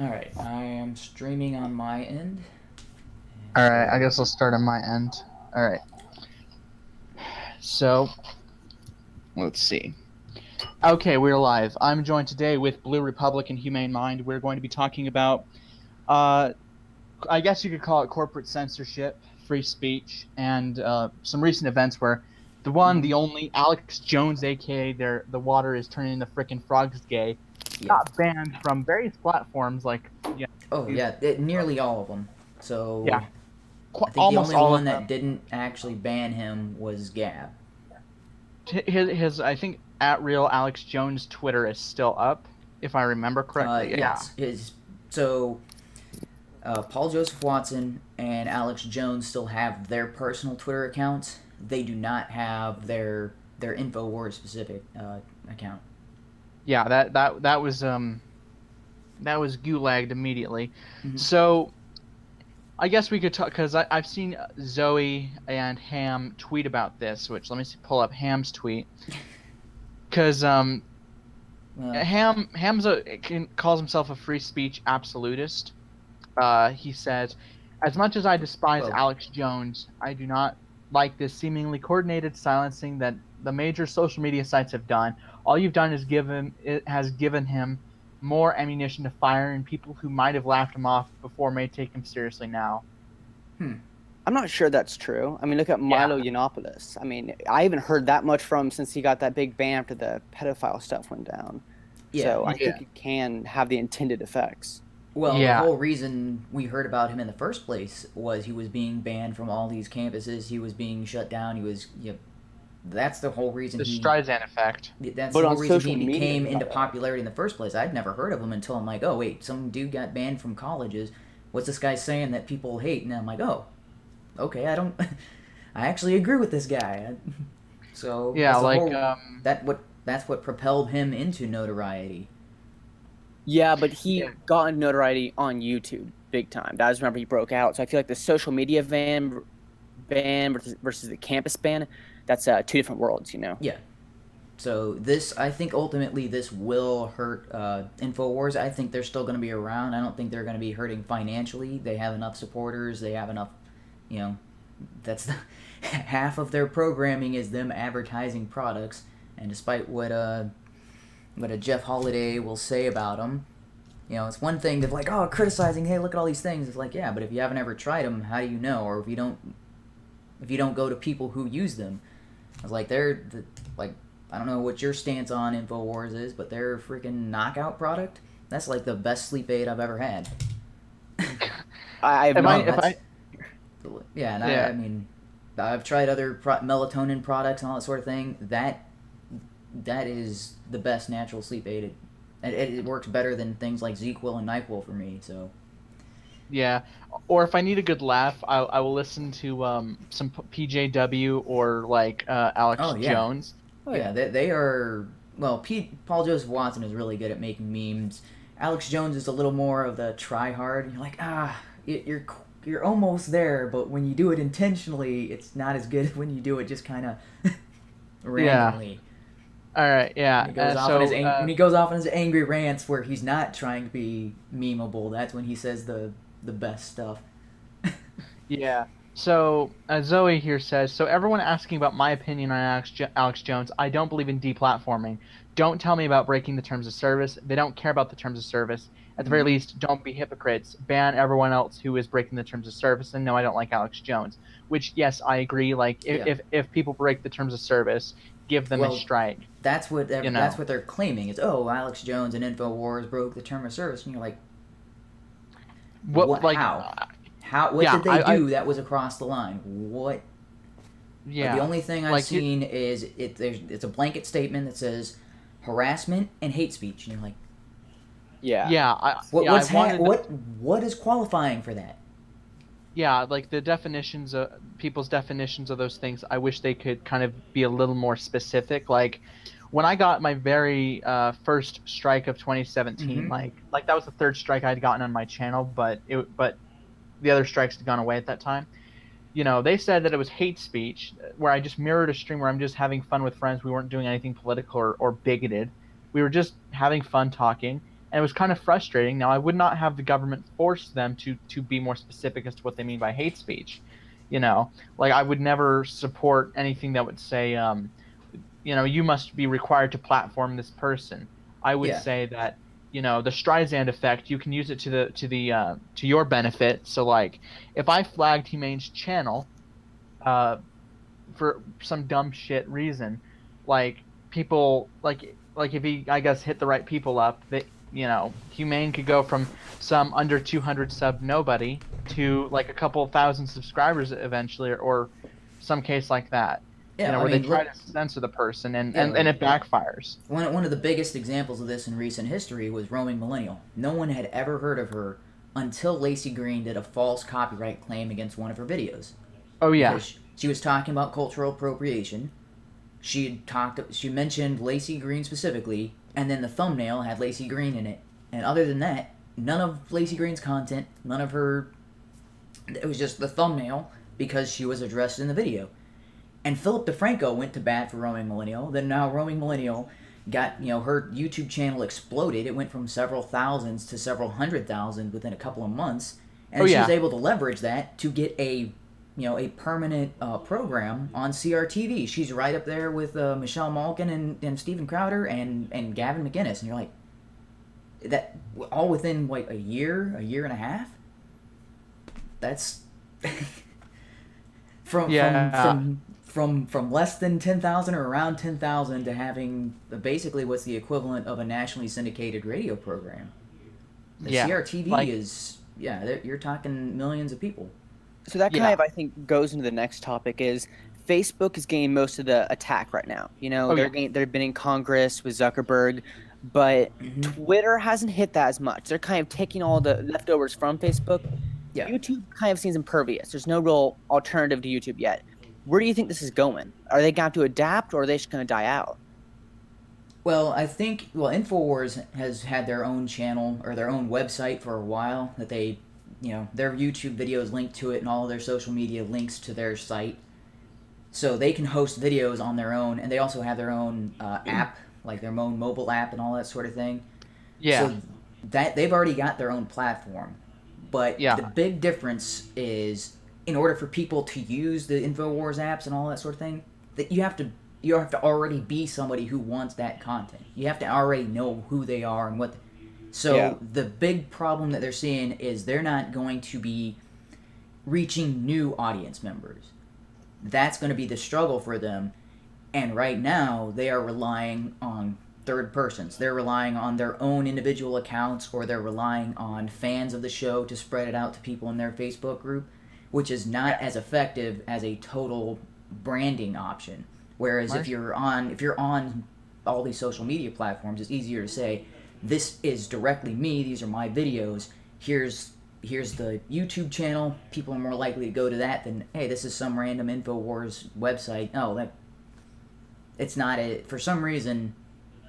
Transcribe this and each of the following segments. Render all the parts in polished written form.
Alright, I am streaming on my end. Alright, I guess I'll start on my end. Alright, so let's see. Okay, we're live. I'm joined today with Blue Republic and Humane Mind. We're going to be talking about, I guess you could call it corporate censorship, free speech, and some recent events where the only Alex Jones, aka the water is turning into frickin' frogs gay, got banned from various platforms like, Oh, yeah, nearly all of them. So, yeah, I think the almost only all one of that them. didn't actually ban him was Gab. His I think at real Alex Jones Twitter is still up, if I remember correctly. Yeah. Yes, so Paul Joseph Watson and Alex Jones still have their personal Twitter accounts. They do not have their InfoWars specific account. Yeah, that was gulagged immediately. Mm-hmm. So I guess we could talk because I've seen Zoe and Ham tweet about this. Which let me see, pull up Ham's tweet because Well, Ham's calls himself a free speech absolutist. He says, as much as I despise well, Alex Jones, I do not like this seemingly coordinated silencing that the major social media sites have done. All you've done is given him more ammunition to fire, and people who might have laughed him off before may take him seriously now. I'm not sure that's true. I mean, look at Yeah. Milo Yiannopoulos. I mean, I haven't heard that much from him since he got that big ban after the pedophile stuff went down. yeah. So I think it can have the intended effects. Well, the Yeah. whole reason we heard about him in the first place was he was being banned from all these campuses. He was being shut down. He was, that's the whole reason The he. Streisand effect. That's But the on whole reason social he media, became it's into not. popularity in the first place. I'd never heard of him until I'm like, oh wait, some dude got banned from colleges. What's this guy saying that people hate? And I'm like, oh, okay, I don't. I actually agree with this guy. So Yeah, that's the like whole, that's what propelled him into notoriety. Yeah, but he Yeah. got notoriety on YouTube big time. That was whenever he broke out. So I feel like the social media ban versus the campus ban, that's two different worlds, you know? Yeah. So this, I think, ultimately this will hurt Infowars. I think they're still going to be around. I don't think they're going to be hurting financially. They have enough supporters. They have enough, you know, that's the, half of their programming is them advertising products. And despite what a Jeff Holiday will say about them, it's one thing to like, oh, criticizing, hey, look at all these things. It's like, yeah, but if you haven't ever tried them, how do you know? Or if you don't go to people who use them, I was like, like, I don't know what your stance on Infowars is, but their freaking knockout product, that's like the best sleep aid I've ever had. I have If not. Yeah, and Yeah. I mean, I've tried other melatonin products and all that sort of thing. That is the best natural sleep aid. It works better than things like ZQL and NyQuil for me. So Yeah, or if I need a good laugh, I will listen to some PJW or like Alex oh yeah, Jones. Oh, yeah, they are. Well, Paul Joseph Watson is really good at making memes. Alex Jones is a little more of the try hard. You're like, you're almost there, but when you do it intentionally, it's not as good as when you do it just kind of randomly. All right, yeah. When he goes off when he goes off on his angry rants where he's not trying to be memeable, that's when he says the best stuff. Yeah. So Zoe here says, so everyone asking about my opinion on Alex Jones, I don't believe in deplatforming. Don't tell me about breaking the terms of service. They don't care about the terms of service. At the very least, don't be hypocrites. Ban everyone else who is breaking the terms of service. And no, I don't like Alex Jones. Which, yes, I agree. Like, if people break the terms of service, give them a strike. That's what that's what they're claiming is, oh, Alex Jones and Infowars broke the term of service, and you're like, what? Like, how? What did they do that was across the line? What? Yeah. The only thing I've seen is it's a blanket statement that says harassment and hate speech, and you're like, Yeah. Yeah. What is qualifying for that? Yeah, like the definitions of people's definitions of those things, I wish they could kind of be a little more specific. Like when I got my very first strike of 2017, like that was the third strike I'd gotten on my channel, but the other strikes had gone away at that time. They said that it was hate speech, where I just mirrored a stream where I'm just having fun with friends. We weren't doing anything political or bigoted. We were just having fun talking. and it was kind of frustrating. Now, I would not have the government force them to be more specific as to what they mean by hate speech. Like I would never support anything that would say, you must be required to platform this person. I would Yeah. say that, the Streisand effect, you can use it to your benefit. So like, if I flagged Humane's channel, for some dumb shit reason, like people like if he, I guess, hit the right people up, that Humane could go from some under 200 sub nobody to like a couple thousand subscribers eventually, or some case like that. Yeah, I Where they mean, try look, to censor the person, and, yeah, and it backfires. one of the biggest examples of this in recent history was Roaming Millennial. No one had ever heard of her until Lacey Green did a false copyright claim against one of her videos. Oh yeah. Because she was talking about cultural appropriation. She mentioned Lacey Green specifically, and then the thumbnail had Lacey Green in it. And other than that, none of Lacey Green's content, none of her. It was just the thumbnail because she was addressed in the video. And Philip DeFranco went to bat for Roaming Millennial. Then now Roaming Millennial got, her YouTube channel exploded. It went from several thousands to several hundred thousand within a couple of months. And she was able to leverage that to get a permanent program on CRTV. She's right up there with Michelle Malkin and Steven Crowder and Gavin McInnes. And you're like, that all within like a year and a half? That's from less than 10,000 or around 10,000 to having basically what's the equivalent of a nationally syndicated radio program. The CRTV is, you're talking millions of people. So that kind of, I think, goes into the next topic is Facebook is getting most of the attack right now. They've been in Congress with Zuckerberg, but Twitter hasn't hit that as much. They're kind of taking all the leftovers from Facebook. Yeah. YouTube kind of seems impervious. There's no real alternative to YouTube yet. Where do you think this is going? Are they going to adapt, or are they just going to die out? Well, I think InfoWars has had their own channel or their own website for a while that they, their YouTube videos linked to it, and all of their social media links to their site, so they can host videos on their own, and they also have their own app, like their own mobile app and all that sort of thing. Yeah. So that they've already got their own platform, but the big difference is, in order for people to use the InfoWars apps and all that sort of thing, that you have to already be somebody who wants that content. You have to already know who they are and what. So the big problem that they're seeing is they're not going to be reaching new audience members. That's going to be the struggle for them. And right now, they are relying on third persons. They're relying on their own individual accounts, or they're relying on fans of the show to spread it out to people in their Facebook group, which is not as effective as a total branding option. Whereas if you're on all these social media platforms, it's easier to say, this is directly me, these are my videos, here's the YouTube channel. People are more likely to go to that than, hey, this is some random InfoWars website. It's not for some reason,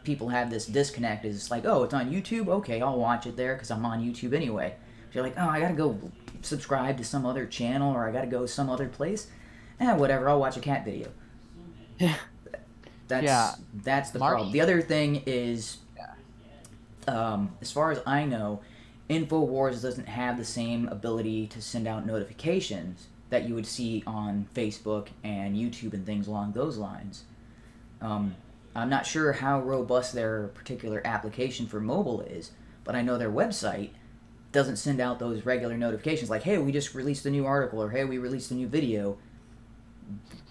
people have this disconnect. It's like, oh, it's on YouTube? Okay, I'll watch it there because I'm on YouTube anyway. You're like, oh, I gotta go subscribe to some other channel, or I gotta go some other place. Whatever, I'll watch a cat video. That's the problem. The other thing is, as far as I know, InfoWars doesn't have the same ability to send out notifications that you would see on Facebook and YouTube and things along those lines. I'm not sure how robust their particular application for mobile is, but I know their website doesn't send out those regular notifications like, hey, we just released a new article, or hey, we released a new video.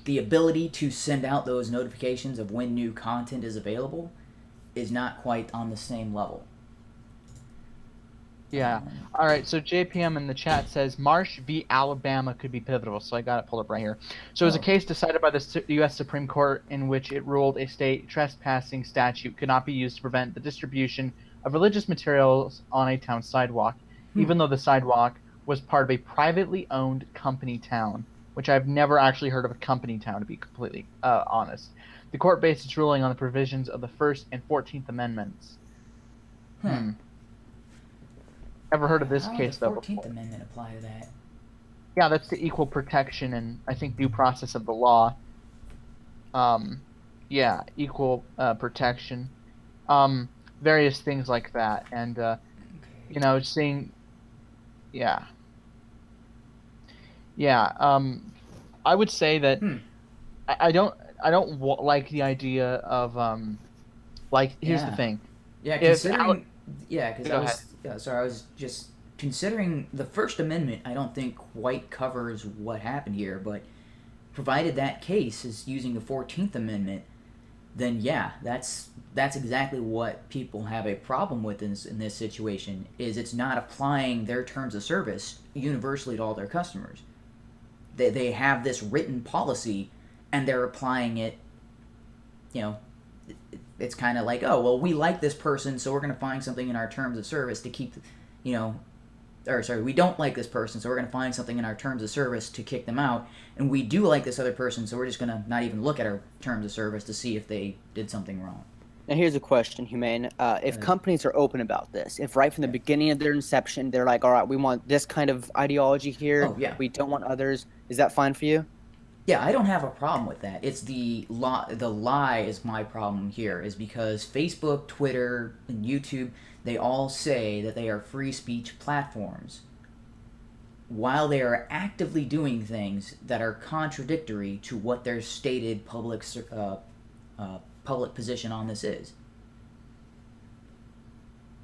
The ability to send out those notifications of when new content is available is not quite on the same level. Yeah. All right. So JPM in the chat says Marsh v. Alabama could be pivotal. So I got it pulled up right here. So it was a case decided by the U.S. Supreme Court in which it ruled a state trespassing statute could not be used to prevent the distribution of religious materials on a town sidewalk, even though the sidewalk was part of a privately owned company town, which I've never actually heard of a company town, to be completely honest. The court based its ruling on the provisions of the First and 14th Amendments. Never heard of this case, though. How does the 14th Amendment apply to that? Yeah, that's the equal protection and, I think, due process of the law. Equal protection. various things like that, and seeing, yeah, yeah. I would say that Hmm. I don't like the idea of like, here's the Yeah. thing. Yeah. If Ale- Considering. Yeah, because Go ahead. sorry, I was just considering the First Amendment. I don't think quite covers what happened here, but provided that case is using the 14th Amendment, then yeah, that's exactly what people have a problem with in this situation. Is it's not applying their terms of service universally to all their customers. They have this written policy, and they're applying it. You know, it's kind of like, oh well, we like this person, so we're going to find something in our terms of service to keep, you know, or sorry, we don't like this person, so we're going to find something in our terms of service to kick them out. And we do like this other person, so we're just going to not even look at our terms of service to see if they did something wrong. Now, here's a question, Humane. If companies are open about this, if right from the beginning of their inception, they're like, all right, we want this kind of ideology here, Oh, yeah. we don't want others, is that fine for you? Yeah, I don't have a problem with that. It's the lie is my problem here, is because Facebook, Twitter, and YouTube, they all say that they are free speech platforms, while they are actively doing things that are contradictory to what their stated public position on this is.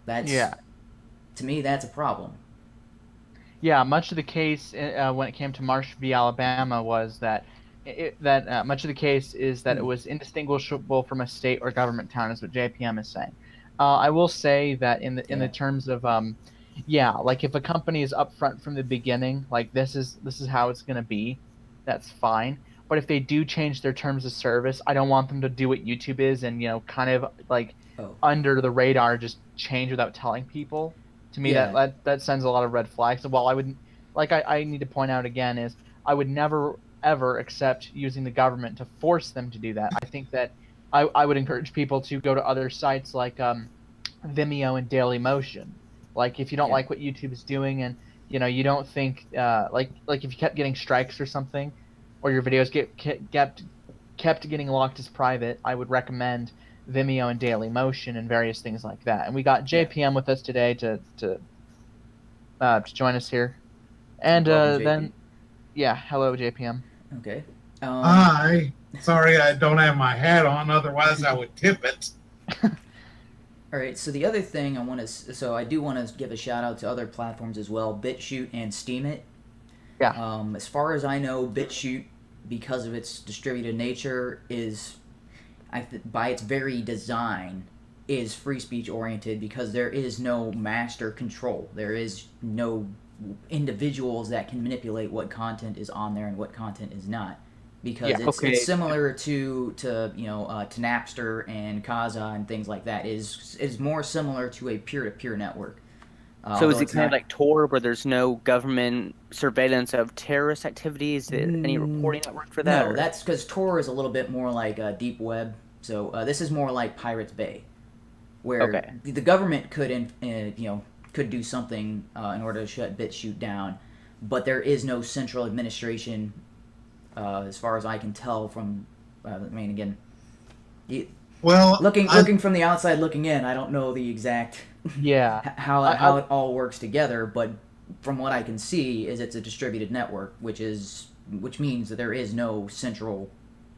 That's Yeah. To me, that's a problem. Yeah, much of the case when it came to Marsh v. Alabama was that much of the case is that it was indistinguishable from a state or government town, is what JPM is saying. I will say that in the terms of like if a company is upfront from the beginning, like this is how it's going to be, that's fine. But if they do change their terms of service, I don't want them to do what YouTube is and kind of like under the radar just change without telling people. To me, that sends a lot of red flags. So while I would I need to point out again is I would never ever accept using the government to force them to do that. I think that I would encourage people to go to other sites like Vimeo and Dailymotion. Like if you don't like what YouTube is doing and you don't think like if you kept getting strikes or something, or your videos kept getting locked as private, I would recommend Vimeo and Dailymotion and various things like that. And we got JPM with us today to join us here. And then hello JPM. Okay. Hi. Sorry I don't have my hat on, otherwise I would tip it. All right, so the other thing I do want to give a shout out to other platforms as well, BitChute and Steemit. Yeah. As far as I know, BitChute, because of its distributed nature, by its very design, is free speech oriented because there is no master control. There is no individuals that can manipulate what content is on there and what content is not. Because it's similar to Napster and Kazaa and things like that. Is more similar to a peer-to-peer network. So is it kind of like Tor, where there's no government surveillance of terrorist activities? Any reporting network for that? No, that's because Tor is a little bit more like deep web. So this is more like Pirates Bay, where the government could do something in order to shut BitChute down, but there is no central administration, as far as I can tell from. Looking from the outside looking in, I don't know the exact how it all works together, but from what I can see is it's a distributed network, which means that there is no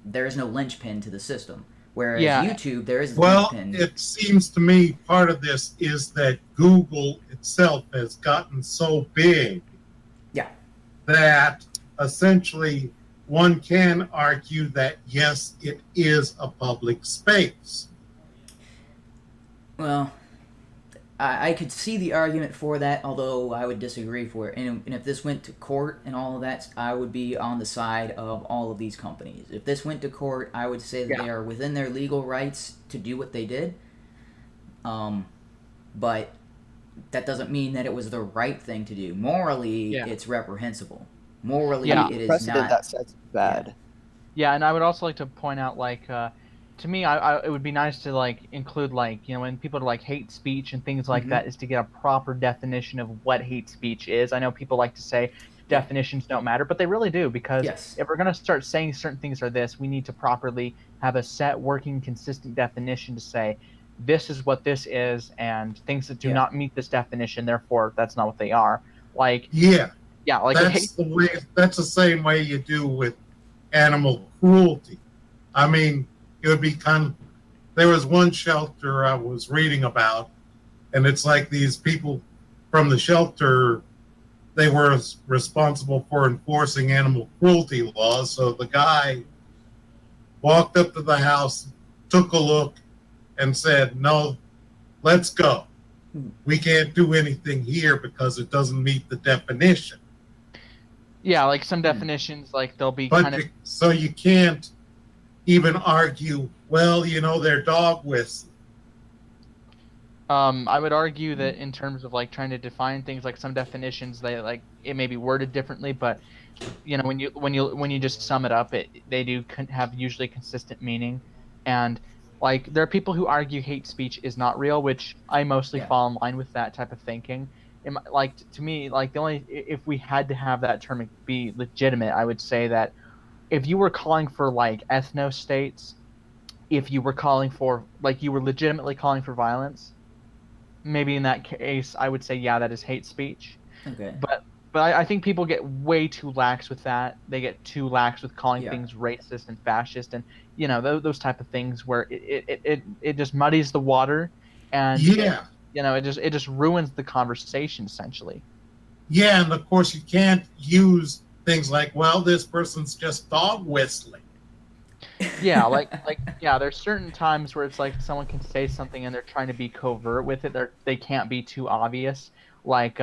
linchpin to the system. Whereas YouTube, there is a linchpin. Well, it seems to me part of this is that Google itself has gotten so big that essentially one can argue that, yes, it is a public space. Well, I could see the argument for that, although I would disagree for it. And if this went to court and all of that, I would be on the side of all of these companies. If this went to court, I would say that they are within their legal rights to do what they did. But that doesn't mean that it was the right thing to do. Morally, it's reprehensible. Morally, it is precedent not. That says bad. Yeah, and I would also like to point out, to me, it would be nice to include when people are hate speech and things like that, is to get a proper definition of what hate speech is. I know people like to say definitions don't matter, but they really do, because if we're going to start saying certain things are this, we need to properly have a set, working, consistent definition to say this is what this is, and things that do not meet this definition, therefore that's not what they are. Like, yeah, like that's the way. That's the same way you do with animal cruelty. I mean, it would be there was one shelter I was reading about, and it's like these people from the shelter, they were responsible for enforcing animal cruelty laws. So the guy walked up to the house, took a look, and said, "No, let's go. We can't do anything here because it doesn't meet the definition." Yeah, like some definitions, like they'll be so you can't even argue, well, they're dog whistling. I would argue that in terms of like trying to define things, like some definitions, they like it may be worded differently, but when you just sum it up, they do have usually consistent meaning, and like there are people who argue hate speech is not real, which I mostly fall in line with that type of thinking. Like to me, like the only if we had to have that term be legitimate, I would say that if you were calling for like ethno states, if you were calling for like you were legitimately calling for violence, maybe in that case I would say that is hate speech. Okay. But I think people get way too lax with that. They get too lax with calling things racist and fascist, and those type of things where it just muddies the water, and it just ruins the conversation essentially. Yeah, and of course you can't use things like, well, this person's just dog whistling. There's certain times where it's like someone can say something and they're trying to be covert with it. They can't be too obvious. Like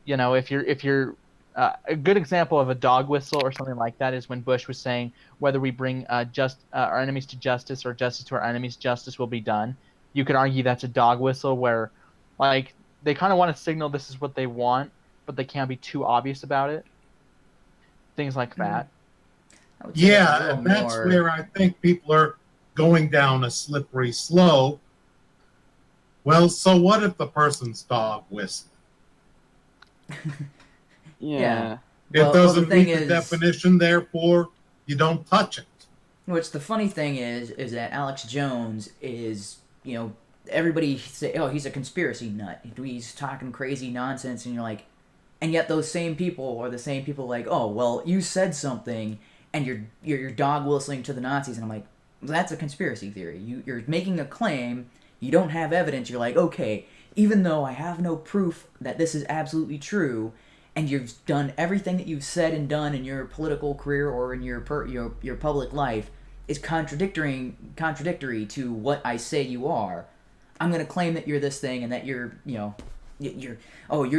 if you're a good example of a dog whistle or something like that is when Bush was saying whether we bring our enemies to justice or justice to our enemies, justice will be done. You could argue that's a dog whistle where like they kind of want to signal this is what they want, but they can't be too obvious about it. Things like that. Yeah, and that's where I think people are going down a slippery slope. Well, so what if the person's dog whistling? Yeah. It doesn't meet the definition, therefore you don't touch it. Which the funny thing is that Alex Jones is, everybody say, oh, he's a conspiracy nut. He's talking crazy nonsense, and you're like, and yet those same people are the same people like, oh, well, you said something, and you're dog whistling to the Nazis, and I'm like, well, that's a conspiracy theory. You're making a claim, you don't have evidence, you're like, okay, even though I have no proof that this is absolutely true, and you've done everything that you've said and done in your political career or in your public life is contradictory to what I say you are, I'm going to claim that you're this thing and that you're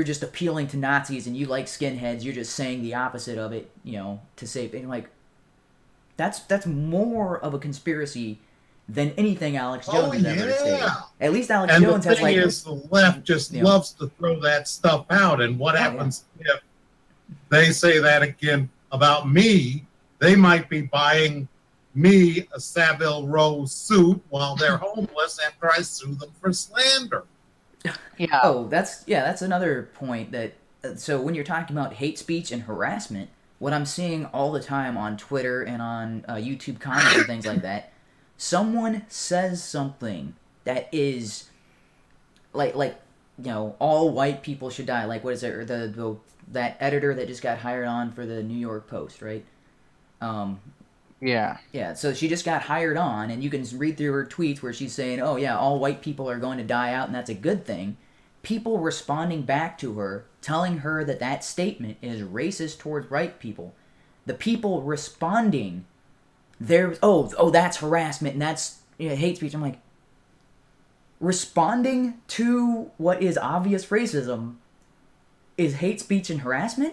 just appealing to Nazis and you like skinheads, you're just saying the opposite of it, to save, and like, that's more of a conspiracy than anything Alex Jones has ever stated. At least Alex Jones has like... And the thing is, the left just loves to throw that stuff out, and what happens if they say that again about me? They might be buying me a Savile Row suit while they're homeless after I sue them for slander. Yeah. Oh, that's another point that... So when you're talking about hate speech and harassment, what I'm seeing all the time on Twitter and on YouTube comments and things like that, someone says something that is like all white people should die. Like, what is it? Or that editor that just got hired on for the New York Post, right? Yeah. Yeah, so she just got hired on, and you can read through her tweets where she's saying, oh yeah, all white people are going to die out, and that's a good thing. People responding back to her, telling her that statement is racist towards white people. The people responding, they're, oh, that's harassment, and that's hate speech. I'm like, responding to what is obvious racism is hate speech and harassment?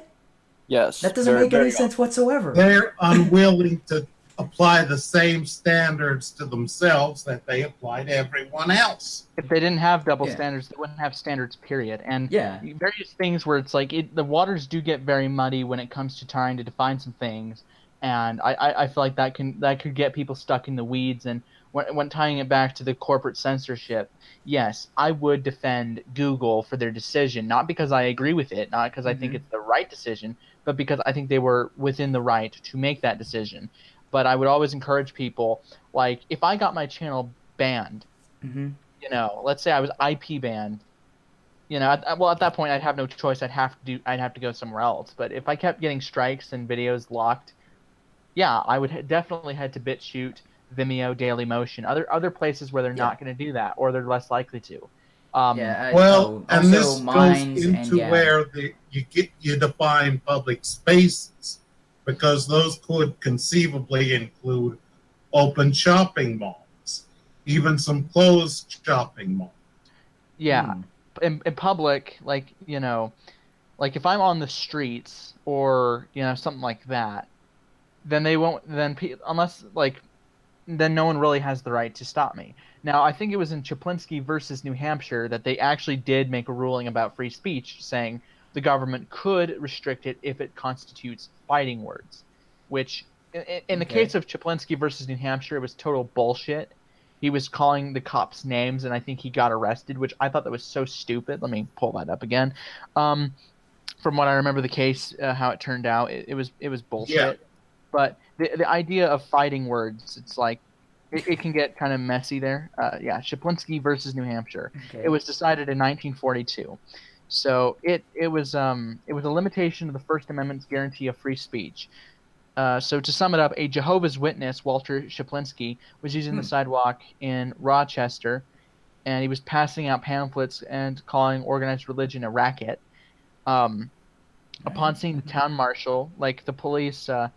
Yes. That doesn't make any sense whatsoever. They're unwilling to apply the same standards to themselves that they apply to everyone else. If they didn't have double standards, they wouldn't have standards, period. And various things where it's like the waters do get very muddy when it comes to trying to define some things. And I feel like that could get people stuck in the weeds. And when tying it back to the corporate censorship, yes, I would defend Google for their decision, not because I agree with it, not because I think it's the right decision, but because I think they were within the right to make that decision. But I would always encourage people, like, if I got my channel banned, let's say I was IP banned. At that point I'd have no choice. I'd have to go somewhere else. But if I kept getting strikes and videos locked, yeah, I would definitely head to BitChute, Vimeo, Dailymotion, other places where they're not going to do that, or they're less likely to. And this goes into where you define public spaces, because those could conceivably include open shopping malls, even some closed shopping malls. Yeah, in public, like if I'm on the streets or something like that, then they won't. Then then no one really has the right to stop me. Now, I think it was in Chaplinsky versus New Hampshire that they actually did make a ruling about free speech, saying the government could restrict it if it constitutes fighting words, which in the case of Chaplinsky versus New Hampshire, it was total bullshit. He was calling the cops names, and I think he got arrested, which I thought that was so stupid. Let me pull that up again. From what I remember the case, how it turned out, it was bullshit. Yeah. But the idea of fighting words, it's like it can get kind of messy there. Chaplinsky versus New Hampshire. Okay. It was decided in 1942. So it was a limitation of the First Amendment's guarantee of free speech. So to sum it up, a Jehovah's Witness, Walter Chaplinsky, was using the sidewalk in Rochester, and he was passing out pamphlets and calling organized religion a racket. Upon seeing the town marshal, the police, a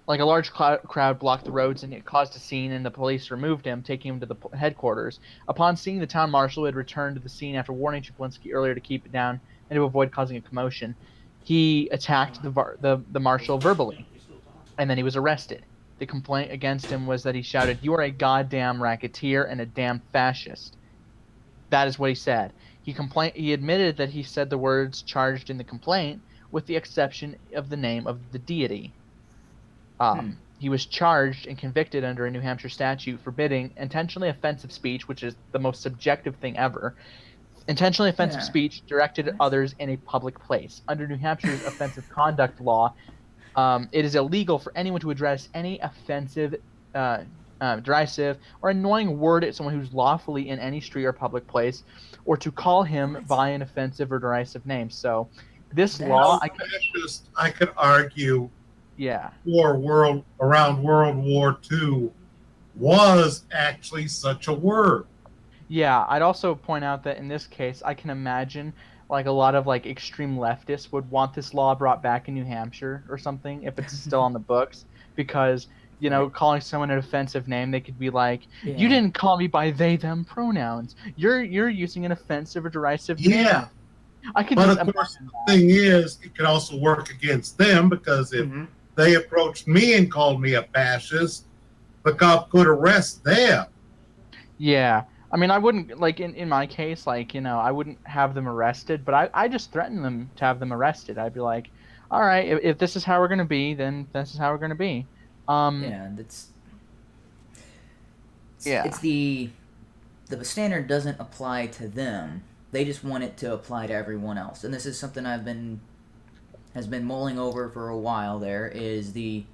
large crowd blocked the roads, and it caused a scene, and the police removed him, taking him to the headquarters. Upon seeing the town marshal, who had returned to the scene after warning Chaplinsky earlier to keep it down and to avoid causing a commotion, he attacked the marshal verbally, and then he was arrested. The complaint against him was that he shouted, "You are a goddamn racketeer and a damn fascist." That is what he said. He admitted that he said the words charged in the complaint, with the exception of the name of the deity. He was charged and convicted under a New Hampshire statute forbidding intentionally offensive speech, which is the most subjective thing ever. Intentionally offensive speech directed at others in a public place. Under New Hampshire's offensive conduct law, it is illegal for anyone to address any offensive, derisive, or annoying word at someone who's lawfully in any street or public place, or to call him by an offensive or derisive name. So this law... I could argue... Yeah. Around World War II was actually such a word. Yeah, I'd also point out that in this case, I can imagine a lot of extreme leftists would want this law brought back in New Hampshire or something if it's still on the books, because calling someone an offensive name, they could be like, "You didn't call me by they them pronouns. You're using an offensive or derisive name." Yeah. But of course, the thing is, it could also work against them, because if they approached me and called me a fascist, the cop could arrest them. Yeah. I mean, I wouldn't, in my case, I wouldn't have them arrested, but I just threatened them to have them arrested. I'd be like, all right, if this is how we're going to be, then this is how we're going to be. It's the standard doesn't apply to them. They just want it to apply to everyone else. And this is something has been mulling over for a while. They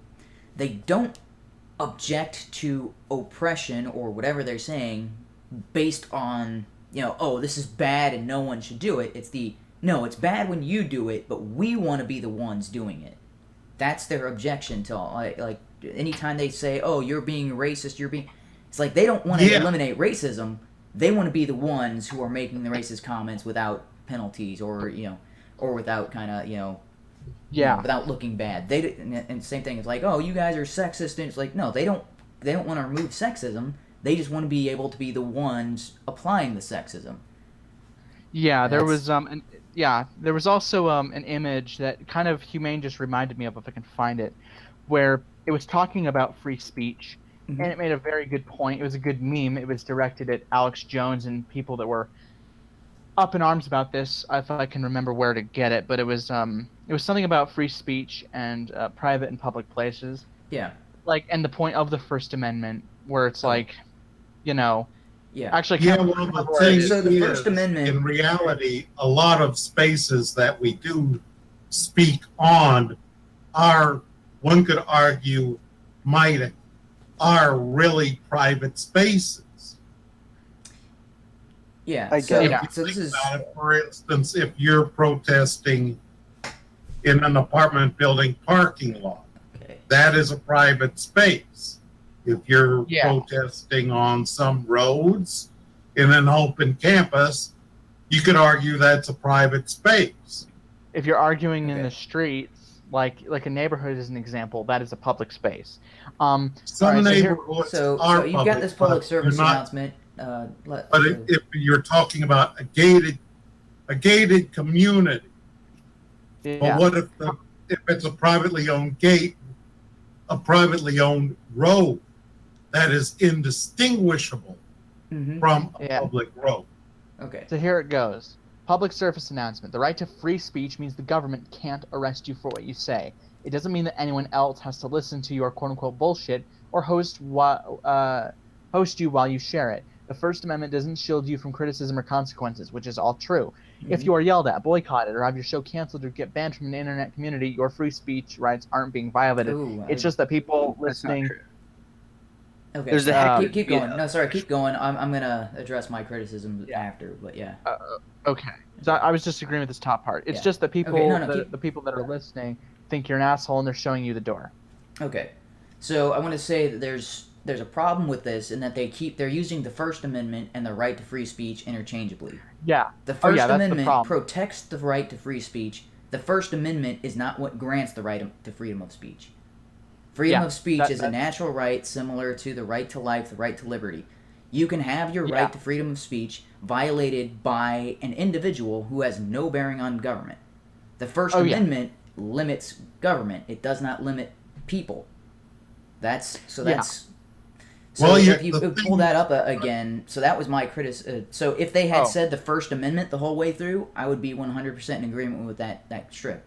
don't object to oppression or whatever they're saying based on, this is bad and no one should do it. It's bad when you do it, but we want to be the ones doing it. That's their objection to all. Anytime they say, "Oh, you're being racist," it's like they don't want to eliminate racism. They want to be the ones who are making the racist comments without penalties or without without looking bad. And same thing. It's like, "Oh, you guys are sexist," and it's like, no, they don't want to remove sexism. They just want to be able to be the ones applying the sexism. Yeah, there was also an image that kind of HUMANE just reminded me of, if I can find it, where it was talking about free speech. And it made a very good point. It was a good meme. It was directed at Alex Jones and people that were up in arms about this. If I can remember where to get it, but it was something about free speech and private and public places. Yeah. And the point of the First Amendment, where it's Yeah. Actually, the thing so the is, First Amendment. In reality, a lot of spaces that we do speak on are, one could argue, are really private spaces. Yeah. I So, get it. so this is About it, for instance, if you're protesting in an apartment building parking lot, okay. that is a private space. If you're Yeah. protesting on some roads in an open campus, you could argue that's a private space. If you're arguing in Okay. the streets, like a neighborhood is an example, that is a public space. Some Alright, so here- neighborhoods So are you've got this public but service you're not- announcement. But if you're talking about a gated community, yeah. but what if it's a privately owned gate, a privately owned road that is indistinguishable Mhm. from a Yeah. public road? Okay. So here it goes. Public service announcement. The right to free speech means the government can't arrest you for what you say. It doesn't mean that anyone else has to listen to your quote-unquote bullshit or host you while you share it. The First Amendment doesn't shield you from criticism or consequences, which is all true. If you are yelled at, boycotted, or have your show canceled or get banned from an internet community, your free speech rights aren't being violated. Ooh, It's just that people That's not listening... true. Okay. There's the keep going. veto. No, sorry, keep going. I'm gonna address my criticism after, but yeah. Okay. So I was just agreeing with this top part. It's Yeah. just that people, Okay, no, keep- the people that are listening think you're an asshole and they're showing you the door. Okay. So I want to say that there's a problem with this in that they're using the First Amendment and the right to free speech interchangeably. Yeah. The First that's the Amendment problem. protects the right to free speech. The First Amendment is not what grants the right to freedom of speech. Freedom Yeah, of speech is a that's- natural right similar to the right to life, the right to liberty. You can have your Yeah. right to freedom of speech violated by an individual who has no bearing on government. The First Oh, yeah. Amendment limits government. It does not limit people. That's so. Well, if you the pull that up again, so that was my criticism. So if they had Oh. said the First Amendment the whole way through, I would be 100% in agreement with that strip.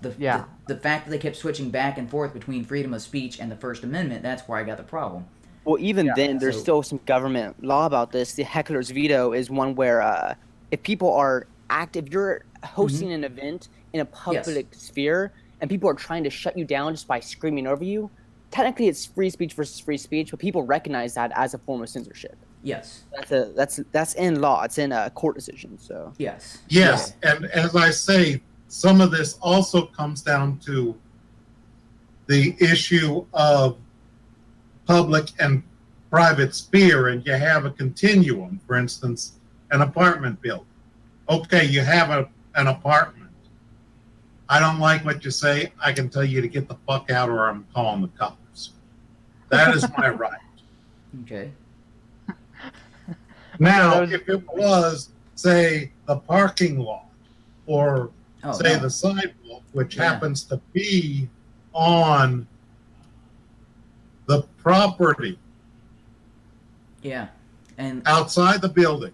The fact that they kept switching back and forth between freedom of speech and the First Amendment, that's where I got the problem. Well, even Yeah, then, there's so- still some government law about this. The heckler's veto is one where if people are active, you're hosting an event in a public sphere, and people are trying to shut you down just by screaming over you. Technically, it's free speech versus free speech, but people recognize that as a form of censorship. Yes. That's in law. It's in a court decision. So Yes. Yes, and as I say, some of this also comes down to the issue of public and private sphere, and you have a continuum. For instance, an apartment building. Okay, you have an apartment. I don't like what you say. I can tell you to get the fuck out, or I'm calling the cops. That is my right. Okay. Now, Those- if it was, say, the parking lot, or Oh, say no. the sidewalk, which Yeah. happens to be on the property Yeah. And outside the building,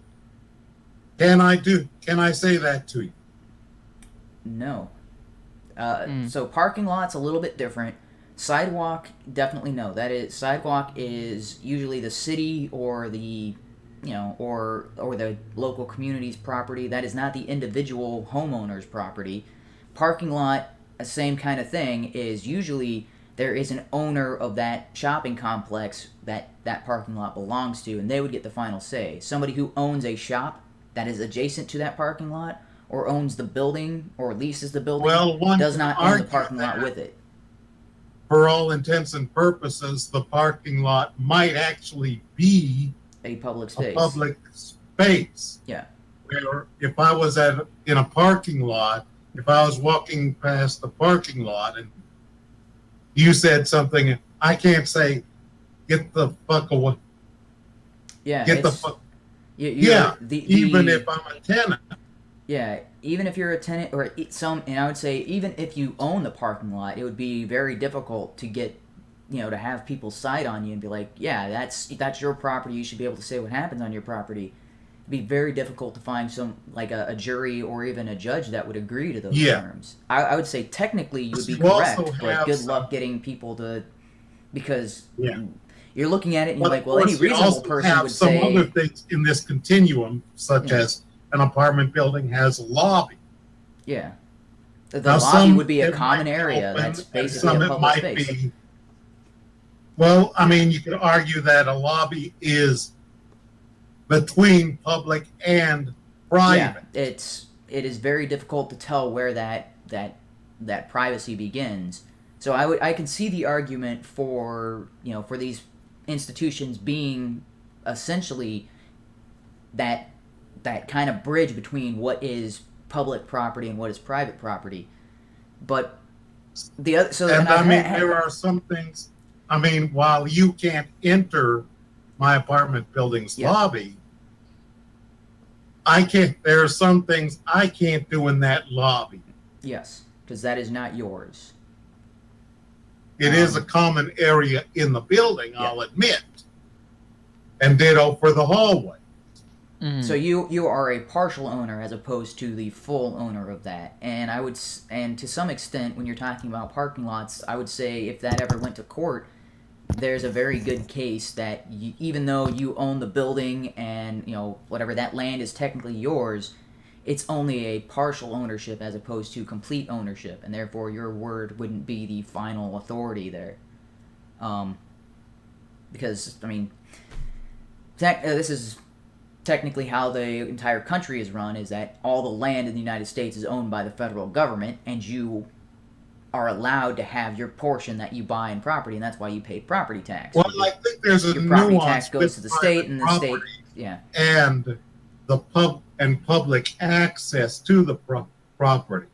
can I say that to you? no. Mm. So parking lot's a little bit different. Sidewalk, definitely no. That is sidewalk is usually the city or the or the local community's property. That is not the individual homeowner's property. Parking lot, same kind of thing, is usually there is an owner of that shopping complex that parking lot belongs to, and they would get the final say. Somebody who owns a shop that is adjacent to that parking lot or owns the building or leases the building Well, one does can not own the argue parking lot that. with it. For all intents and purposes, the parking lot might actually be A public a space. public space. Yeah. Where if I was in a parking lot, if I was walking past the parking lot and you said something, I can't say, "Get the fuck away." Yeah. Get the it's- fuck. Yeah. Even if I'm a tenant. Yeah, even if you're a tenant or and I would say even if you own the parking lot, it would be very difficult to get, to have people side on you and be like, yeah, that's your property. You should be able to say what happens on your property. It'd be very difficult to find a jury or even a judge that would agree to those terms. I would say technically you would be You also correct, but have good some- luck getting people to, because Yeah. you're looking at it and you're But like, of well, any course, we reasonable also person have would some say, other things in this continuum, such Yeah. as an apartment building has a lobby. yeah. The Now, lobby some would be a it common might be area. open, That's and basically some a it public might space. be. Well, I mean, you could argue that a lobby is between public and private. Yeah, it is very difficult to tell where that privacy begins. So I can see the argument for for these institutions being essentially that kind of bridge between what is public property and what is private property. But the other, so and I mean, there are some things. I mean, while you can't enter my apartment building's lobby, I can't. There are some things I can't do in that lobby. Yes, because that is not yours. It is a common area in the building, I'll admit, and ditto for the hallway. So you are a partial owner as opposed to the full owner of that, and and to some extent, when you're talking about parking lots, I would say if that ever went to court, there's a very good case that even though you own the building and whatever, that land is technically yours, it's only a partial ownership as opposed to complete ownership, and therefore your word wouldn't be the final authority there. Because I mean, this is technically how the entire country is run, is that all the land in the United States is owned by the federal government, and you are allowed to have your portion that you buy in property, and that's why you pay property tax. Well, I think there's a your property nuance tax goes to the state, and the state, and the public access to the property.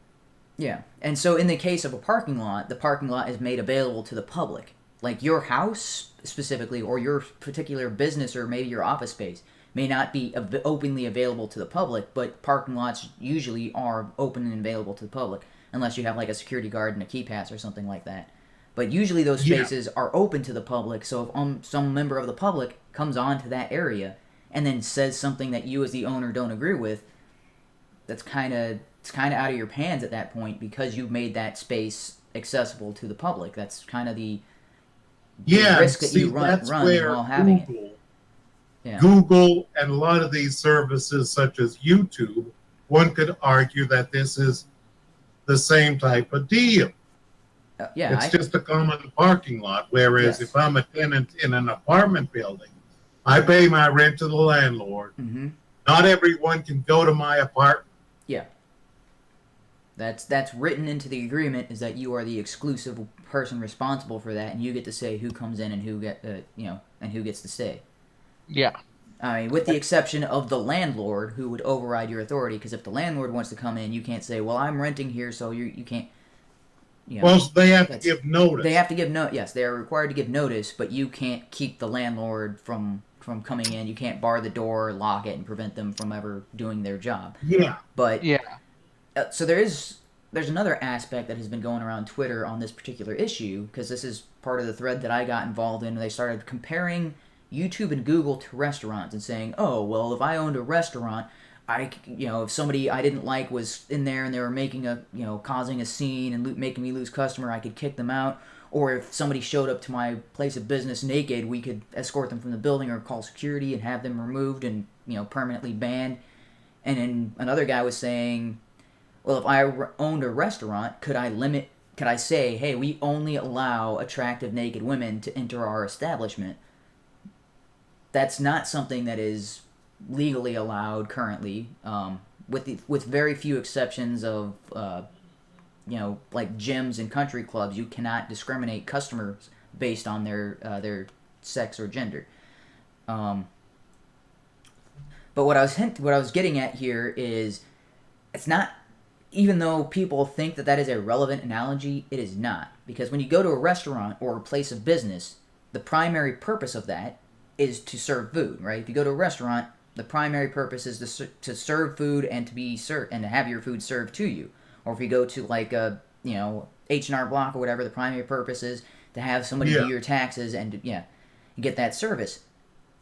Yeah, and so in the case of a parking lot, the parking lot is made available to the public. Like your house specifically, or your particular business, or maybe your office space, may not be openly available to the public, but parking lots usually are open and available to the public, unless you have like a security guard and a key pass or something like that. But usually those spaces are open to the public, so if some member of the public comes onto that area and then says something that you as the owner don't agree with, it's kind of out of your hands at that point, because you've made that space accessible to the public. That's kind of the risk that you run while having it. Yeah. Google and a lot of these services, such as YouTube, one could argue that this is the same type of deal. It's just a common parking lot. Whereas if I'm a tenant in an apartment building, I pay my rent to the landlord. Mm-hmm. Not everyone can go to my apartment. Yeah. That's written into the agreement, is that you are the exclusive person responsible for that, and you get to say who comes in and who gets to stay. Yeah. I mean, with the exception of the landlord, who would override your authority, because if the landlord wants to come in, you can't say, well, I'm renting here, so you can't. Well, they have to give notice. They have to give notice. Yes, they are required to give notice, but you can't keep the landlord from coming in. You can't bar the door, lock it, and prevent them from ever doing their job. Yeah. But so there's another aspect that has been going around Twitter on this particular issue, because this is part of the thread that I got involved in. They started comparing YouTube and Google to restaurants and saying, oh, well, if I owned a restaurant, if somebody I didn't like was in there and they were making causing a scene and making me lose customer, I could kick them out. Or if somebody showed up to my place of business naked, we could escort them from the building or call security and have them removed and, permanently banned. And then another guy was saying, well, if I owned a restaurant, could I say, hey, we only allow attractive naked women to enter our establishment? That's not something that is legally allowed currently, with very few exceptions of, like gyms and country clubs. You cannot discriminate customers based on their sex or gender. But what I was getting at here is, it's not. Even though people think that is a relevant analogy, it is not. Because when you go to a restaurant or a place of business, the primary purpose of that is to serve food, right? If you go to a restaurant, the primary purpose is to serve food and to be served and to have your food served to you. Or if you go to like a H&R Block or whatever, the primary purpose is to have somebody do your taxes and you get that service.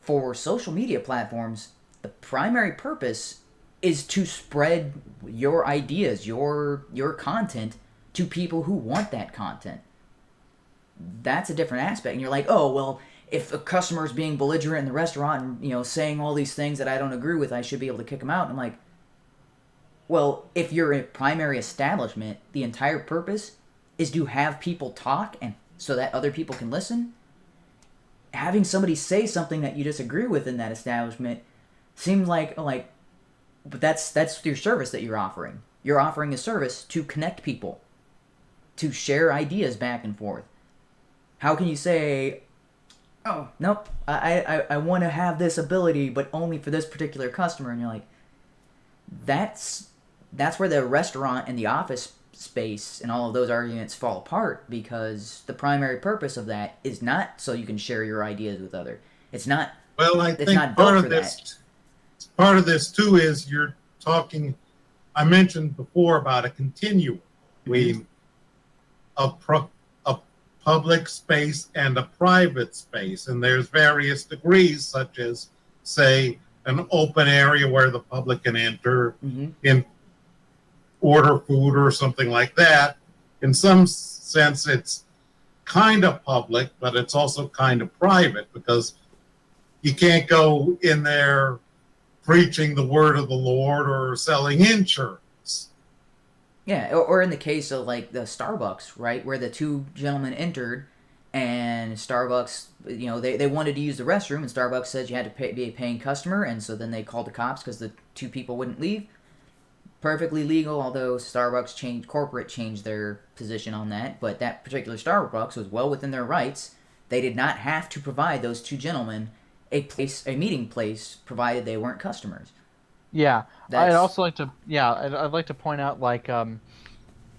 For social media platforms, the primary purpose is to spread your ideas, your content to people who want that content. That's a different aspect. And you're like, oh, well, if a customer is being belligerent in the restaurant and, saying all these things that I don't agree with, I should be able to kick them out. And I'm like, well, if you're a primary establishment, the entire purpose is to have people talk and so that other people can listen. Having somebody say something that you disagree with in that establishment Seems like, but that's your service that you're offering. You're offering a service to connect people, to share ideas back and forth. How can you say, oh, nope, I want to have this ability, but only for this particular customer? And you're like, that's where the restaurant and the office space and all of those arguments fall apart, because the primary purpose of that is not so you can share your ideas with other. It's not. Well, I think part of this too is you're talking. I mentioned before about a continuum between a public space and a private space, and there's various degrees, such as, say, an open area where the public can enter in order food or something like that. In some sense, it's kind of public, but it's also kind of private, because you can't go in there preaching the word of the Lord or selling insurance. Yeah, or in the case of like the Starbucks, right, where the two gentlemen entered, and Starbucks, they wanted to use the restroom, and Starbucks says you had to be a paying customer, and so then they called the cops because the two people wouldn't leave. Perfectly legal, although Starbucks corporate changed their position on that, but that particular Starbucks was well within their rights. They did not have to provide those two gentlemen a meeting place, provided they weren't customers. Yeah, I'd also like to. Yeah, I'd like to point out, like, I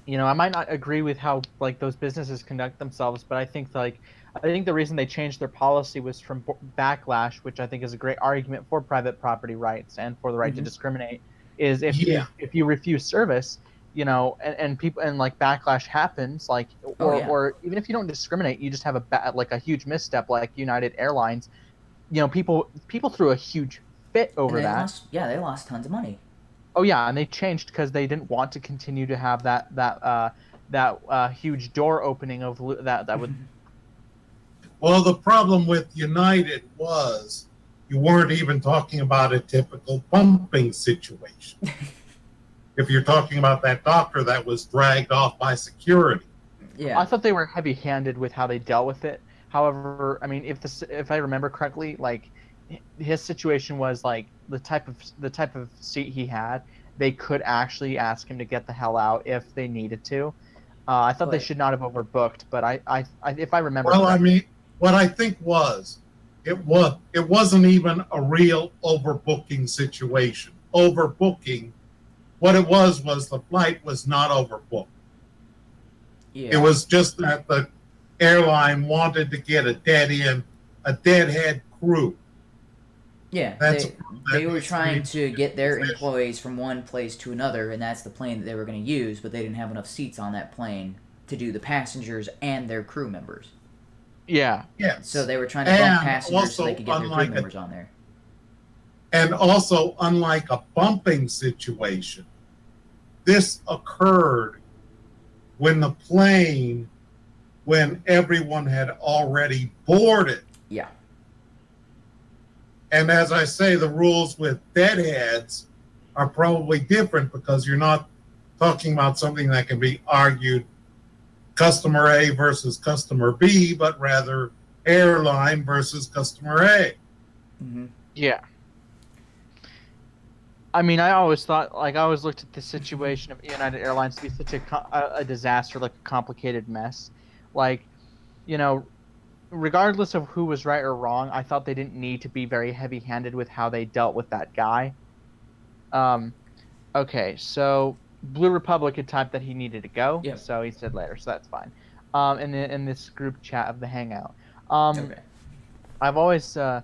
might not agree with how like those businesses conduct themselves, but I think the reason they changed their policy was from backlash, which I think is a great argument for private property rights and for the right to discriminate. Is if you refuse service, and people, and like backlash happens, like, or even if you don't discriminate, you just have a huge misstep, like United Airlines. People threw a huge fit over that. They lost tons of money. Oh yeah, and they changed because they didn't want to continue to have that huge door opening of that would. Well, the problem with United was you weren't even talking about a typical bumping situation. If you're talking about that doctor that was dragged off by security. Yeah, I thought they were heavy-handed with how they dealt with it. However, I mean, if I remember correctly, like, his situation was like the type of seat he had, they could actually ask him to get the hell out if they needed to. I thought they should not have overbooked, but I if I remember. Well, correctly. I mean, what I think it wasn't even a real overbooking situation. Overbooking, what it was the flight was not overbooked. Yeah. It was just that the airline wanted to get a deadhead crew. Yeah, they were trying to get their employees from one place to another, and that's the plane that they were going to use, but they didn't have enough seats on that plane to do the passengers and their crew members. Yeah. Yes. So they were trying to bump passengers so they could get their crew members on there. And also, unlike a bumping situation, this occurred when everyone had already boarded. Yeah. And as I say, the rules with deadheads are probably different, because you're not talking about something that can be argued customer A versus customer B, but rather airline versus customer A. Mm-hmm. Yeah. I mean, I always looked at the situation of United Airlines to be such a disaster, like a complicated mess. Like, regardless of who was right or wrong, I thought they didn't need to be very heavy-handed with how they dealt with that guy. Okay, so Blue Republic had typed that he needed to go, so he said later, so that's fine. In this group chat of the Hangout. Okay. I've always, so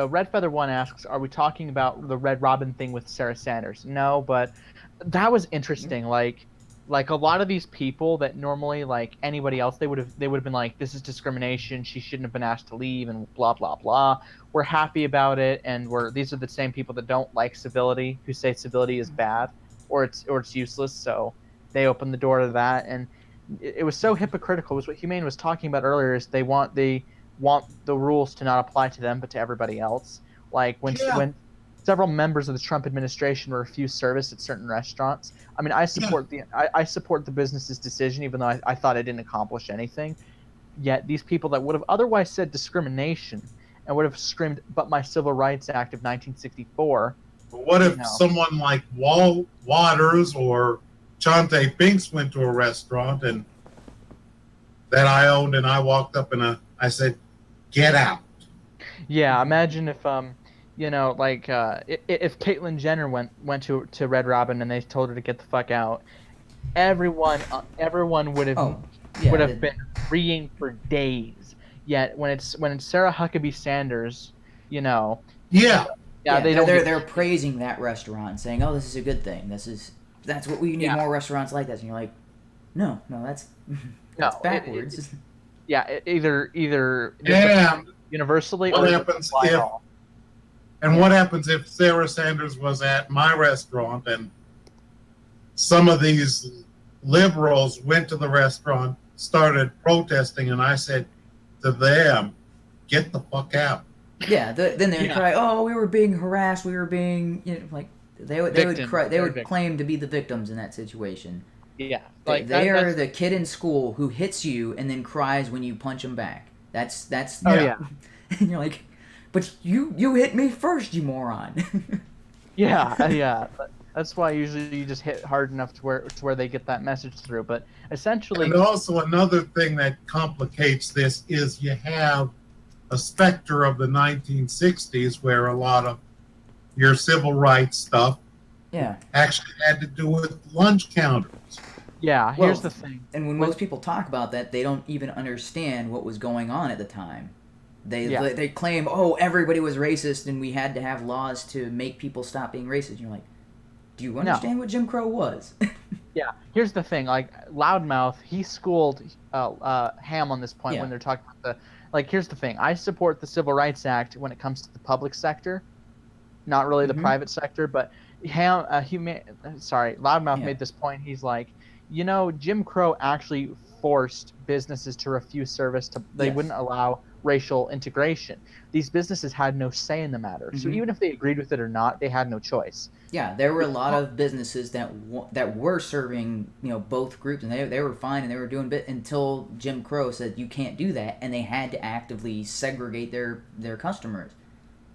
Red Feather 1 asks, are we talking about the Red Robin thing with Sarah Sanders? No, but that was interesting. Like a lot of these people that normally, like anybody else, they would have been like, this is discrimination, she shouldn't have been asked to leave, and blah blah blah. We're happy about it, and these are the same people that don't like civility, who say civility is bad or it's useless. So they open the door to that, and it was so hypocritical. It was what HUMANE was talking about earlier. Is they want the rules to not apply to them but to everybody else. Like when several members of the Trump administration refused service at certain restaurants. I mean, I support the business's decision, even though I thought it didn't accomplish anything. Yet these people that would have otherwise said discrimination and would have screamed, "But my Civil Rights Act of 1964." But what if someone like Waters or Chante Binks went to a restaurant and that I owned, and I walked up and I said, "Get out." Yeah, imagine if if Caitlyn Jenner went to Red Robin and they told her to get the fuck out, everyone would have been freeing for days. Yet when it's Sarah Huckabee Sanders, yeah, they're praising that restaurant, saying, "Oh, this is a good thing. That's what we need, more restaurants like this." And you're like, "No, that's backwards." Either universally what or happens what happens if Sarah Sanders was at my restaurant and some of these liberals went to the restaurant, started protesting, and I said to them, "Get the fuck out." Yeah, then they would cry, "Oh, we were being harassed. We were being," like they would cry. They would claim to be the victims in that situation. Yeah, they are the kid in school who hits you and then cries when you punch him back. That's yeah. And you're like, "But you hit me first, you moron." yeah. That's why usually you just hit hard enough to where they get that message through. But essentially, and also another thing that complicates this is you have a specter of the 1960s where a lot of your civil rights stuff actually had to do with lunch counters. Yeah, here's the thing. And when most people talk about that, they don't even understand what was going on at the time. They claim, "Oh, everybody was racist and we had to have laws to make people stop being racist." And you're like, do you understand what Jim Crow was? Yeah, here's the thing. Like, Loudmouth, he schooled Ham on this point when they're talking about here's the thing. I support the Civil Rights Act when it comes to the public sector, not really the private sector, but Loudmouth made this point. He's like, Jim Crow actually forced businesses to refuse service. They wouldn't allow racial integration. These businesses had no say in the matter. So even if they agreed with it or not, they had no choice. Yeah, there were a lot of businesses that were serving both groups, and they were fine and they were doing bit until Jim Crow said you can't do that, and they had to actively segregate their customers.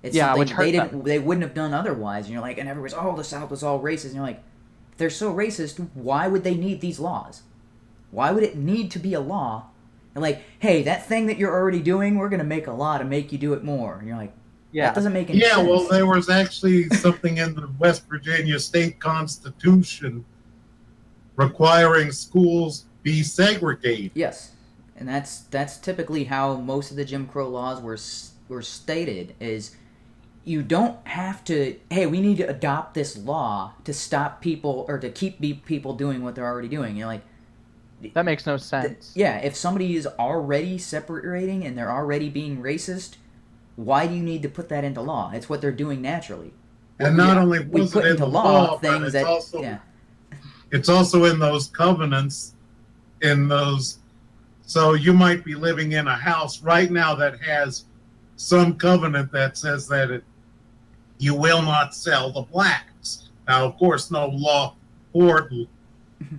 It's which hurt they wouldn't have done otherwise. And you're like, and everybody's, "Oh, the South was all racist." And you're like, if they're so racist, why would they need these laws? Why would it need to be a law? And like, hey, that thing that you're already doing, we're gonna make a law to make you do it more. And you're like, that doesn't make any sense. Yeah, well, there was actually something in the West Virginia state constitution requiring schools be segregated. Yes, and that's typically how most of the Jim Crow laws were stated. Is you don't have to. Hey, we need to adopt this law to stop people or to keep people doing what they're already doing. You're like, that makes no sense. If somebody is already separating and they're already being racist, why do you need to put that into law? It's what they're doing naturally. And not only was it into law, things but it's also in those covenants, so you might be living in a house right now that has some covenant that says that you will not sell to blacks. Now, of course, no law court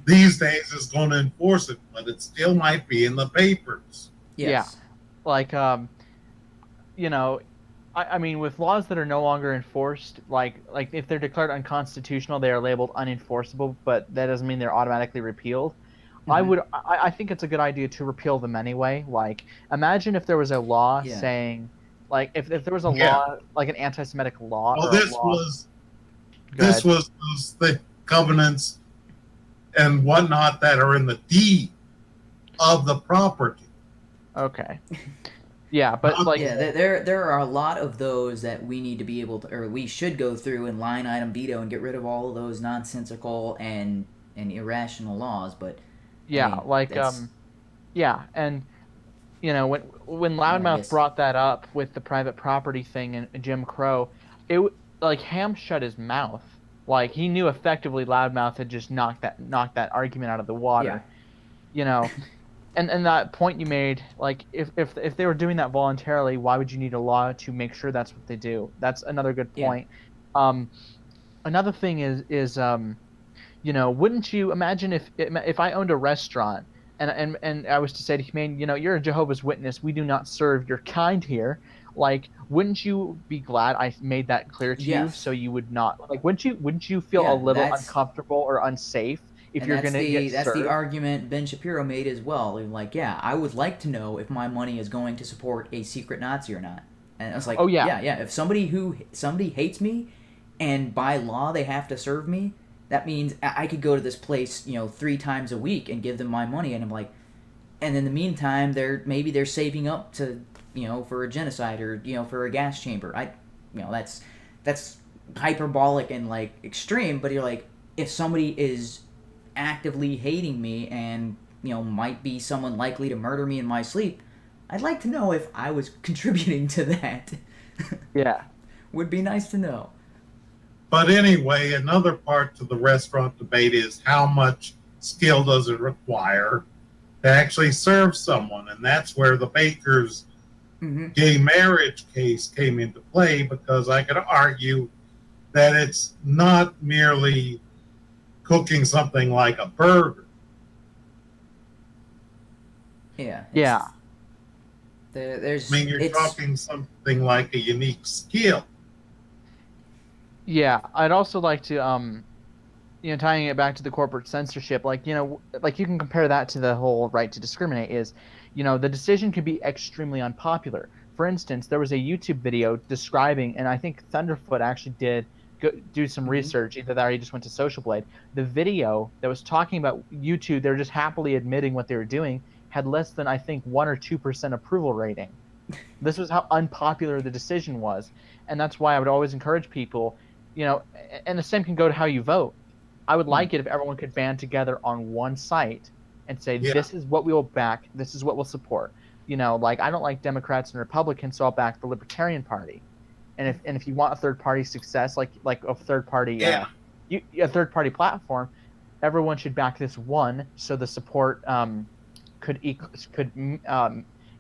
these days is going to enforce it, but it still might be in the papers. Yes. Yeah, I mean, with laws that are no longer enforced, like if they're declared unconstitutional, they are labeled unenforceable, but that doesn't mean they're automatically repealed. I think it's a good idea to repeal them anyway. Like, imagine if there was a law saying, like, if there was a law, like an anti-Semitic law. Well, this was the covenants and whatnot that are in the deed of the property. Okay. Yeah, but there are a lot of those that we need to be able to, or we should go through and line item veto and get rid of all of those nonsensical and irrational laws. But and when Loudmouth brought that up with the private property thing and Jim Crow, Ham shut his mouth. Like, he knew effectively Loudmouth had just knocked that argument out of the water. Yeah. And that point you made, like, if they were doing that voluntarily, why would you need a law to make sure that's what they do? That's another good point. Yeah. Another thing is wouldn't you imagine if I owned a restaurant and I was to say to Humane, you're a Jehovah's Witness, we do not serve your kind here. Like, wouldn't you be glad I made that clear to you, Yes. so you would not, like, wouldn't you feel Yeah, a little that's- uncomfortable or unsafe if And you're gonna get that's the served? argument Ben Shapiro made as well. Like, yeah, I would like to know if my money is going to support a secret Nazi or not. And it's like, Oh, yeah. yeah. If somebody hates me, and by law they have to serve me, that means I could go to this place, 3 times a week and give them my money, and I'm like, and in the meantime, maybe they're saving up to, for a genocide or for a gas chamber. That's hyperbolic and like extreme, but you're like, if somebody is actively hating me and might be someone likely to murder me in my sleep, I'd like to know if I was contributing to that. Yeah. Would be nice to know. But anyway, another part to the restaurant debate is how much skill does it require to actually serve someone, and that's where the baker's gay marriage case came into play, because I could argue that it's not merely cooking something like a burger. Yeah. Yeah. There's. I mean, you're talking something like a unique skill. Yeah, I'd also like to, tying it back to the corporate censorship, like you can compare that to the whole right to discriminate. Is, the decision could be extremely unpopular. For instance, there was a YouTube video describing, and I think Thunderfoot actually did do some research, either that or he just went to Social Blade. The video that was talking about YouTube, they were just happily admitting what they were doing, had less than, I think, 1 or 2% approval rating. This was how unpopular the decision was. And that's why I would always encourage people, and the same can go to how you vote. I would like it if everyone could band together on one site and say, this is what we will back, this is what we'll support. Like, I don't like Democrats and Republicans, so I'll back the Libertarian Party. And if you want a third party success, like a third party, a third party platform, everyone should back this one, so the support could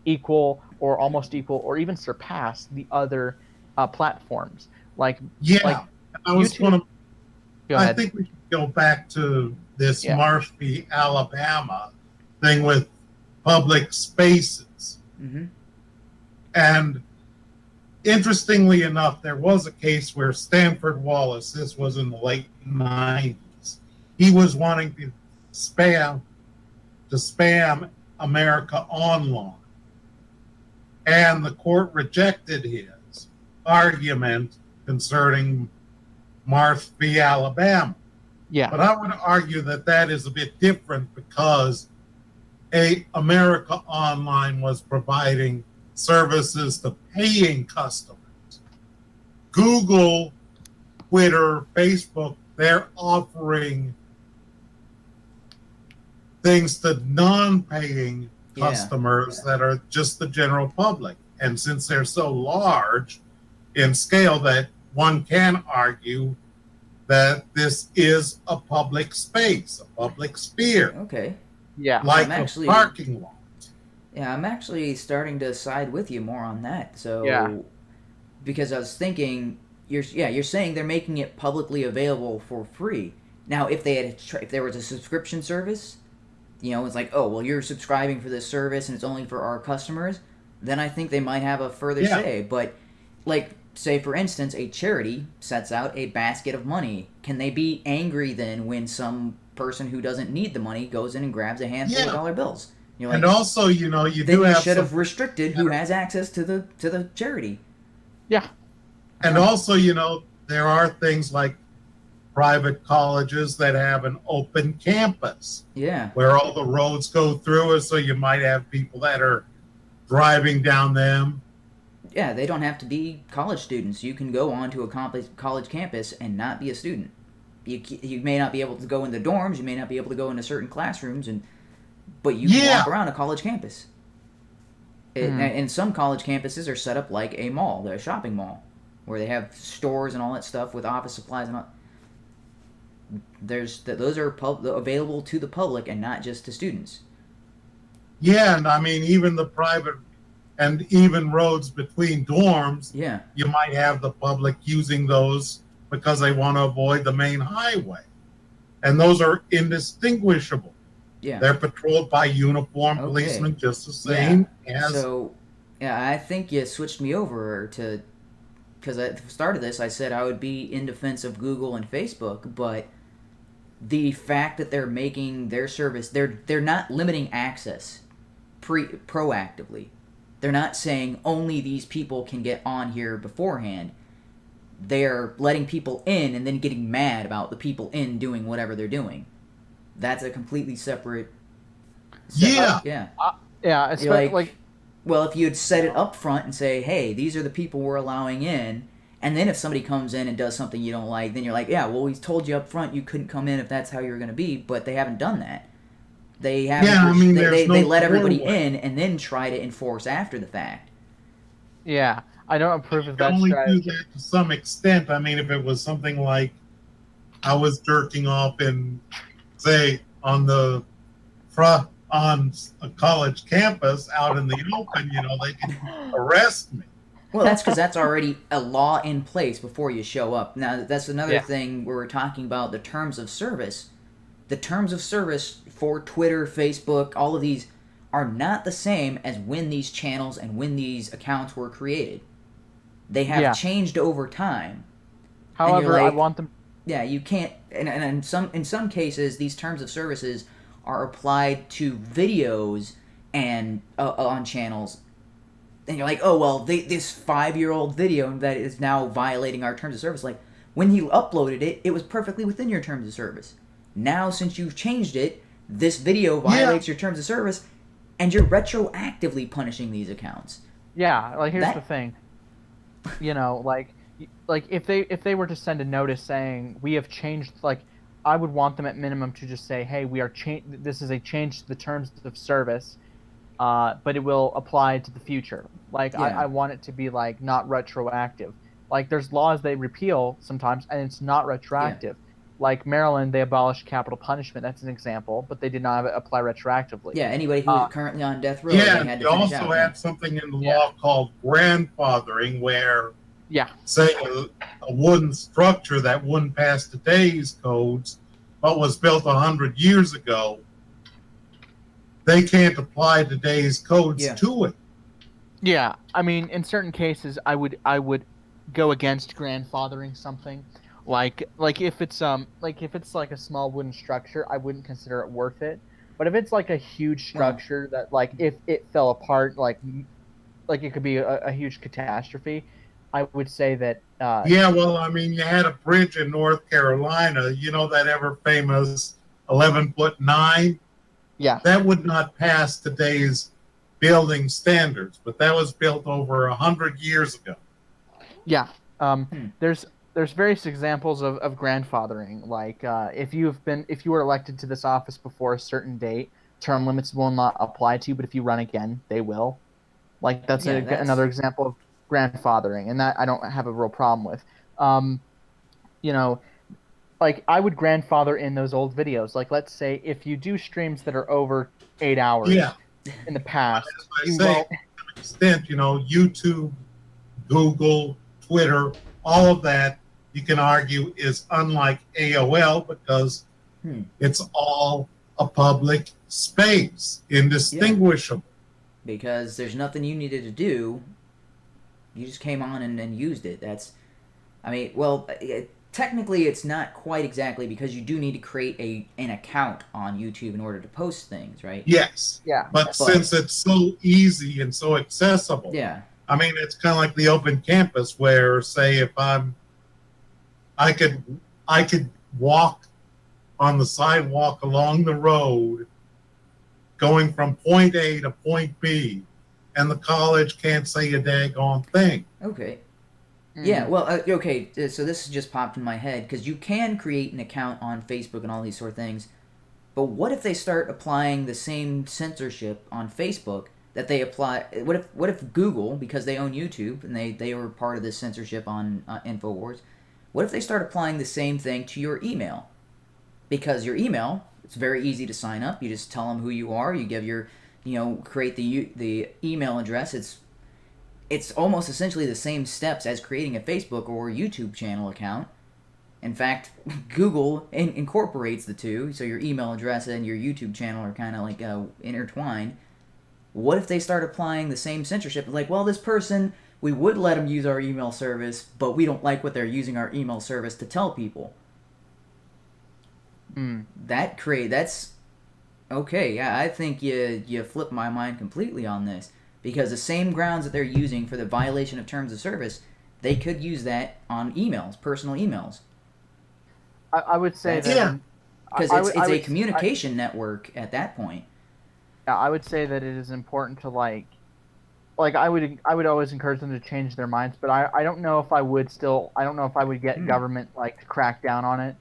equal or almost equal or even surpass the other platforms. I think we should go back to this Murphy, Alabama thing with public spaces. And interestingly enough, there was a case where Stanford Wallace, this was in the late 90s, he was wanting to spam America Online. And the court rejected his argument concerning Marth v. Alabama. Yeah. But I would argue that is a bit different, because America Online was providing services to paying customers. Google, Twitter, Facebook, they're offering things to non-paying customers that are just the general public. And since they're so large in scale, that one can argue that this is a public space, a public sphere. Okay. Yeah. Like a parking lot. Yeah, I'm actually starting to side with you more on that. So, because I was thinking, you're saying they're making it publicly available for free. Now, if there was a subscription service, it's like, oh, well, you're subscribing for this service and it's only for our customers, then I think they might have a further say. But, like, say, for instance, a charity sets out a basket of money. Can they be angry then when some person who doesn't need the money goes in and grabs a handful of dollar bills? Like, and also, you should have restricted who has access to the charity. Yeah. And also, there are things like private colleges that have an open campus. Yeah. Where all the roads go through it, so you might have people that are driving down them. Yeah, they don't have to be college students. You can go onto a college campus and not be a student. You may not be able to go in the dorms, you may not be able to go into certain classrooms, but you can walk around a college campus. And some college campuses are set up like a mall, a shopping mall, where they have stores and all that stuff with office supplies and all. Those are available to the public and not just to students. Yeah, and I mean, even the private and even roads between dorms, you might have the public using those because they want to avoid the main highway. And those are indistinguishable. Yeah. They're patrolled by uniformed policemen just the same as Yeah, I think you switched me over to because at the start of this, I said I would be in defense of Google and Facebook, but the fact that they're making their service, they're not limiting access proactively. They're not saying only these people can get on here beforehand. They're letting people in and then getting mad about the people in doing whatever they're doing. That's a completely separate. Yeah. Yeah. Yeah. Especially like. Well, if you had set it up front and say, hey, these are the people we're allowing in, and then if somebody comes in and does something you don't like, then you're like, yeah, well, we told you up front you couldn't come in if that's how you're going to be, but they haven't done that. They haven't. Yeah, I mean, they no let everybody way. in and then try to enforce after the fact. Yeah, I don't approve of that only strategy. do that to some extent. I mean, if it was something like I was jerking off in, say, on a college campus out in the open, they can arrest me. Well, that's because that's already a law in place before you show up. Now, that's another thing where we're talking about the terms of service. The terms of service for Twitter, Facebook, all of these are not the same as when these channels and when these accounts were created. They have changed over time. However, I want them. Yeah, you can't. And in some cases, these terms of services are applied to videos and on channels. And you're like, oh, well, this 5-year-old video that is now violating our terms of service. Like, when you uploaded it, it was perfectly within your terms of service. Now, since you've changed it, this video violates your terms of service, and you're retroactively punishing these accounts. Yeah, like, here's the thing. Like if they were to send a notice saying, we have changed, like, I would want them at minimum to just say, hey, this is a change to the terms of service, but it will apply to the future. Like, I want it to be, like, not retroactive. Like, there's laws they repeal sometimes, and it's not retroactive. Yeah. Like, Maryland, they abolished capital punishment. That's an example, but they did not apply retroactively. Yeah, anybody who is currently on death row, yeah, they had to you finish also out. had something in the law called grandfathering, where, say, a wooden structure that wouldn't pass today's codes, but was built 100 years ago, they can't apply today's codes to it. Yeah, I mean, in certain cases, I would go against grandfathering something, like if it's like a small wooden structure, I wouldn't consider it worth it. But if it's like a huge structure that, like, if it fell apart, like it could be a huge catastrophe, I would say that. Yeah, well, I mean, you had a bridge in North Carolina, that ever famous 11'9". Yeah, that would not pass today's building standards, but that was built over 100 years ago. Yeah, there's various examples of grandfathering. Like, if you were elected to this office before a certain date, term limits will not apply to you, but if you run again, they will. Like, that's another example of grandfathering, and that I don't have a real problem with. Like, I would grandfather in those old videos. Like, let's say if you do streams that are over 8 hours in the past, to an extent, YouTube, Google, Twitter, all of that, you can argue, is unlike AOL because it's all a public space, indistinguishable. Yeah. Because there's nothing you needed to do. You just came on and used it. Technically it's not quite exactly, because you do need to create an account on YouTube in order to post things, right? Yes. Yeah. But since it's so easy and so accessible. Yeah. I mean, it's kind of like the open campus where, say, if I could walk on the sidewalk along the road going from point A to point B, and the college can't say a daggone thing. Okay. Yeah, well, okay, so this just popped in my head, because you can create an account on Facebook and all these sort of things, but what if they start applying the same censorship on Facebook that they apply? What if Google, because they own YouTube, and they were part of this censorship on InfoWars, what if they start applying the same thing to your email? Because your email, it's very easy to sign up. You just tell them who you are, you give your, create the email address. It's almost essentially the same steps as creating a Facebook or YouTube channel account. In fact, Google incorporates the two, so your email address and your YouTube channel are kind of like intertwined. What if they start applying the same censorship? Like, well, this person, we would let them use our email service, but we don't like what they're using our email service to tell people. That's okay. Yeah, I think you flip my mind completely on this, because the same grounds that they're using for the violation of terms of service, they could use that on emails, personal emails. I would say that because it's a communication network at that point. Yeah, I would say that it is important to like I would always encourage them to change their minds, but I don't know if I would get government like to crack down on it,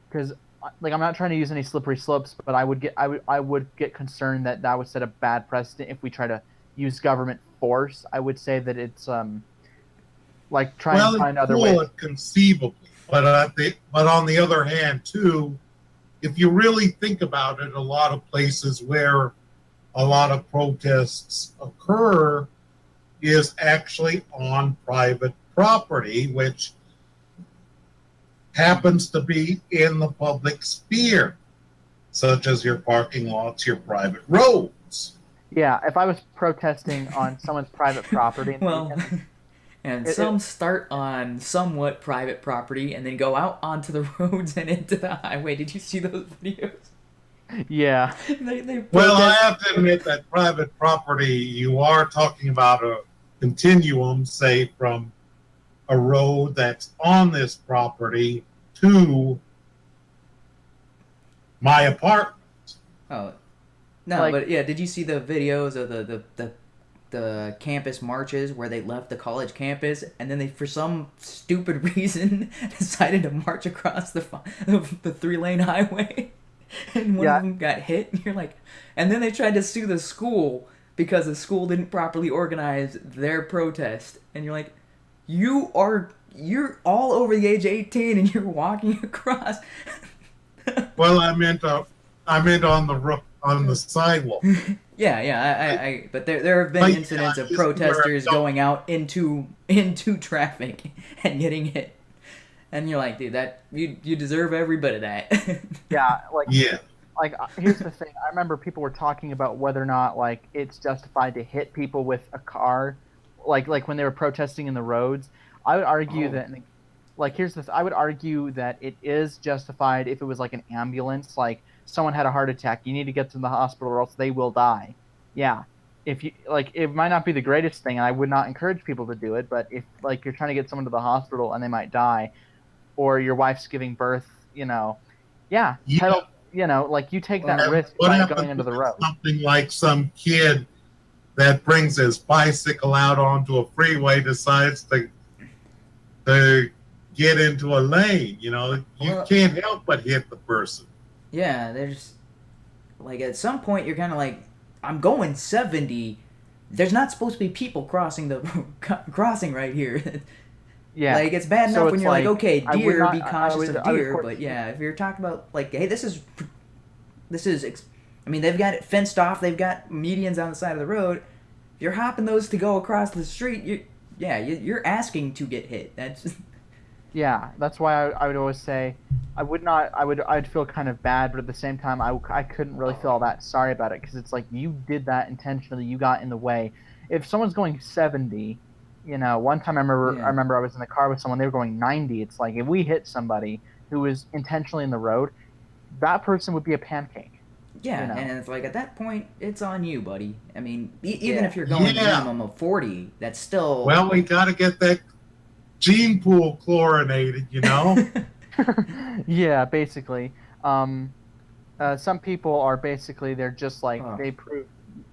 because like I'm not trying to use any slippery slopes, but I would get concerned that would set a bad precedent if we try to use government force. I would say that it's like trying to find other ways. Conceivably, but on the other hand too, if you really think about it, a lot of places where a lot of protests occur is actually on private property, which happens to be in the public sphere, such as your parking lots, your private roads. Yeah, if I was protesting on someone's private property, some start on somewhat private property and then go out onto the roads and into the highway. Did you see those videos? Yeah. Well, I have to admit that private property, you are talking about a continuum, say, from a road that's on this property to my apartment. Oh, no, but yeah, did you see the videos of the campus marches where they left the college campus and then they, for some stupid reason, decided to march across the 3-lane highway? And one of them got hit, and you're like, and then they tried to sue the school because the school didn't properly organize their protest, and you're like, you're all over the age of 18 and you're walking across. Well, I meant on the sidewalk. Yeah. But there have been incidents of protesters going out into traffic and getting hit. And you're like, dude, that you deserve every bit of that. Here's the thing. I remember people were talking about whether or not like it's justified to hit people with a car, like when they were protesting in the roads. I would argue that, I would argue that it is justified if it was like an ambulance, like someone had a heart attack, you need to get to the hospital or else they will die. Yeah. If you it might not be the greatest thing, and I would not encourage people to do it, but if like you're trying to get someone to the hospital and they might die, or your wife's giving birth, you take that risk by going into the road. Something like some kid that brings his bicycle out onto a freeway decides to get into a lane. You can't help but hit the person. Yeah, there's like at some point you're kind of like, I'm going 70. There's not supposed to be people crossing right here. Yeah, like it's bad enough when you're like, okay, deer, be cautious of deer, but yeah, if you're talking about like, hey, this is, I mean, they've got it fenced off, they've got medians on the side of the road. If you're hopping those to go across the street, you're asking to get hit. That's yeah, that's why I would always say I'd feel kind of bad, but at the same time I couldn't really feel all that sorry about it, because it's like you did that intentionally, you got in the way. If someone's going 70. One time I remember I was in the car with someone, they were going 90. It's like if we hit somebody who was intentionally in the road, that person would be a pancake. Yeah, and it's like at that point, it's on you, buddy. I mean, even if you're going minimum of 40, that's still... Well, we got to get that gene pool chlorinated, Yeah, basically. Some people are basically, they're just like,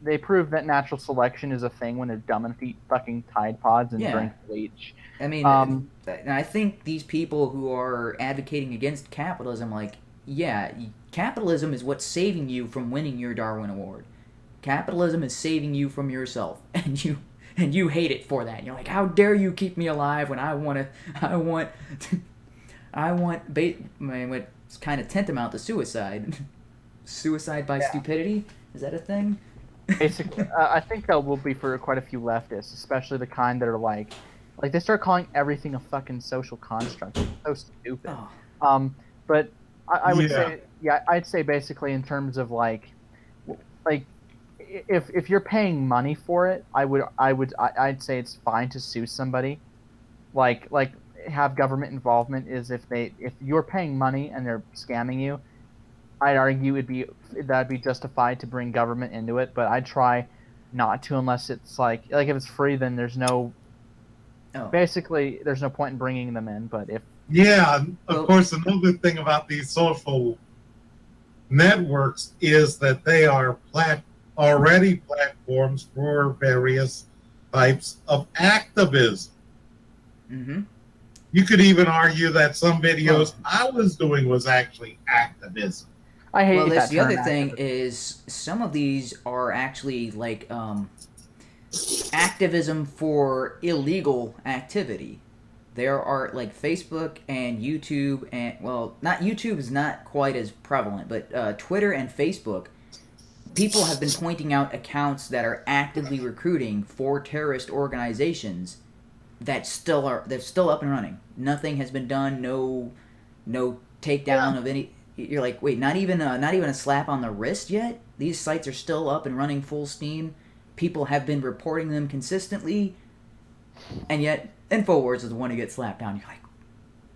they prove that natural selection is a thing when they're dumb enough to eat fucking Tide Pods and drink bleach. I mean, I think these people who are advocating against capitalism, like, yeah, capitalism is what's saving you from winning your Darwin Award. Capitalism is saving you from yourself, and you hate it for that. You're like, how dare you keep me alive when I want what's kind of tantamount to suicide. Suicide by stupidity? Is that a thing? Basically, I think that will be for quite a few leftists, especially the kind that are like they start calling everything a fucking social construct. It's so stupid. But I would say, I'd say basically in terms of like if you're paying money for it, I'd say it's fine to sue somebody. Like have government involvement is if you're paying money and they're scamming you, I'd argue that'd be justified to bring government into it, but I'd try not to unless it's like if it's free, then there's no basically there's no point in bringing them in. But if of course, another thing about these social networks is that they are already platforms for various types of activism. Mm-hmm. You could even argue that some videos I was doing was actually activism. I hate well, that the term other thing activism. is some of these are actually like activism for illegal activity. There are like Facebook and YouTube and not YouTube is not quite as prevalent, but Twitter and Facebook, people have been pointing out accounts that are actively recruiting for terrorist organizations they're still up and running. Nothing has been done. No takedown of any. You're like, wait, not even a slap on the wrist yet? These sites are still up and running full steam. People have been reporting them consistently, and yet InfoWars is the one who gets slapped down. You're like,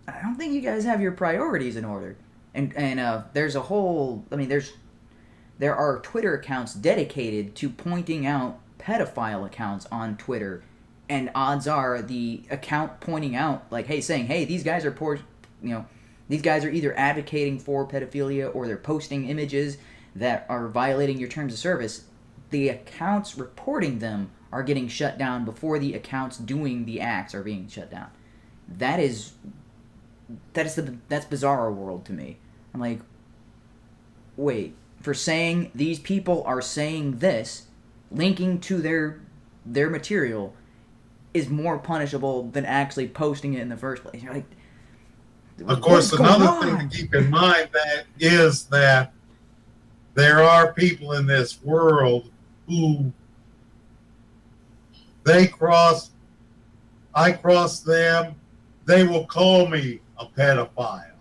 I don't think you guys have your priorities in order. And there's a whole. I mean, there are Twitter accounts dedicated to pointing out pedophile accounts on Twitter, and odds are the account pointing out saying, hey, these guys are poor, these guys are either advocating for pedophilia or they're posting images that are violating your terms of service. The accounts reporting them are getting shut down before the accounts doing the acts are being shut down. That's bizarro world to me. I'm like, wait, for saying these people are saying this, linking to their material is more punishable than actually posting it in the first place. You're like, of course, another thing to keep in mind is that there are people in this world who I cross them, they will call me a pedophile.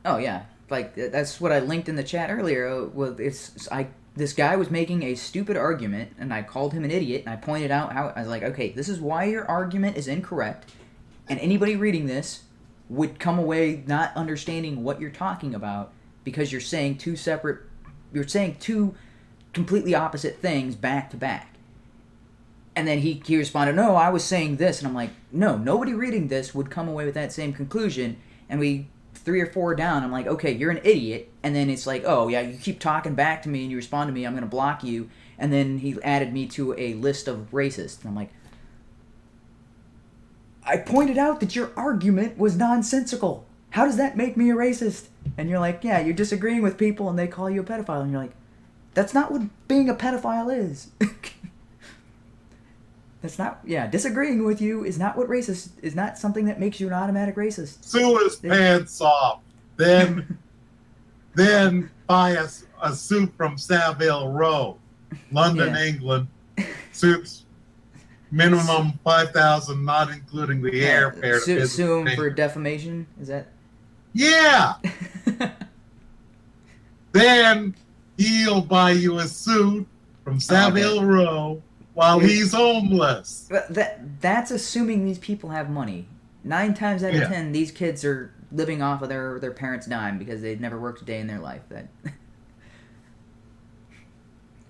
Oh yeah, like that's what I linked in the chat earlier. This guy was making a stupid argument, and I called him an idiot, and I pointed out how I was like, okay, this is why your argument is incorrect, and anybody reading this would come away not understanding what you're talking about because you're saying two completely opposite things back to back. And then he responded, no, I was saying this, and I'm like, no, nobody reading this would come away with that same conclusion. And we 3 or 4 down, I'm like, okay, you're an idiot. And then it's like, oh yeah, you keep talking back to me and you respond to me, I'm going to block you. And then he added me to a list of racists. And I'm like, I pointed out that your argument was nonsensical. How does that make me a racist? And you're like, yeah, you're disagreeing with people and they call you a pedophile. And you're like, that's not what being a pedophile is. That's not, disagreeing with you is not something that makes you an automatic racist. Sue his pants off. Then buy a suit from Savile Row, London, England. Suits minimum $5,000, not including the airfare. Sue him for defamation? Is that? Yeah. Then he'll buy you a suit from Savile Row while he's homeless. That's assuming these people have money. 9 times out of 10, these kids are living off of their parents' dime because they've never worked a day in their life.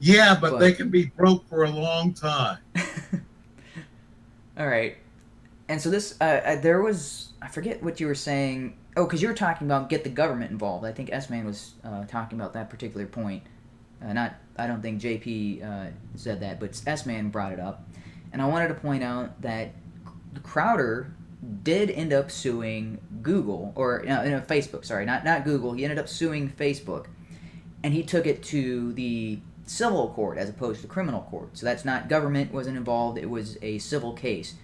Yeah, but they can be broke for a long time. All right. And so this, there was, I forget what you were saying. Oh, because you were talking about get the government involved. I think S-Man was talking about that particular point. I don't think JP said that, but S-Man brought it up. And I wanted to point out that Crowder did end up suing Google, or Facebook, sorry, not Google. He ended up suing Facebook. And he took it to the civil court as opposed to criminal court. So that's not government wasn't involved, it was a civil case.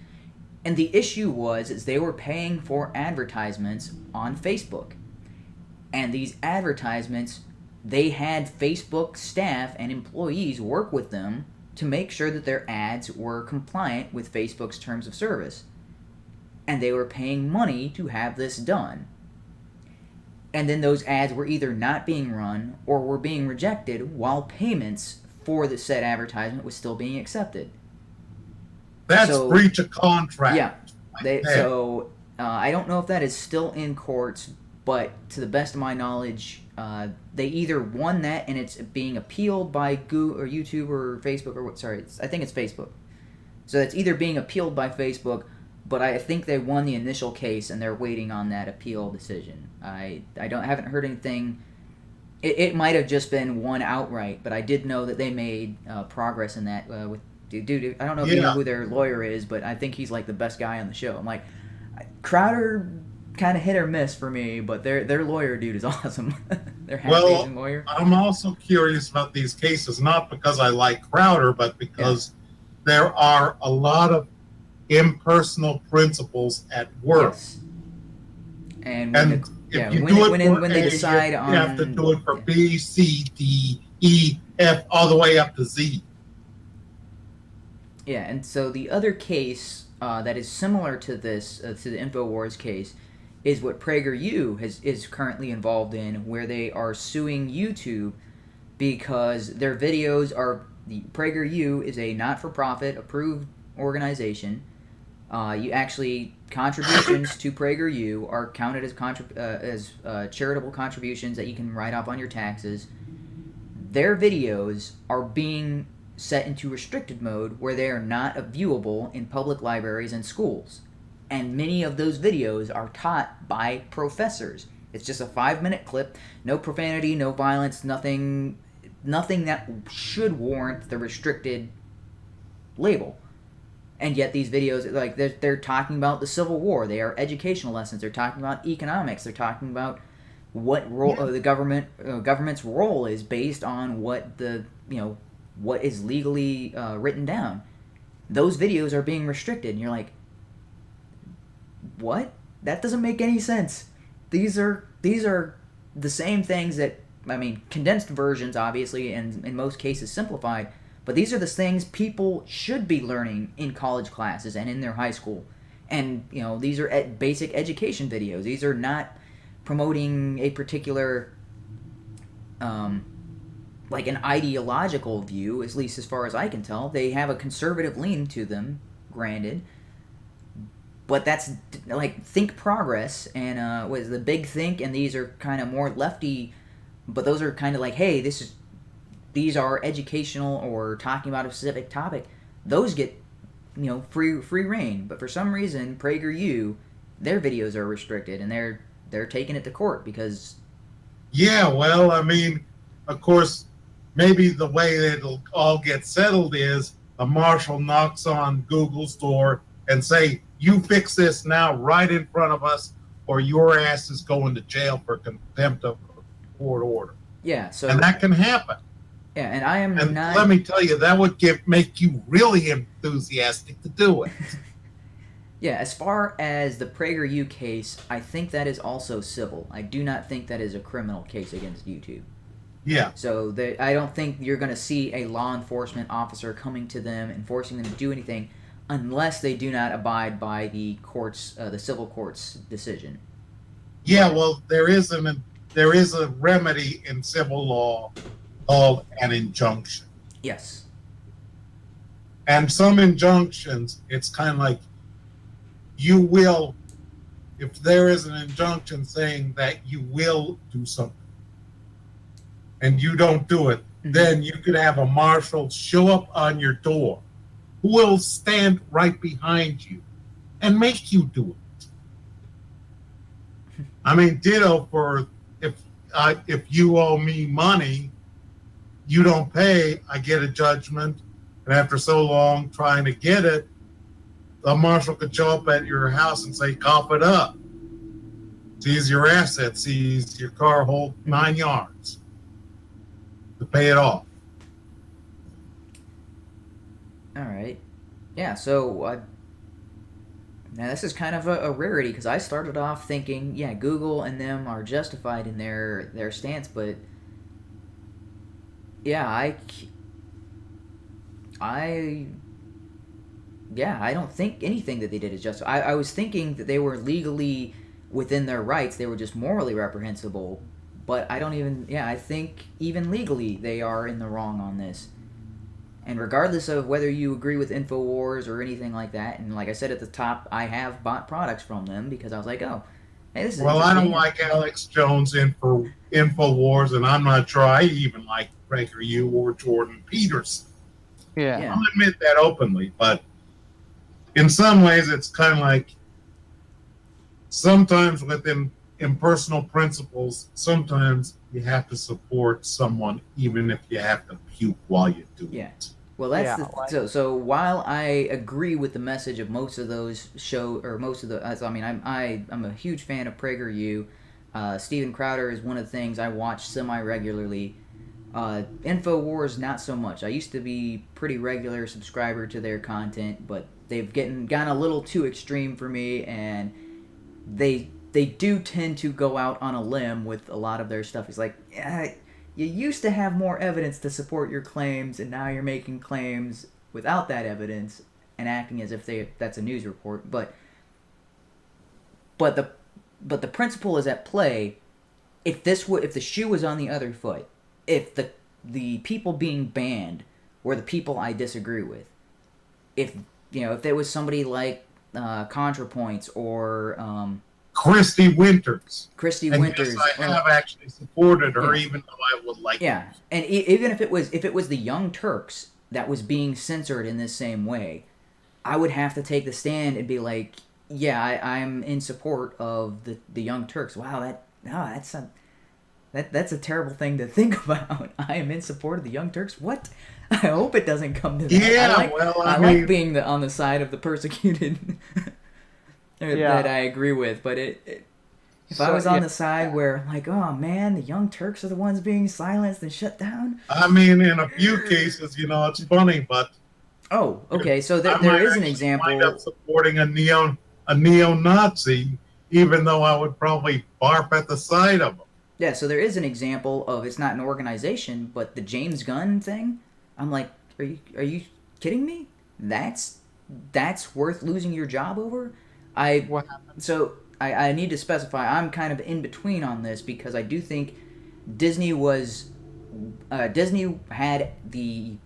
And the issue is they were paying for advertisements on Facebook. And these advertisements, they had Facebook staff and employees work with them to make sure that their ads were compliant with Facebook's terms of service. And they were paying money to have this done. And then those ads were either not being run or were being rejected while payments for the said advertisement was still being accepted. That's breach of contract. Yeah. I don't know if that is still in courts, but to the best of my knowledge, they either won that and it's being appealed by Google or YouTube or Facebook or I think it's Facebook. So it's either being appealed by Facebook, but I think they won the initial case and they're waiting on that appeal decision. I haven't heard anything. It might have just been won outright, but I did know that they made progress in that with. Dude, I don't know if you know who their lawyer is, but I think he's like the best guy on the show. I'm like, Crowder kind of hit or miss for me, but their lawyer dude is awesome. Their half-Asian lawyer. I'm also curious about these cases, not because I like Crowder, but because there are a lot of impersonal principles at work. Yes. And when they decide on, you have to do it for B, C, D, E, F, all the way up to Z. Yeah, and so the other case that is similar to this, to the InfoWars case, is what PragerU is currently involved in, where they are suing YouTube because their videos are... PragerU is a not-for-profit approved organization. Contributions to PragerU are counted as charitable contributions that you can write off on your taxes. Their videos are being set into restricted mode where they are not viewable in public libraries and schools. And many of those videos are taught by professors. It's just a 5-minute clip, no profanity, no violence, nothing that should warrant the restricted label. And yet these videos, like they're talking about the Civil War. They are educational lessons. They're talking about economics. They're talking about what role the government's role is based on what what is legally written down. Those videos are being restricted, and you're like, what? That doesn't make any sense. These are the same things that, condensed versions, obviously, and in most cases simplified, but these are the things people should be learning in college classes and in their high school. And, these are basic education videos. These are not promoting a particular, like an ideological view, at least as far as I can tell. They have a conservative lean to them, granted. But that's like Think Progress and was the Big Think, and these are kind of more lefty, but those are kind of like, hey, these are educational or talking about a specific topic. Those get free reign. But for some reason, PragerU, their videos are restricted, and they're taking it to court because. Yeah, well, of course, maybe the way that it'll all get settled is a marshal knocks on Google's door and say, you fix this now right in front of us, or your ass is going to jail for contempt of court order. Yeah, and that can happen. Yeah, and I am not. Let me tell you, that would make you really enthusiastic to do it. Yeah, as far as the PragerU case, I think that is also civil. I do not think that is a criminal case against YouTube. Yeah. So I don't think you're going to see a law enforcement officer coming to them and forcing them to do anything, unless they do not abide by the courts, the civil court's decision. Yeah, well, there is a remedy in civil law called an injunction. Yes. And some injunctions, it's kind of like you will, if there is an injunction saying that you will do something, and you don't do it, then you could have a marshal show up on your door who will stand right behind you and make you do it. Ditto for if you owe me money, you don't pay, I get a judgment, and after so long trying to get it, the marshal could show up at your house and say, cough it up. Seize your assets, seize your car, hold 9 yards to pay it off. All right. Yeah, so now this is kind of a rarity, because I started off thinking, yeah, Google and them are justified in their stance, but yeah, I don't think anything that they did is justified. I was thinking that they were legally within their rights. They were just morally reprehensible, but I think even legally they are in the wrong on this. And regardless of whether you agree with InfoWars or anything like that, and like I said at the top, I have bought products from them because I was like, oh, hey, this is Well, I don't interesting. like Alex Jones for InfoWars, and I'm not sure I even like PragerU or Jordan Peterson. Yeah. I'll admit that openly, but in some ways it's kind of like sometimes with impersonal principles, sometimes you have to support someone even if you have to puke while you do it. Well, so while I agree with the message of most of those most of the, I mean, I'm a huge fan of PragerU. Steven Crowder is one of the things I watch semi-regularly. InfoWars, not so much. I used to be pretty regular subscriber to their content, but they've gotten a little too extreme for me, and they do tend to go out on a limb with a lot of their stuff. It's like, yeah, you used to have more evidence to support your claims, and now you're making claims without that evidence and acting as if that's a news report. But the principle is at play. If the shoe was on the other foot, if the people being banned were the people I disagree with, if there was somebody like ContraPoints or Christy Winters. Winters. Yes, I have actually supported her, even though I would like. Yeah, and even if it was the Young Turks that was being censored in this same way, I would have to take the stand and be like, yeah, I'm in support of the Young Turks. Wow, that's a terrible thing to think about. I am in support of the Young Turks. What? I hope it doesn't come to that. Yeah, I like being on the side of the persecuted. That I agree with, but if I was on the side where I'm like, oh man, the Young Turks are the ones being silenced and shut down. I mean, in a few cases, it's funny, but oh, okay, so there is an example. Wind up supporting a neo-Nazi, even though I would probably barf at the sight of them. Yeah, so there is an example of, it's not an organization, but the James Gunn thing. I'm like, are you kidding me? That's worth losing your job over? What happened? So I need to specify, I'm kind of in between on this because I do think Disney had the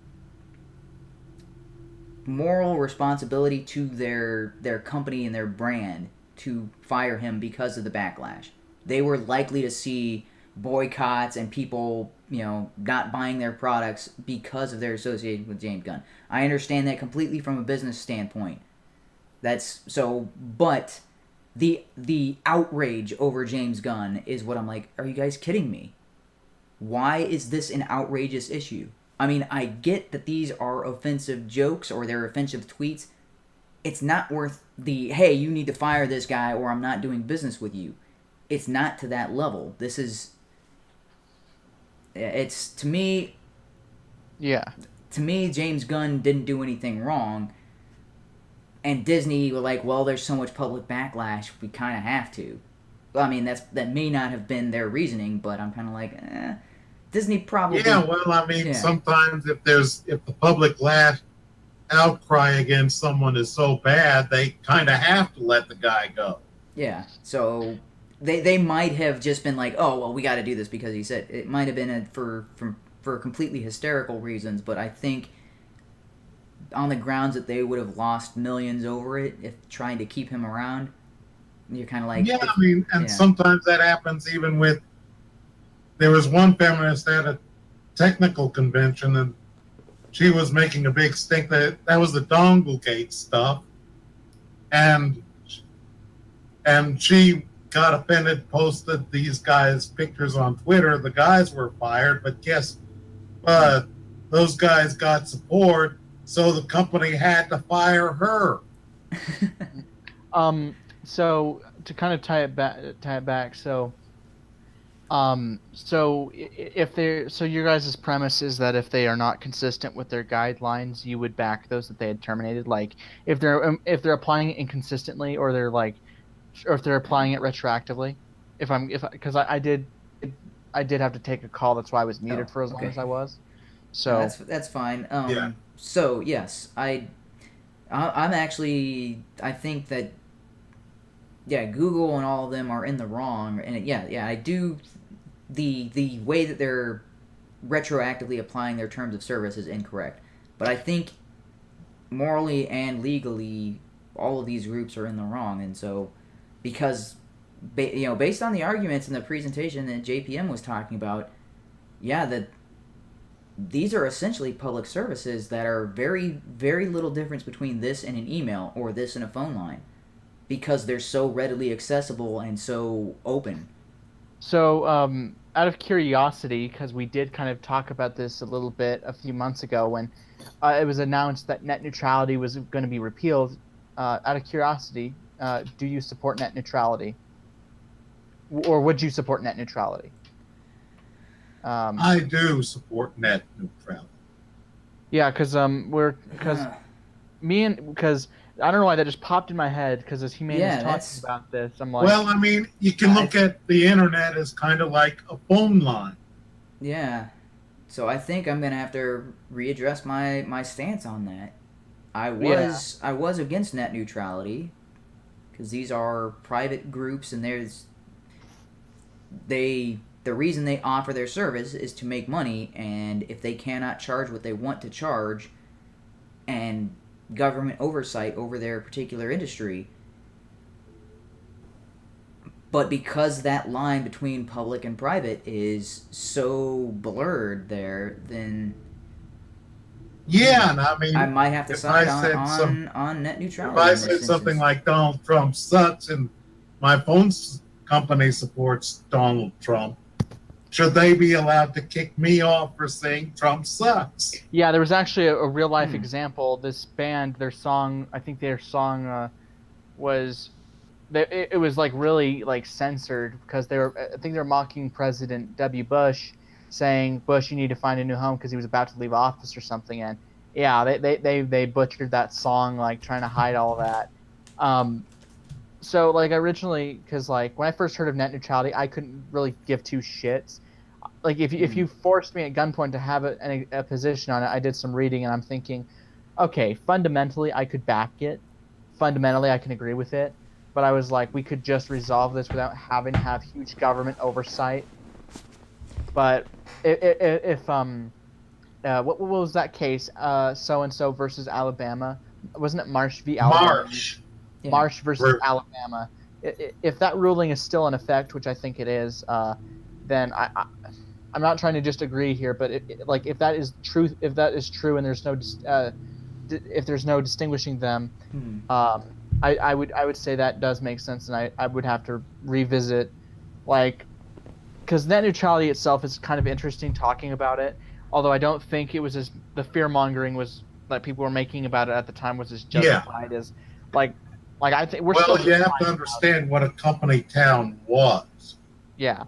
moral responsibility to their company and their brand to fire him because of the backlash. They were likely to see boycotts and people, not buying their products because of their association with James Gunn. I understand that completely from a business standpoint. But the outrage over James Gunn is what I'm like, are you guys kidding me? Why is this an outrageous issue? I mean, I get that these are offensive jokes or they're offensive tweets. It's not worth hey, you need to fire this guy or I'm not doing business with you. It's not to that level. It's to me... Yeah. To me, James Gunn didn't do anything wrong. And Disney were like, well, there's so much public backlash, we kind of have to. Well, I mean, that may not have been their reasoning, but I'm kind of like, Disney probably... Yeah, well, I mean, sometimes if the public outcry against someone is so bad, they kind of have to let the guy go. Yeah, so they might have just been like, oh, well, we got to do this because he said... It might have been for completely hysterical reasons, but I think... on the grounds that they would have lost millions over it if trying to keep him around, you're kind of like... Yeah, I mean, and sometimes that happens even with... There was one feminist at a technical convention, and she was making a big stink that was the Donglegate stuff, and she got offended, posted these guys' pictures on Twitter. The guys were fired, but those guys got support, so the company had to fire her. So to kind of tie it back, so your guys' premise is that if they are not consistent with their guidelines, you would back those that they had terminated. Like if they're applying it inconsistently, or if they're applying it retroactively. Because I did have to take a call. That's why I was muted for as long as I was. So that's fine. So yes, I'm actually, I think that Google and all of them are in the wrong, and I do. The way that they're retroactively applying their terms of service is incorrect. But I think morally and legally, all of these groups are in the wrong, and so because based on the arguments in the presentation that JPM was talking about, yeah, that these are essentially public services that are very, very little difference between this and an email or this and a phone line, because they're so readily accessible and so open. So, out of curiosity, because we did kind of talk about this a little bit a few months ago when it was announced that net neutrality was going to be repealed, out of curiosity, do you support net neutrality? Or would you support net neutrality? I do support net neutrality. Yeah, because I don't know why that just popped in my head, because as HUMANe is talking about this, I'm like... Well, I mean, you can look at the internet as kind of like a phone line. Yeah. So I think I'm going to have to readdress my stance on that. I was against net neutrality, because these are private groups, and the reason they offer their service is to make money, and if they cannot charge what they want to charge, and government oversight over their particular industry. But because that line between public and private is so blurred there, then yeah, and I mean, I might have to side on net neutrality. If I said something like Donald Trump sucks and my phone company supports Donald Trump, should they be allowed to kick me off for saying Trump sucks? Yeah, there was actually a real life example. This band, their song was, it was like really like censored, because I think they were mocking President W. Bush, saying, Bush, you need to find a new home, because he was about to leave office or something. And yeah, they butchered that song, like trying to hide all that. So, like, originally, because, like, when I first heard of net neutrality, I couldn't really give two shits. Like, if you forced me at gunpoint to have a position on it, I did some reading, and I'm thinking, okay, fundamentally, I could back it. Fundamentally, I can agree with it. But I was like, we could just resolve this without having to have huge government oversight. But what was that case? So-and-so versus Alabama? Wasn't it Marsh v. Alabama? Yeah. Marsh versus Alabama. If that ruling is still in effect, which I think it is, then I'm not trying to just agree here, but if that is true, and there's no if there's no distinguishing them, I would say that does make sense, and I would have to revisit, like, because net neutrality itself is kind of interesting talking about it, although I don't think it was the fear mongering was that people were making about it at the time was as justified as like I think we're still. Well, you have to understand what a company town was. Yeah.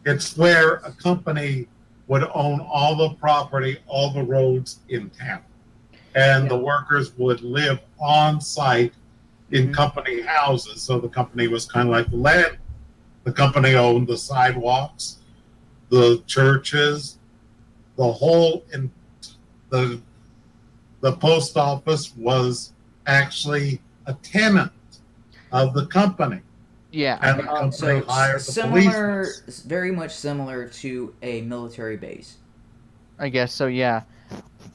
It's where a company would own all the property, all the roads in town. And the workers would live on site in company houses. So the company was kind of like the land. The company owned the sidewalks, the churches, the whole, the post office was actually a tenant of the company. Yeah, and the company hired the policemen. Very much similar to a military base. I guess so. Yeah.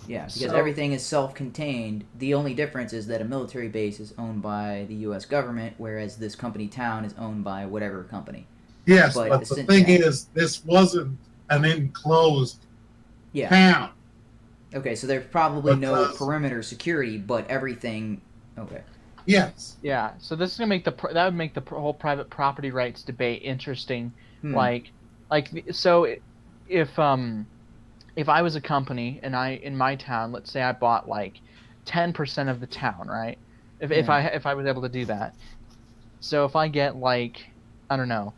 Yeah, because everything is self-contained. The only difference is that a military base is owned by the U.S. government, whereas this company town is owned by whatever company. Yes, but the thing is, this wasn't an enclosed town. Okay, so there's probably no perimeter security, but everything. Okay. Yes. Yeah. So this is gonna make that would make the whole private property rights debate interesting. So if I was a company and in my town, let's say I bought like 10% of the town, right? If I was able to do that. So if I get like, I don't know,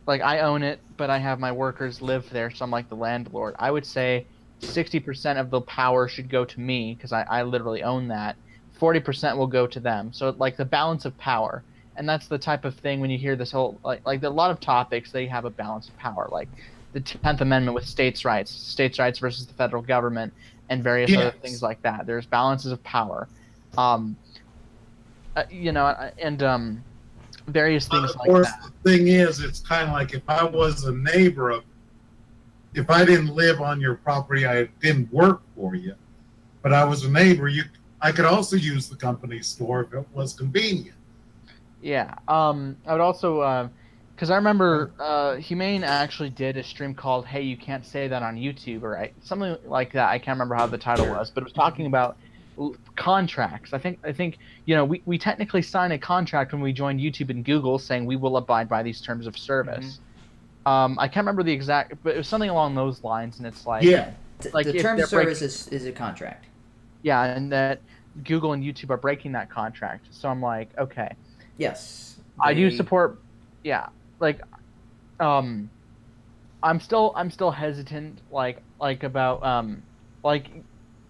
like I own it, but I have my workers live there, so I'm like the landlord. I would say 60% of the power should go to me because I literally own that. 40% will go to them. So like the balance of power. And that's the type of thing when you hear this whole like a lot of topics, they have a balance of power, like the 10th Amendment with states' rights versus the federal government, and various other things like that. There's balances of power, various things like that. Of course, the thing is, it's kind of like if I was a neighbor if I didn't live on your property, I didn't work for you, but I was a neighbor. I could also use the company store if it was convenient. Yeah. I would also, because I remember Humane actually did a stream called "Hey, you can't say that on YouTube" or something like that. I can't remember how the title was, but it was talking about contracts. I think we technically sign a contract when we join YouTube and Google saying we will abide by these terms of service. I can't remember the exact, but it was something along those lines, and it's like the terms of service is a contract. Yeah, and that Google and YouTube are breaking that contract. So I'm like, okay. Yes. I do support. Yeah, like, I'm still hesitant. Like about like,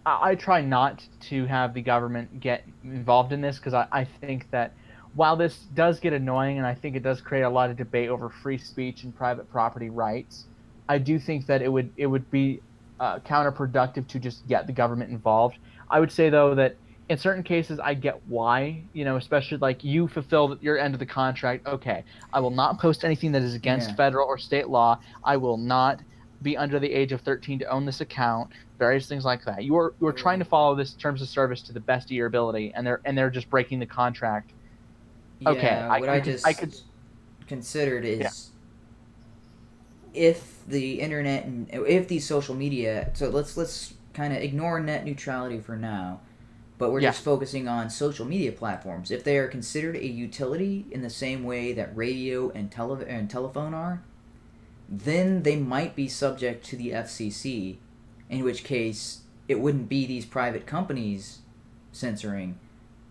I try not to have the government get involved in this because I think that while this does get annoying and I think it does create a lot of debate over free speech and private property rights, I do think that it would be counterproductive to just get the government involved. I would say though that in certain cases I get why, especially like you fulfilled your end of the contract. Okay, I will not post anything that is against federal or state law. I will not be under the age of 13 to own this account. Various things like that. You are trying to follow this terms of service to the best of your ability, and they're just breaking the contract. Yeah, okay, I could considered is if the internet and if these social media. So let's kind of ignore net neutrality for now, but we're just focusing on social media platforms. If they are considered a utility in the same way that radio and telephone are, then they might be subject to the FCC. In which case, it wouldn't be these private companies censoring.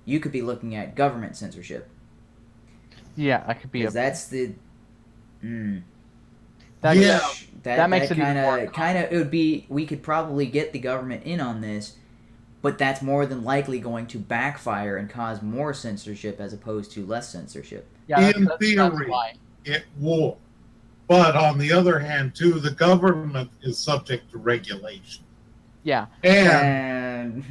You could be looking at government censorship. Yeah, that could be. That's the. That makes it kind even more. It would be. We could probably get the government in on this, but that's more than likely going to backfire and cause more censorship as opposed to less censorship. Yeah, in theory, it will. But on the other hand, too, the government is subject to regulation. Yeah, and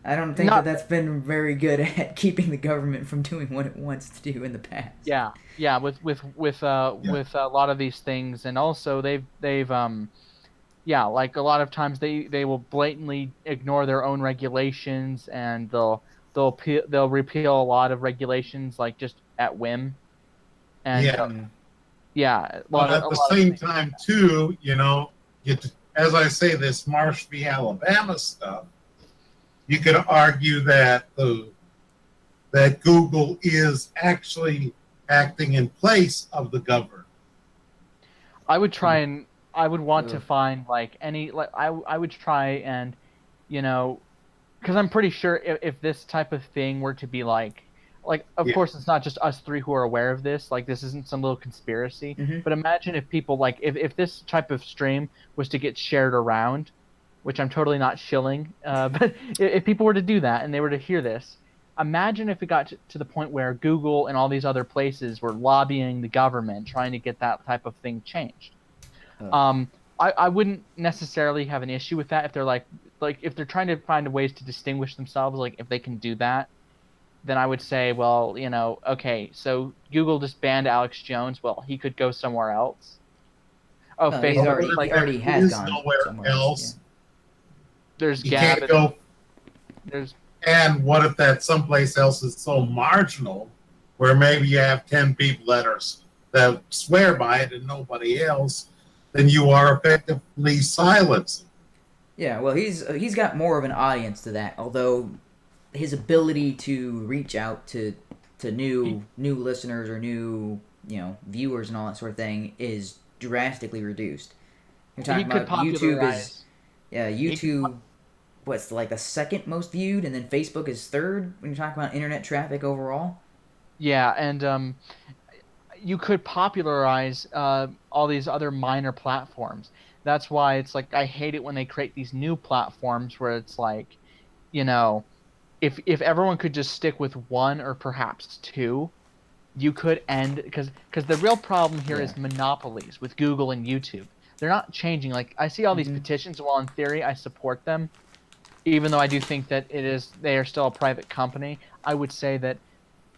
I don't think that's been very good at keeping the government from doing what it wants to do in the past. Yeah, with a lot of these things, and also they've like a lot of times they will blatantly ignore their own regulations, and they'll repeal a lot of regulations like just at whim, and but at the same time too, as I say, this Marsh v. Alabama stuff, you could argue that that Google is actually acting in place of the government. I would want to find I would try and, because I'm pretty sure if this type of thing were to be of course it's not just us three who are aware of this, this isn't some little conspiracy, but imagine if people if this type of stream was to get shared around, which I'm totally not shilling, but if people were to do that and they were to hear this, imagine if it got to the point where Google and all these other places were lobbying the government trying to get that type of thing changed. I wouldn't necessarily have an issue with that if they're if they're trying to find ways to distinguish themselves, if they can do that, then I would say, well, okay, so Google just banned Alex Jones. Well, he could go somewhere else. Oh, Facebook already has gone somewhere else. Yeah. There's Gab. Can't go. And what if that someplace else is so marginal, where maybe you have 10 people that swear by it and nobody else, then you are effectively silencing. Yeah, well, he's got more of an audience to that, although his ability to reach out to new listeners or new viewers and all that sort of thing is drastically reduced. You're talking about YouTube YouTube. What's the second most viewed, and then Facebook is third when you're talking about internet traffic overall. Yeah, and you could popularize all these other minor platforms. That's why it's I hate it when they create these new platforms where it's if everyone could just stick with one or perhaps two, you could end because the real problem here is monopolies with Google and YouTube. They're not changing. I see all these petitions. While in theory I support them, even though I do think that they are still a private company, I would say that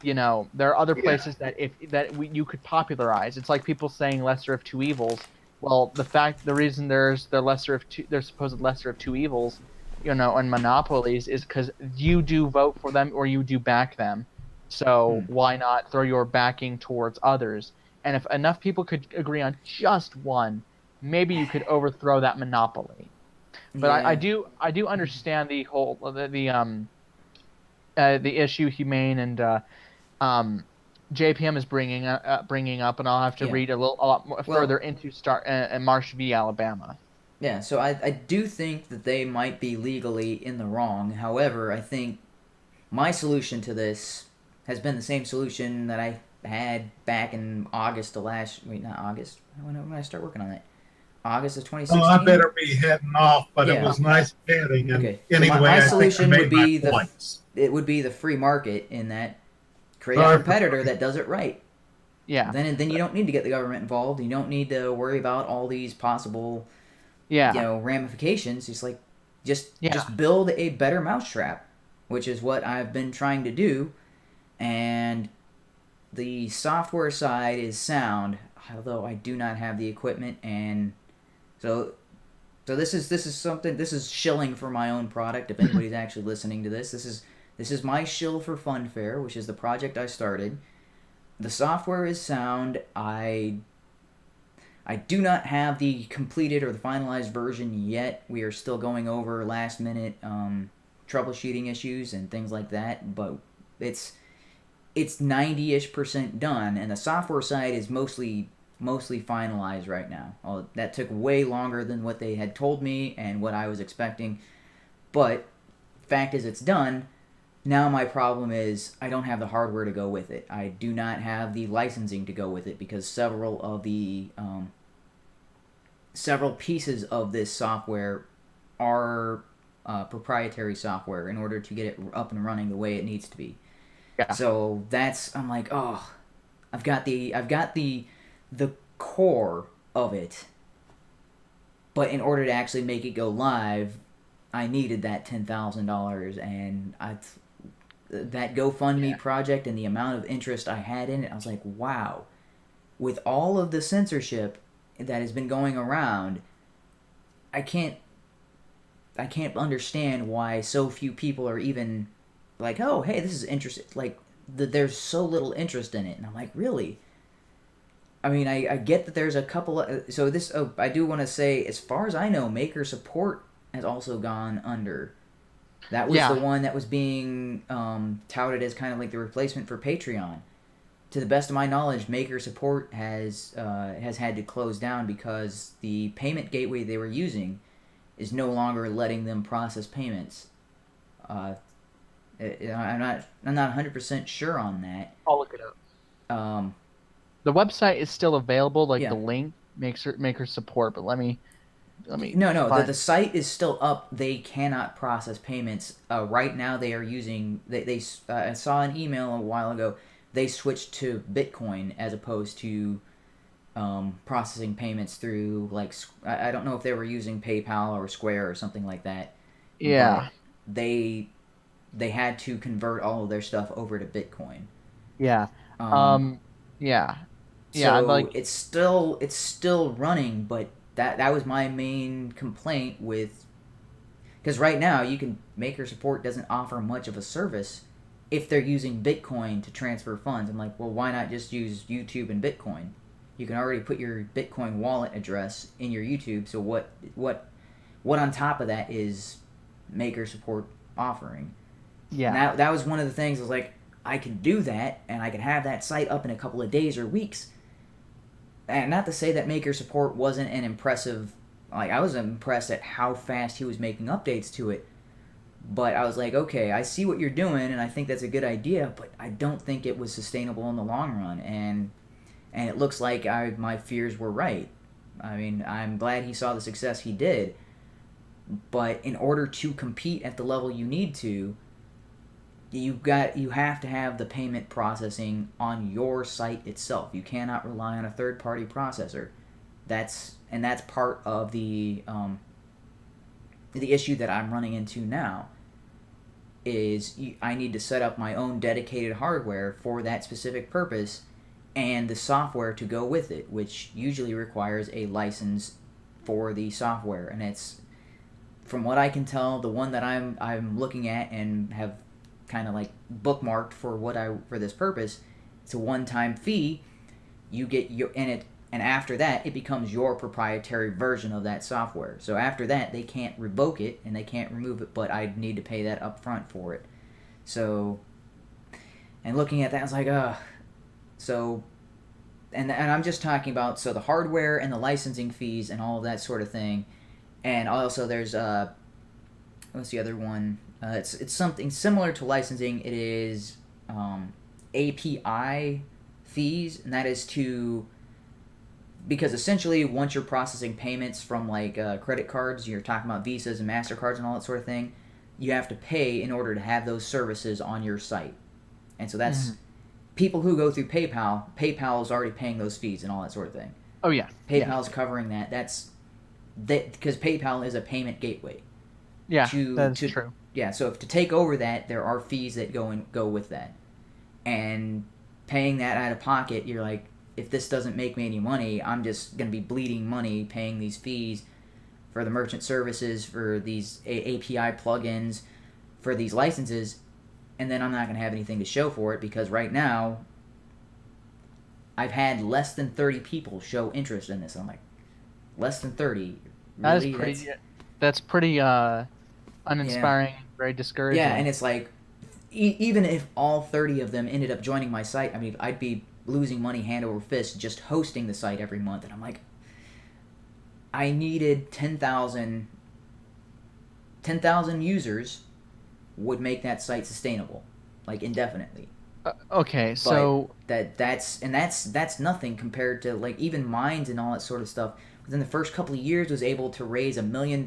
there are other places that you could popularize. It's like people saying lesser of two evils. Well, the reason there's supposed lesser of two evils and monopolies is because you do vote for them or you do back them. So why not throw your backing towards others? And if enough people could agree on just one, maybe you could overthrow that monopoly. But I do understand the whole the issue HUMANE and JPM is bringing up, and I'll have to read a lot more further into Marsh v. Alabama. Yeah, so I do think that they might be legally in the wrong. However, I think my solution to this has been the same solution that I had back in August of not August. When did I start working on it? August of 2016? Well, I better be heading off, but it was nice chatting. And okay. Anyway, my solution would be it would be the free market in that create a competitor that does it right. Yeah. Then you don't need to get the government involved. You don't need to worry about all these possible ramifications. Just build a better mousetrap, which is what I've been trying to do. And the software side is sound, although I do not have the equipment, and so this is shilling for my own product. If anybody's actually listening to this is my shill for Funfair, which is the project I started. The software is sound. I do not have the completed or the finalized version yet. We are still going over last minute troubleshooting issues and things like that, but it's 90-ish% done, and the software side is mostly finalized right now. That took way longer than what they had told me and what I was expecting, but fact is it's done. Now my problem is I don't have the hardware to go with it. I do not have the licensing to go with it because several pieces of this software are proprietary software in order to get it up and running the way it needs to be. Yeah. So I'm like, I've got the core of it, but in order to actually make it go live, I needed that $10,000, and that GoFundMe project and the amount of interest I had in it, I was like, wow, with all of the censorship that has been going around, I can't understand why so few people are even like, oh, hey, this is interesting. Like, there's so little interest in it. And I'm like, really? I mean, I get that there's a couple of... I do want to say, as far as I know, Maker Support has also gone under. That was the one that was being touted as kind of like the replacement for Patreon. To the best of my knowledge, Maker Support has had to close down because the payment gateway they were using is no longer letting them process payments. I'm not 100% sure on that. I'll look it up. The website is still available, the link Maker Support, but let me. No. The site is still up. They cannot process payments right now. They are using. I saw an email a while ago. They switched to Bitcoin as opposed to processing payments through I don't know if they were using PayPal or Square or something like that. Yeah. But they had to convert all of their stuff over to Bitcoin. Yeah. Yeah. So it's still running, but that was my main complaint with, because right now Maker Support doesn't offer much of a service if they're using Bitcoin to transfer funds. I'm like, well, why not just use YouTube and Bitcoin? You can already put your Bitcoin wallet address in your YouTube. So what on top of that is Maker Support offering? Yeah. That was one of the things. I was like, I can do that, and I can have that site up in a couple of days or weeks. And not to say that Maker Support wasn't an impressive... I was impressed at how fast he was making updates to it. But I was like, okay, I see what you're doing, and I think that's a good idea, but I don't think it was sustainable in the long run. And it looks like my fears were right. I mean, I'm glad he saw the success he did. But in order to compete at the level you need to, you have to have the payment processing on your site itself. You cannot rely on a third-party processor. That's part of the issue that I'm running into now. Is I need to set up my own dedicated hardware for that specific purpose, and the software to go with it, which usually requires a license for the software, and from what I can tell, the one that I'm looking at and have kind of like bookmarked for this purpose, it's a one-time fee. You get your in it, and after that, it becomes your proprietary version of that software. So after that, they can't revoke it and they can't remove it, but I need to pay that upfront for it. So, and looking at that, I was like, so, and I'm just talking about the hardware and the licensing fees and all of that sort of thing. And also there's what's the other one? It's something similar to licensing. It is API fees, and that is because essentially once you're processing payments from like credit cards, you're talking about Visas and MasterCards and all that sort of thing, you have to pay in order to have those services on your site. And so that's people who go through PayPal. PayPal is already paying those fees and all that sort of thing. Oh yeah, PayPal's covering that. That's because PayPal is a payment gateway. Yeah, that's true. Yeah, so if to take over that, there are fees that go with that, and paying that out of pocket, you're like, if this doesn't make me any money, I'm just gonna be bleeding money paying these fees for the merchant services, for these API plugins, for these licenses, and then I'm not gonna have anything to show for it because right now I've had less than 30 people show interest in this. I'm like, less than 30. Really? That's pretty uninspiring, very discouraging. Yeah, and it's like, even if all 30 of them ended up joining my site, I mean, I'd be losing money hand over fist just hosting the site every month. And I'm like, I needed 10,000 users would make that site sustainable, like indefinitely. Okay, so that's nothing compared to like even Minds and all that sort of stuff. Within the first couple of years, was able to raise $1 million.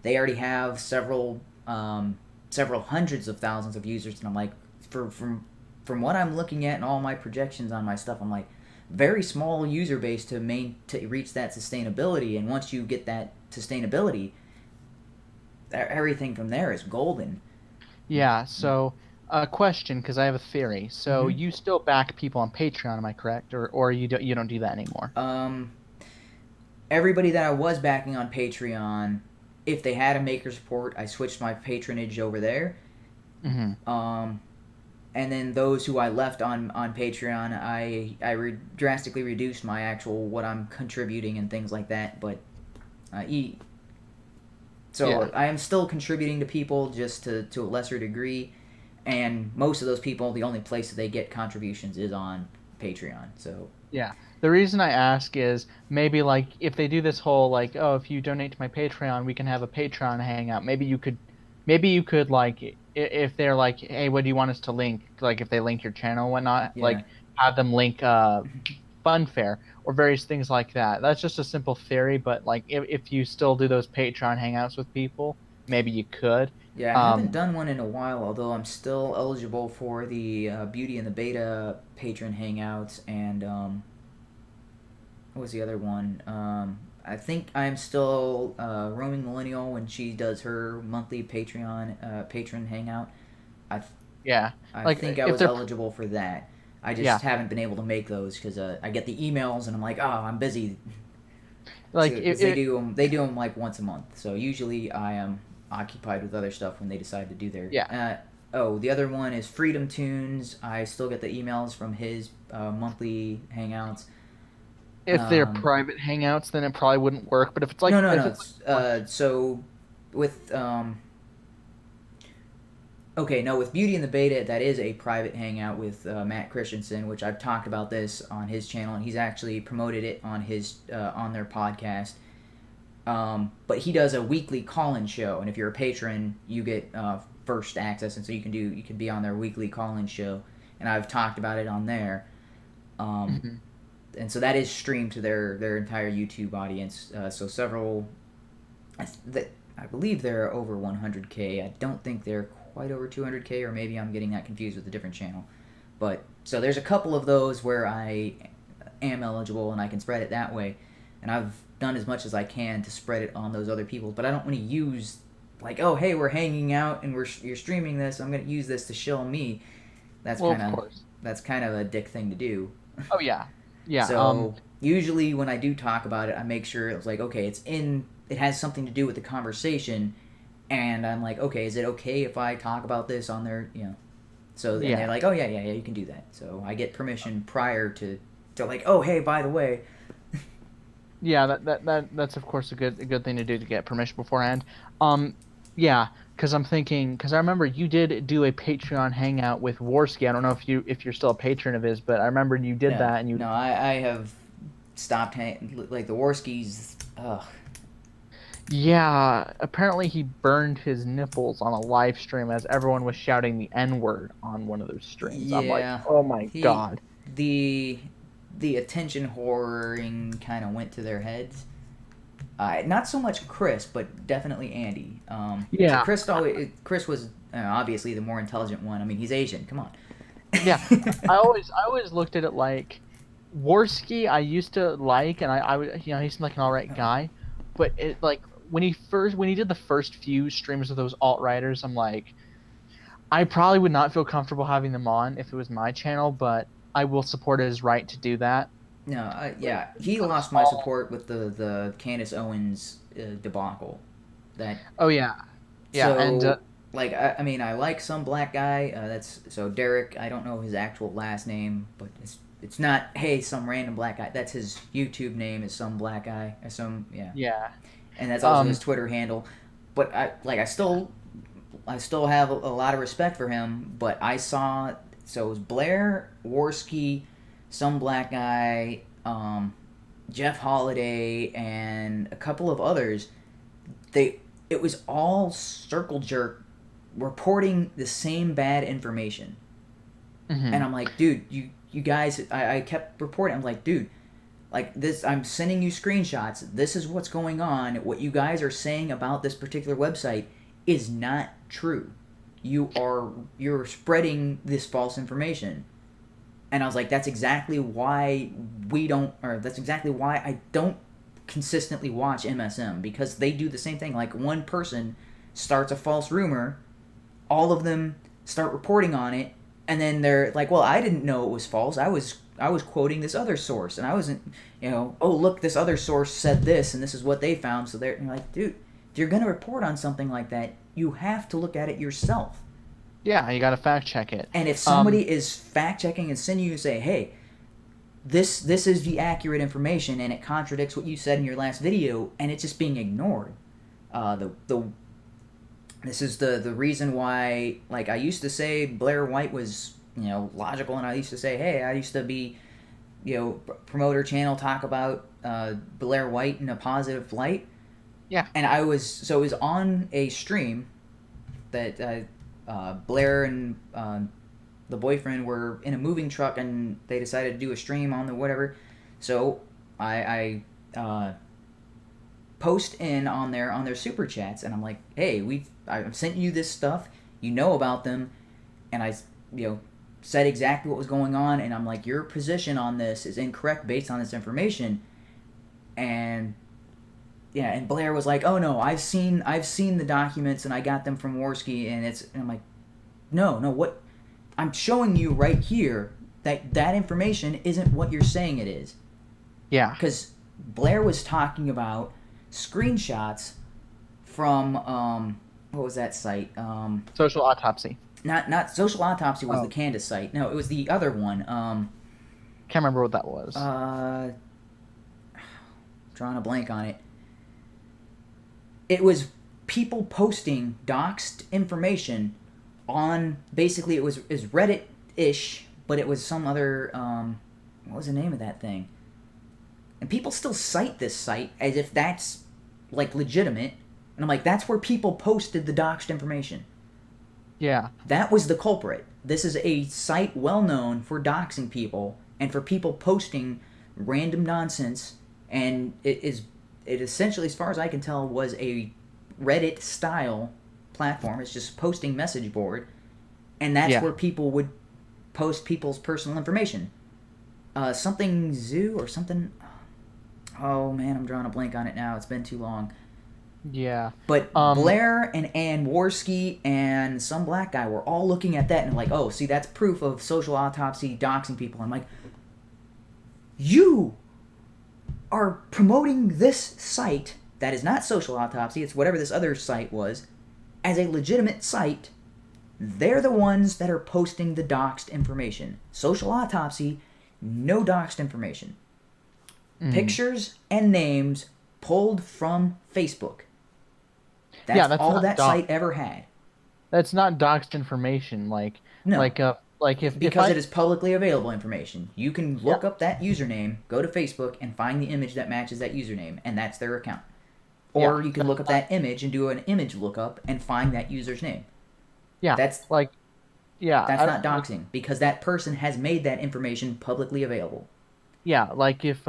They already have several hundreds of thousands of users, and I'm like, from what I'm looking at and all my projections on my stuff, I'm like, very small user base to reach that sustainability. And once you get that sustainability, everything from there is golden. Yeah. So, a question, because I have a theory. So you still back people on Patreon, am I correct, or you don't do that anymore? Everybody that I was backing on Patreon, if they had a maker support, I switched my patronage over there. And then those who I left on Patreon, I drastically reduced my actual what I'm contributing and things like that. But I am still contributing to people just to a lesser degree, and most of those people, the only place that they get contributions is on Patreon. So yeah. The reason I ask is maybe like if they do this whole like, oh, if you donate to my Patreon, we can have a Patreon hangout. Maybe you could like, if they're like, hey, what do you want us to link? Like if they link your channel and whatnot, like have them link Funfair or various things like that. That's just a simple theory, but like if you still do those Patreon hangouts with people, maybe you could. Yeah, I haven't done one in a while, although I'm still eligible for the Beauty and the Beta patron hangouts and what was the other one? I think I'm still Roaming Millennial when she does her monthly Patreon patron hangout. I think I was eligible for that. I just haven't been able to make those because I get the emails and I'm like, oh, I'm busy. Like they do them like once a month. So usually I am occupied with other stuff when they decide to do their the other one is Freedom Tunes. I still get the emails from his monthly hangouts. If they're private hangouts, then it probably wouldn't work. But if it's like so with with Beauty and the Beta, that is a private hangout with Matt Christensen, which I've talked about this on his channel, and he's actually promoted it on his on their podcast. But he does a weekly call-in show, and if you're a patron, you get first access, and so you can be on their weekly call-in show, and I've talked about it on there. And so that is streamed to their entire YouTube audience. So several, I believe they're over 100K. I don't think they're quite over 200K, or maybe I'm getting that confused with a different channel. But so there's a couple of those where I am eligible and I can spread it that way. And I've done as much as I can to spread it on those other people. But I don't want to use like, oh, hey, we're hanging out and you're streaming this. I'm going to use this to shill me. That's kind of a dick thing to do. Oh yeah. Yeah. So usually when I do talk about it, I make sure it's like, okay, it's in it has something to do with the conversation, and I'm like, okay, is it okay if I talk about this on their, So then they're like, oh yeah, you can do that. So I get permission prior to, they're like, oh hey, by the way. Yeah, that's of course a good thing to do, to get permission beforehand. Yeah, because I'm thinking, because I remember you did do a Patreon hangout with Warski. I don't know if you're still a patron of his, but I remember you did that, and you. No, I have stopped like the Warskis. Ugh. Yeah, apparently he burned his nipples on a live stream as everyone was shouting the N-word on one of those streams. Yeah, I'm like, oh my god. The attention whoring kind of went to their heads. Not so much Chris, but definitely Andy. Yeah. So Chris was obviously the more intelligent one. I mean, he's Asian. Come on. Yeah, I always looked at it like Warski. I used to like, and I he seemed like an alright guy, but it like when he did the first few streams of those alt-righters, I'm like, I probably would not feel comfortable having them on if it was my channel, but I will support his right to do that. No, yeah, he lost my support with the Candace Owens debacle. That. Oh yeah, yeah, so, and like I mean, I like some black guy. That's so Derek. I don't know his actual last name, but it's not some random black guy. That's his YouTube name is some black guy or some yeah. And that's also his Twitter handle. But I still have a lot of respect for him. But I saw, so it was Blair, Warski, some black guy, Jeff Holiday, and a couple of others. It was all circle jerk reporting the same bad information. Mm-hmm. And I'm like, dude, you guys, I kept reporting. I'm like, dude, like this, I'm sending you screenshots. This is what's going on. What you guys are saying about this particular website is not true. You're spreading this false information. And I was like, that's exactly why I don't consistently watch MSM, because they do the same thing. Like, one person starts a false rumor, all of them start reporting on it, and then they're like, well, I didn't know it was false. I was quoting this other source, and I wasn't, oh, look, this other source said this, and this is what they found. So they're like, dude, if you're going to report on something like that, you have to look at it yourself. Yeah, you got to fact check it. And if somebody is fact checking and sending you say, hey, this is the accurate information, and it contradicts what you said in your last video, and it's just being ignored. This is the reason why, like, I used to say Blair White was, logical, and I used to say, hey, I used to be, promoter channel, talk about Blair White in a positive light. Yeah. And it was on a stream that Blair and the boyfriend were in a moving truck, and they decided to do a stream on the whatever. So I post in on their super chats, and I'm like, hey, I've sent you this stuff, about them, and I said exactly what was going on, and I'm like, your position on this is incorrect based on this information. And and Blair was like, oh no, I've seen the documents, and I got them from Warski, and I'm like, no, what I'm showing you right here, that information isn't what you're saying it is. Yeah. Because Blair was talking about screenshots from what was that site? Social Autopsy. Not Social Autopsy was the Candace site. No, it was the other one. Can't remember what that was. Drawing a blank on it. It was people posting doxed information on, basically it was Reddit-ish, but it was some other, what was the name of that thing? And people still cite this site as if that's, like, legitimate. And I'm like, that's where people posted the doxed information. Yeah. That was the culprit. This is a site well known for doxing people and for people posting random nonsense. And it essentially, as far as I can tell, was a Reddit-style platform. It's just posting message board. And that's where people would post people's personal information. Something Zoo or something... Oh, man, I'm drawing a blank on it now. It's been too long. Yeah. But Blair and Ann Warski and some black guy were all looking at that and like, oh, see, that's proof of Social Autopsy doxing people. I'm like, you are promoting this site that is not Social Autopsy, it's whatever this other site was, as a legitimate site, they're the ones that are posting the doxed information. Social Autopsy, no doxed information. Pictures and names pulled from Facebook. That's all that site ever had. That's not doxed information. No. Because it is publicly available information. You can look up that username, go to Facebook, and find the image that matches that username, and that's their account. Or you can look up that image and do an image lookup and find that user's name. Yeah. That's not doxing, because that person has made that information publicly available. Yeah, like if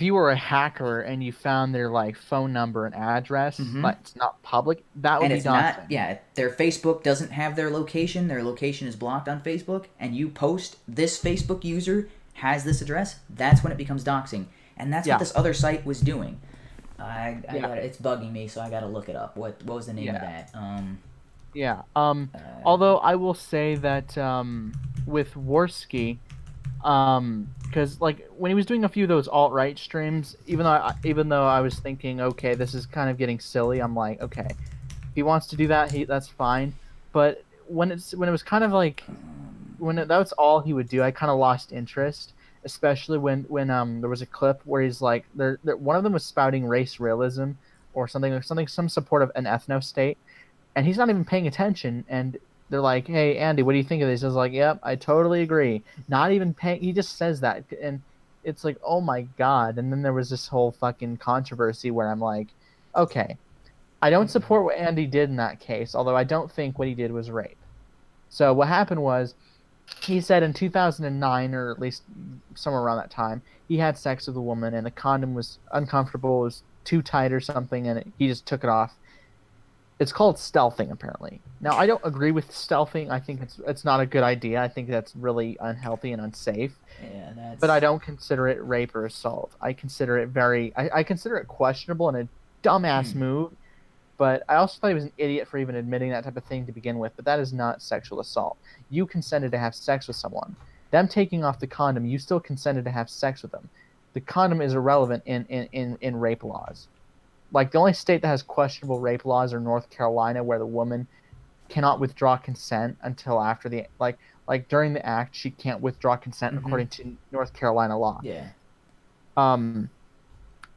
you were a hacker and you found their phone number and address, but it's not public, that would be doxing. Their Facebook doesn't have their location is blocked on Facebook, and you post this Facebook user has this address, that's when it becomes doxing. And that's what this other site was doing. It's bugging me, so I gotta look it up. What was the name of that? Although I will say that with Worski, because when he was doing a few of those alt-right streams, even though I was thinking, okay, this is kind of getting silly, I'm like, okay, if he wants to do that, that's fine. But when it was kind of that was all he would do, I kind of lost interest. Especially when there was a clip where he's like, one of them was spouting race realism or some support of an ethno state, and he's not even paying attention. And they're like, "Hey, Andy, what do you think of this?" I was like, "Yep, I totally agree." Not even paying. He just says that, and it's like, oh my god. And then there was this whole fucking controversy where I'm like, okay, I don't support what Andy did in that case, although I don't think what he did was rape. So what happened was, he said in 2009, or at least somewhere around that time, he had sex with a woman and the condom was uncomfortable, it was too tight or something, and he just took it off. It's called stealthing, apparently. Now, I don't agree with stealthing. I think it's not a good idea. I think that's really unhealthy and unsafe. Yeah, But I don't consider it rape or assault. I consider it I consider it questionable and a dumbass move. But I also thought he was an idiot for even admitting that type of thing to begin with. But that is not sexual assault. You consented to have sex with someone. Them taking off the condom, you still consented to have sex with them. The condom is irrelevant in rape laws. The only state that has questionable rape laws are North Carolina, where the woman cannot withdraw consent until after the during the act, she can't withdraw consent according to North Carolina law. Yeah.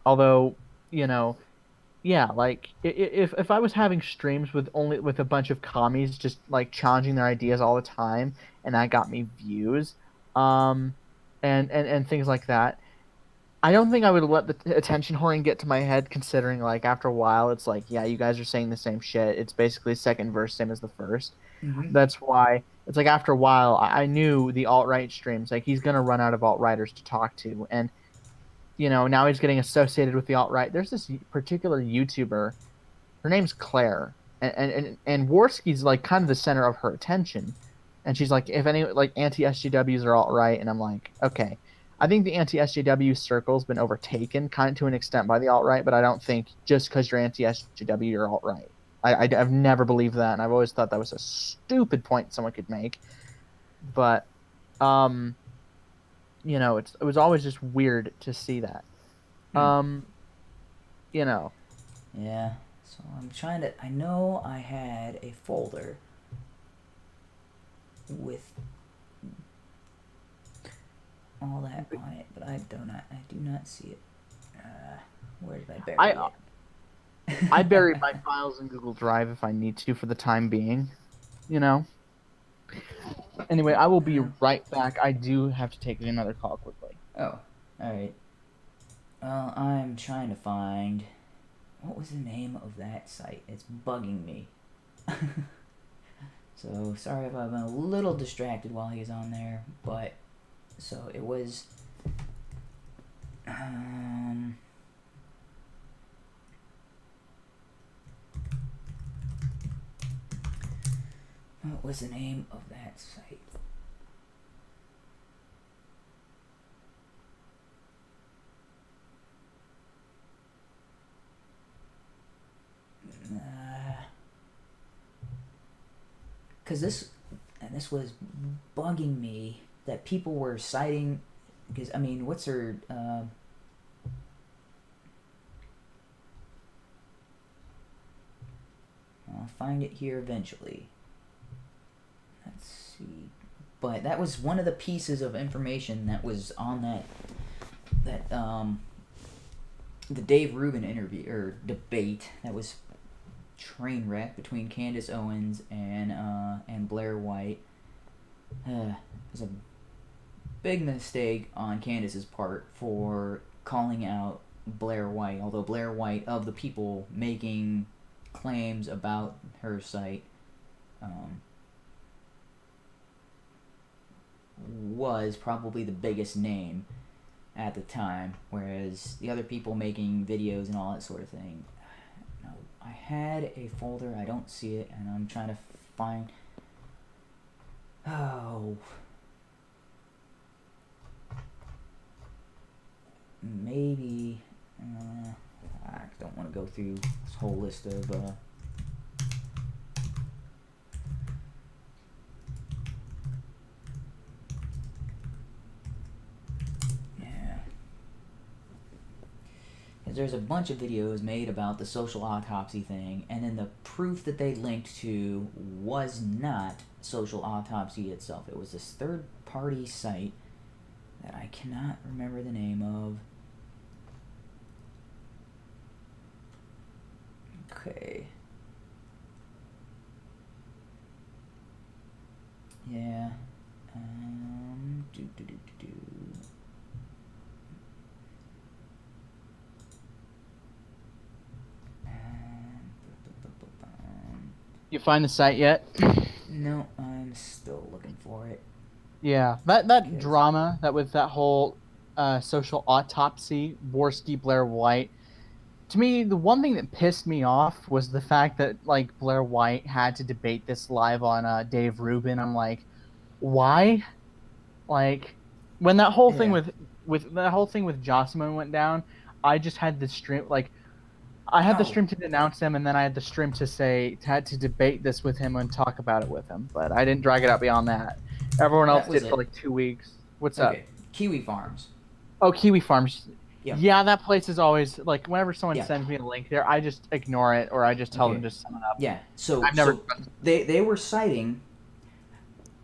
Although, if I was having streams with a bunch of commies just challenging their ideas all the time, and that got me views, and things like that, I don't think I would let the attention whoring get to my head, considering after a while it's you guys are saying the same shit. It's basically second verse, same as the first. That's why it's after a while I knew the alt-right streams, he's gonna run out of alt-righters to talk to, and now he's getting associated with the alt-right. There's this particular YouTuber, her name's Claire, and Worski's kind of the center of her attention, and she's if any anti-SJWs are alt-right, and I'm like, okay, I think the anti-SJW circle's been overtaken kind of to an extent by the alt-right, but I don't think just because you're anti-SJW you're alt-right. I've never believed that, and I've always thought that was a stupid point someone could make. But it was always just weird to see that. Yeah. So I'm trying to. I know I had a folder with all that on it, but I do not see it. Where did I bury it? I buried my files in Google Drive if I need to for the time being. Anyway, I will be right back. I do have to take another call quickly. Oh, alright. Well, I'm trying to find... What was the name of that site? It's bugging me. So, sorry if I've been a little distracted while he's on there, but... So, it was... What was the name of that site? Because this was bugging me that people were citing, because, what's her, find it here eventually. Let's see. But that was one of the pieces of information that was on the Dave Rubin interview or debate that was train wreck between Candace Owens and Blair White. It was a big mistake on Candace's part for calling out Blair White, although Blair White, of the people making claims about her site, was probably the biggest name at the time, whereas the other people making videos and all that sort of thing. No, I had a folder, I don't see it, and I'm trying to find... Oh... Maybe... I don't want to go through this whole list of... There's a bunch of videos made about the social autopsy thing, and then the proof that they linked to was not social autopsy itself. It was this third-party site that I cannot remember the name of. Okay. Yeah. You find the site yet? No, I'm still looking for it. Yeah, that drama that with that whole social autopsy, Borsky, Blair White. To me, the one thing that pissed me off was the fact that like Blair White had to debate this live on Dave Rubin. I'm like, why? Like, when that whole thing with that whole thing with Jocelyn went down, I just had the stream like. I had the stream to denounce him, and then I had the stream to to debate this with him and talk about it with him. But I didn't drag it out beyond that. Everyone else did for like 2 weeks. What's up? Kiwi Farms. Oh, Kiwi Farms. Yeah. Yeah, that place is always like whenever someone sends me a link there, I just ignore it or I just tell them to sum it up. Yeah. So I've never. They were citing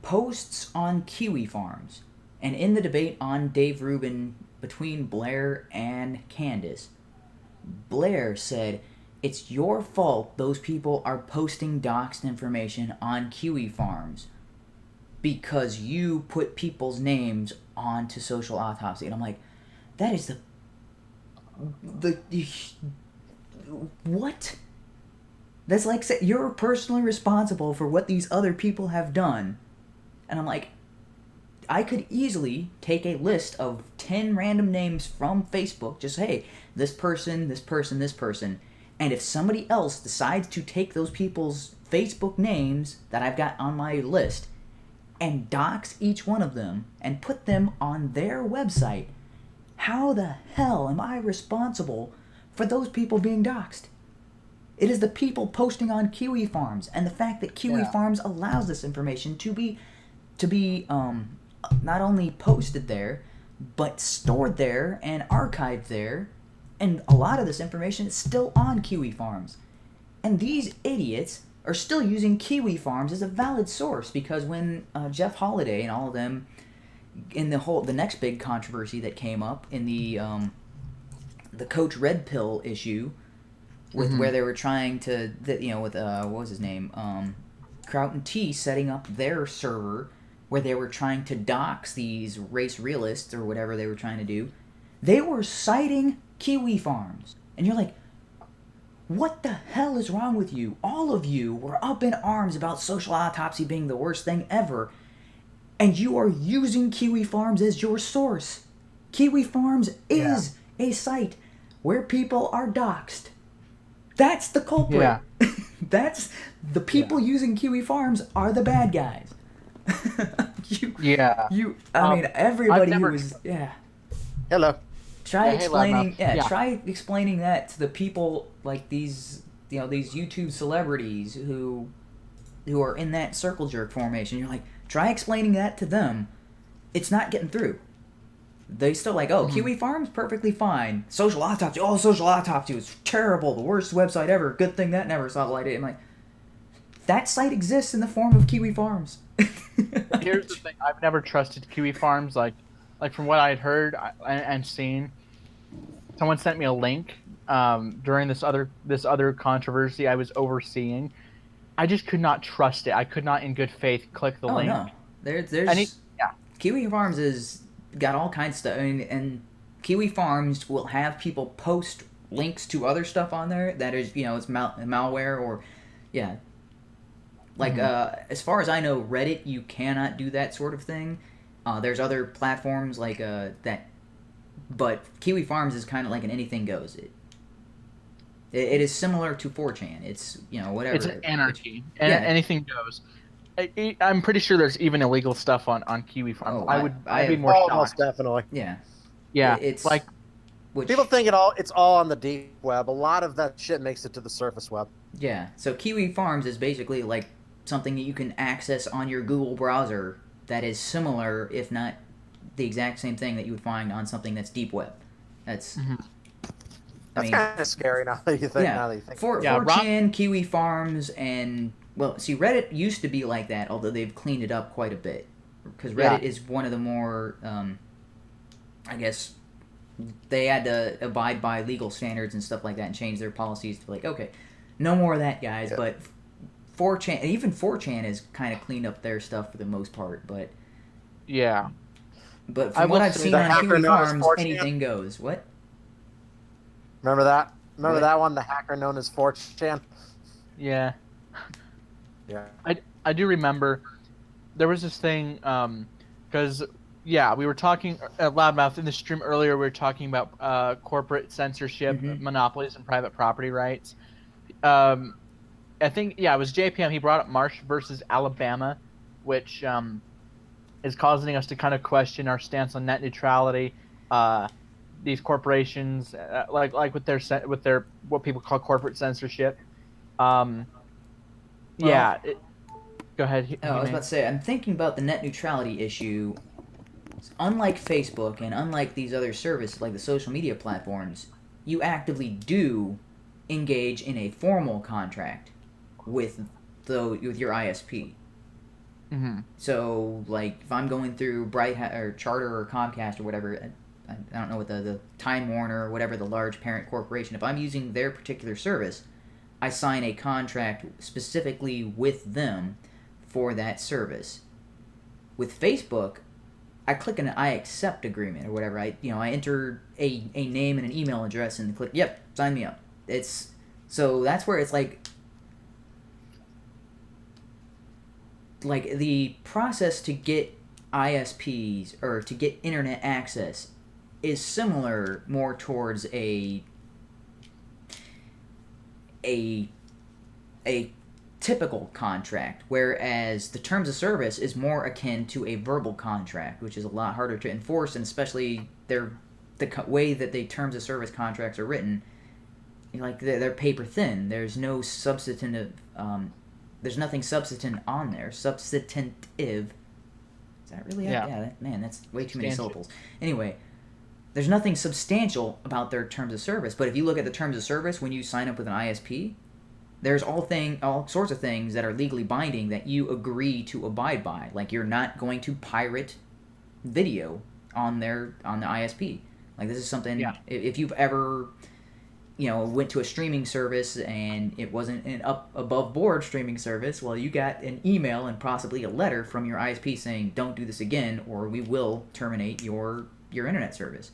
posts on Kiwi Farms, and in the debate on Dave Rubin between Blair and Candace. Blair said, "It's your fault those people are posting doxed information on Kiwi Farms because you put people's names onto social autopsy." And I'm like, that is the what? That's like you're personally responsible for what these other people have done. And I'm like, I could easily take a list of 10 random names from Facebook, just, hey, this person, this person, this person, and if somebody else decides to take those people's Facebook names that I've got on my list and dox each one of them and put them on their website, how the hell am I responsible for those people being doxed? It is the people posting on Kiwi Farms, and the fact that Kiwi Farms allows this information to be not only posted there, but stored there and archived there, and a lot of this information is still on Kiwi Farms. And these idiots are still using Kiwi Farms as a valid source, because when Jeff Holiday and all of them, in the next big controversy that came up in the Coach Red Pill issue, with where they were trying to, with what was his name, Kraut & T setting up their server, where they were trying to dox these race realists or whatever they were trying to do, they were citing Kiwi Farms. And you're like, what the hell is wrong with you? All of you were up in arms about social autopsy being the worst thing ever, and you are using Kiwi Farms as your source. Kiwi Farms is a site where people are doxed. That's the culprit. Yeah. That's the people using Kiwi Farms are the bad guys. I mean, everybody who was Hello. Try explaining try explaining that to the people like these these YouTube celebrities who are in that circle jerk formation. You're like, try explaining that to them. It's not getting through. They still like, Kiwi Farms perfectly fine. Social autopsy was terrible, the worst website ever. Good thing that never saw the light. I'm like, that site exists in the form of Kiwi Farms. Here's the thing: I've never trusted Kiwi Farms. Like from what I had heard and seen, someone sent me a link during this other controversy I was overseeing. I just could not trust it. I could not, in good faith, click the link. Oh no, there's Kiwi Farms is got all kinds of stuff. I mean, and Kiwi Farms will have people post links to other stuff on there that is, it's malware or, like as far as I know, Reddit, you cannot do that sort of thing. There's other platforms like that, but Kiwi Farms is kind of like an anything goes. It is similar to 4chan. It's whatever. It's an anarchy. Anything goes. I'm pretty sure there's even illegal stuff on Kiwi Farms. I'd be more shocked. Almost definitely. Yeah. It's like people think it's all on the deep web. A lot of that shit makes it to the surface web. Yeah. So Kiwi Farms is basically like something that you can access on your Google browser that is similar, if not the exact same thing that you would find on something that's deep web. That's kind of scary now that you think. Yeah. Now that you think. 4chan, Kiwi Farms, and see, Reddit used to be like that, although they've cleaned it up quite a bit. Because Reddit is one of the more, I guess, they had to abide by legal standards and stuff like that and change their policies to like, okay, no more of that, guys. Yeah. But 4chan, even 4chan has kind of cleaned up their stuff for the most part. But yeah. But from what I've seen on Kiwi Farms, anything goes. What? Remember that? Remember that one? The hacker known as 4chan? Yeah. Yeah. I do remember there was this thing because we were talking at Loudmouth in the stream earlier. We were talking about corporate censorship, monopolies, and private property rights. I think it was JPM. He brought up Marsh versus Alabama, which is causing us to kind of question our stance on net neutrality. These corporations, like with their what people call corporate censorship. Go ahead. I was about to say, I'm thinking about the net neutrality issue. Unlike Facebook and unlike these other services, like the social media platforms, you actively do engage in a formal contract with your ISP. Mm-hmm. So, like, if I'm going through or Charter or Comcast or whatever, I don't know what the Time Warner or whatever the large parent corporation, if I'm using their particular service, I sign a contract specifically with them for that service. With Facebook, I click an I accept agreement or whatever. I enter a name and an email address and click, yep, sign me up. So that's where it's like the process to get ISPs or to get internet access is similar more towards a typical contract, whereas the terms of service is more akin to a verbal contract, which is a lot harder to enforce, and especially the way that the terms of service contracts are written, they're paper thin. There's no substantive. There's nothing substantive on there. Substantive. Is that really? Yeah. That's way too many syllables. Anyway, there's nothing substantial about their terms of service. But if you look at the terms of service when you sign up with an ISP, there's all sorts of things that are legally binding that you agree to abide by. Like, you're not going to pirate video on the ISP. Like, this is something. Yeah. If you've ever went to a streaming service and it wasn't an above board streaming service, well, you got an email and possibly a letter from your ISP saying, don't do this again or we will terminate your internet service.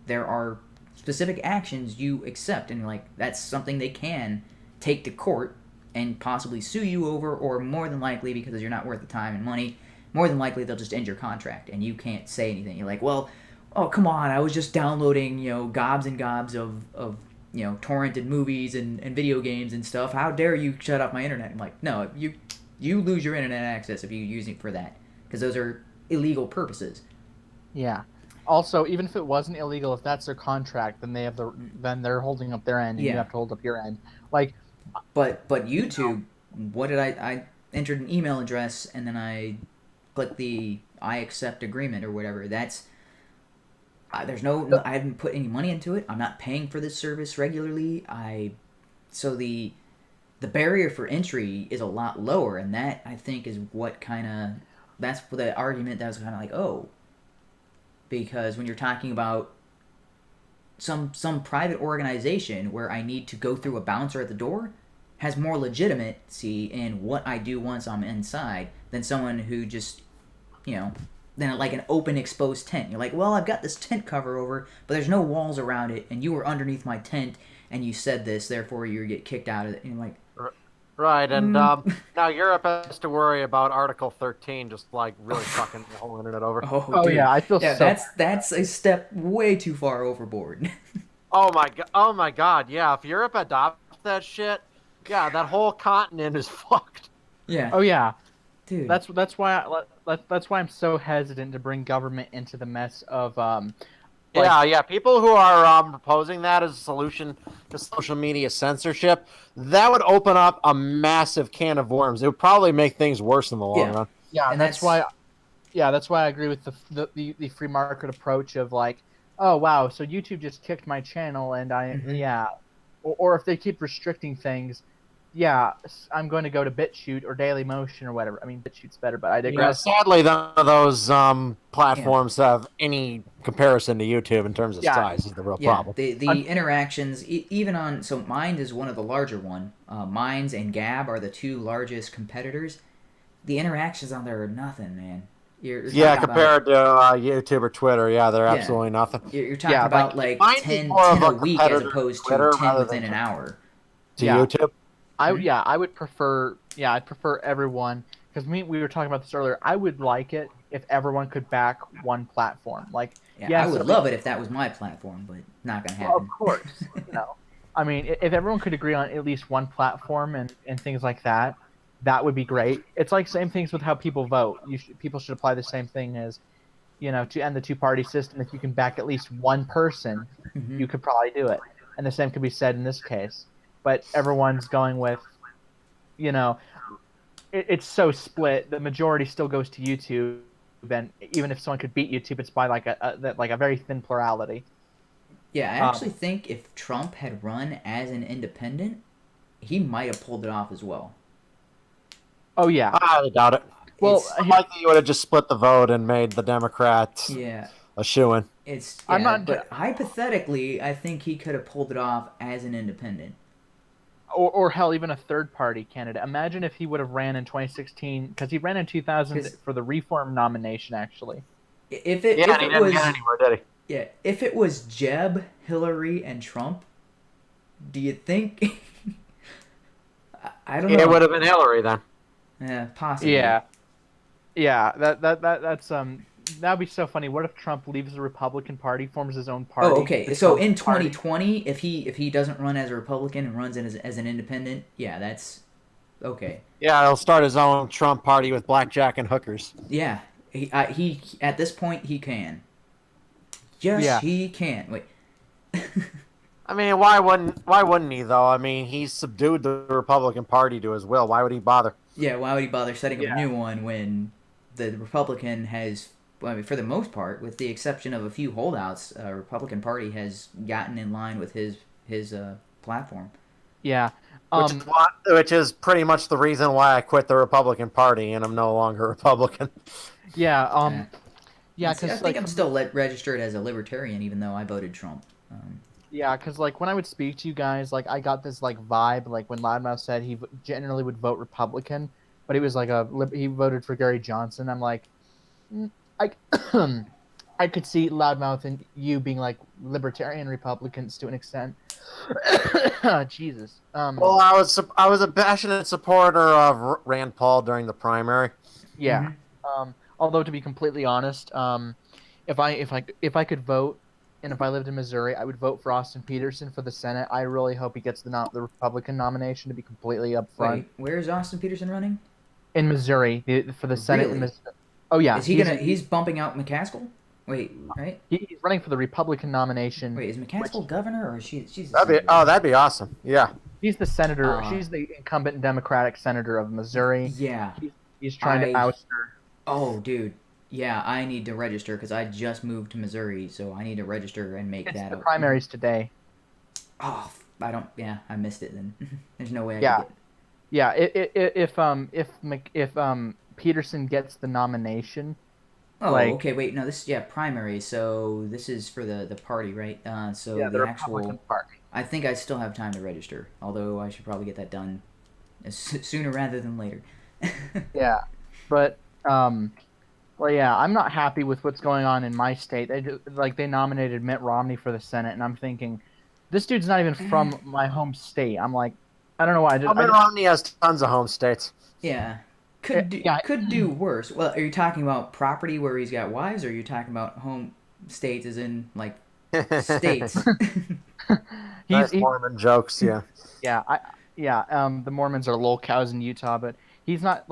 There are specific actions you accept, and that's something they can take to court and possibly sue you over, or more than likely, because you're not worth the time and money, more than likely they'll just end your contract and you can't say anything. You're like, well, oh, come on, I was just downloading gobs and gobs of torrented movies and video games and stuff. How dare you shut off my internet? I'm like, no, you lose your internet access if you use it for that, because those are illegal purposes. Yeah. Also, even if it wasn't illegal, if that's their contract, then then they're holding up their end, and you have to hold up your end. But YouTube, what did I entered an email address and then I clicked the I accept agreement or whatever. That's I haven't put any money into it. I'm not paying for this service regularly. the barrier for entry is a lot lower, and that I think is what that's the argument that was kind of like, oh, because when you're talking about some private organization where I need to go through a bouncer at the door has more legitimacy in what I do once I'm inside than someone who just, than like an open exposed tent. You're like, well, I've got this tent cover over, but there's no walls around it, and you were underneath my tent, and you said this, therefore you get kicked out of it. And you're like, right, and now Europe has to worry about Article 13 just like really fucking the whole internet over. Oh dude. yeah, I feel that's a step way too far overboard. Oh my god, yeah. If Europe adopts that shit, yeah, that whole continent is fucked. Yeah. Oh yeah, dude. That's why I'm so hesitant to bring government into the mess of Yeah. People who are proposing that as a solution to social media censorship, that would open up a massive can of worms. It would probably make things worse in the long run. Yeah, and that's why I agree with the free market approach of like, oh wow, so YouTube just kicked my channel, and or if they keep restricting things, I'm going to go to BitChute or Dailymotion or whatever. I mean, BitChute's better, but I digress. Yeah, sadly, none of those platforms have any comparison to YouTube in terms of size. Is the real problem. The interactions, even on Minds is one of the larger one. Minds and Gab are the two largest competitors. The interactions on there are nothing, man. Compared to YouTube or Twitter, they're absolutely nothing. You're talking about like 10 a week as opposed to 10 within an hour. To YouTube? I would prefer. Yeah, I'd prefer everyone, because we were talking about this earlier. I would like it if everyone could back one platform. Like, I would love it if that was my platform, but not gonna happen. Well, of course, I mean, if everyone could agree on at least one platform and things like that, that would be great. It's like same things with how people vote. People should apply the same thing as, to end the two-party system. If you can back at least one person, you could probably do it. And the same could be said in this case. But everyone's going with, it's so split. The majority still goes to YouTube, and even if someone could beat YouTube, it's by like a very thin plurality. Yeah, I actually think if Trump had run as an independent, he might have pulled it off as well. Oh yeah, I highly doubt it. Well, likely you would have just split the vote and made the Democrats a shoo-in. But hypothetically, I think he could have pulled it off as an independent. Or hell, even a third-party candidate. Imagine if he would have ran in 2016, because he ran in 2000 for the Reform nomination, actually. He didn't get anywhere, did he? Yeah, if it was Jeb, Hillary, and Trump, do you think... I don't know. It would have been Hillary then. Yeah, possibly. Yeah, that's that'd be so funny. What if Trump leaves the Republican Party, forms his own party? Oh, okay. So in 2020, if he doesn't run as a Republican and runs as an independent, that's okay. Yeah, he'll start his own Trump party with blackjack and hookers. Yeah, he at this point he can. Yes, he can. Wait. I mean, why wouldn't he though? I mean, he's subdued the Republican Party to his will. Why would he bother? Yeah, why would he bother setting up a new one when the Republican has, for the most part, with the exception of a few holdouts, Republican Party has gotten in line with his platform. Yeah. Which is pretty much the reason why I quit the Republican Party and I'm no longer Republican. Yeah. I think I'm still registered as a libertarian, even though I voted Trump. Yeah, because when I would speak to you guys, I got this vibe, when Loudmouth said he generally would vote Republican, but he was he voted for Gary Johnson. I'm like, I could see Loudmouth and you being libertarian Republicans to an extent. Jesus. Well, I was a passionate supporter of Rand Paul during the primary. Yeah. Although to be completely honest, if I could vote. And if I lived in Missouri, I would vote for Austin Peterson for the Senate. I really hope he gets the Republican nomination, to be completely upfront. Wait, where is Austin Peterson running? In Missouri, for the Senate. Really? Oh yeah. Is he's bumping out McCaskill? Wait, right? He's running for the Republican nomination. Wait, is McCaskill governor or she's that'd be awesome. Yeah. He's the senator. She's the incumbent Democratic senator of Missouri. Yeah. He's trying to oust her. Oh, dude. Yeah, I need to register because I just moved to Missouri, so I need to register and make that. The primaries today. Oh, I missed it then. There's no way I could get it. Yeah, if Peterson gets the nomination, Oh, like okay. Wait, no. This yeah primary. So this is for the party, right? So yeah, the the Republican actual. Party. I think I still have time to register. Although I should probably get that done sooner rather than later. Yeah, but well, yeah, I'm not happy with what's going on in my state. They nominated Mitt Romney for the Senate, and I'm thinking, this dude's not even from my home state. I'm like, I don't know why. Oh, Mitt Romney has tons of home states. Yeah. Yeah, Could do worse. Well, are you talking about property where he's got wives, or are you talking about home states as in like states? he's Nice he, Mormon jokes, yeah. yeah, the Mormons are lol cows in Utah, but he's not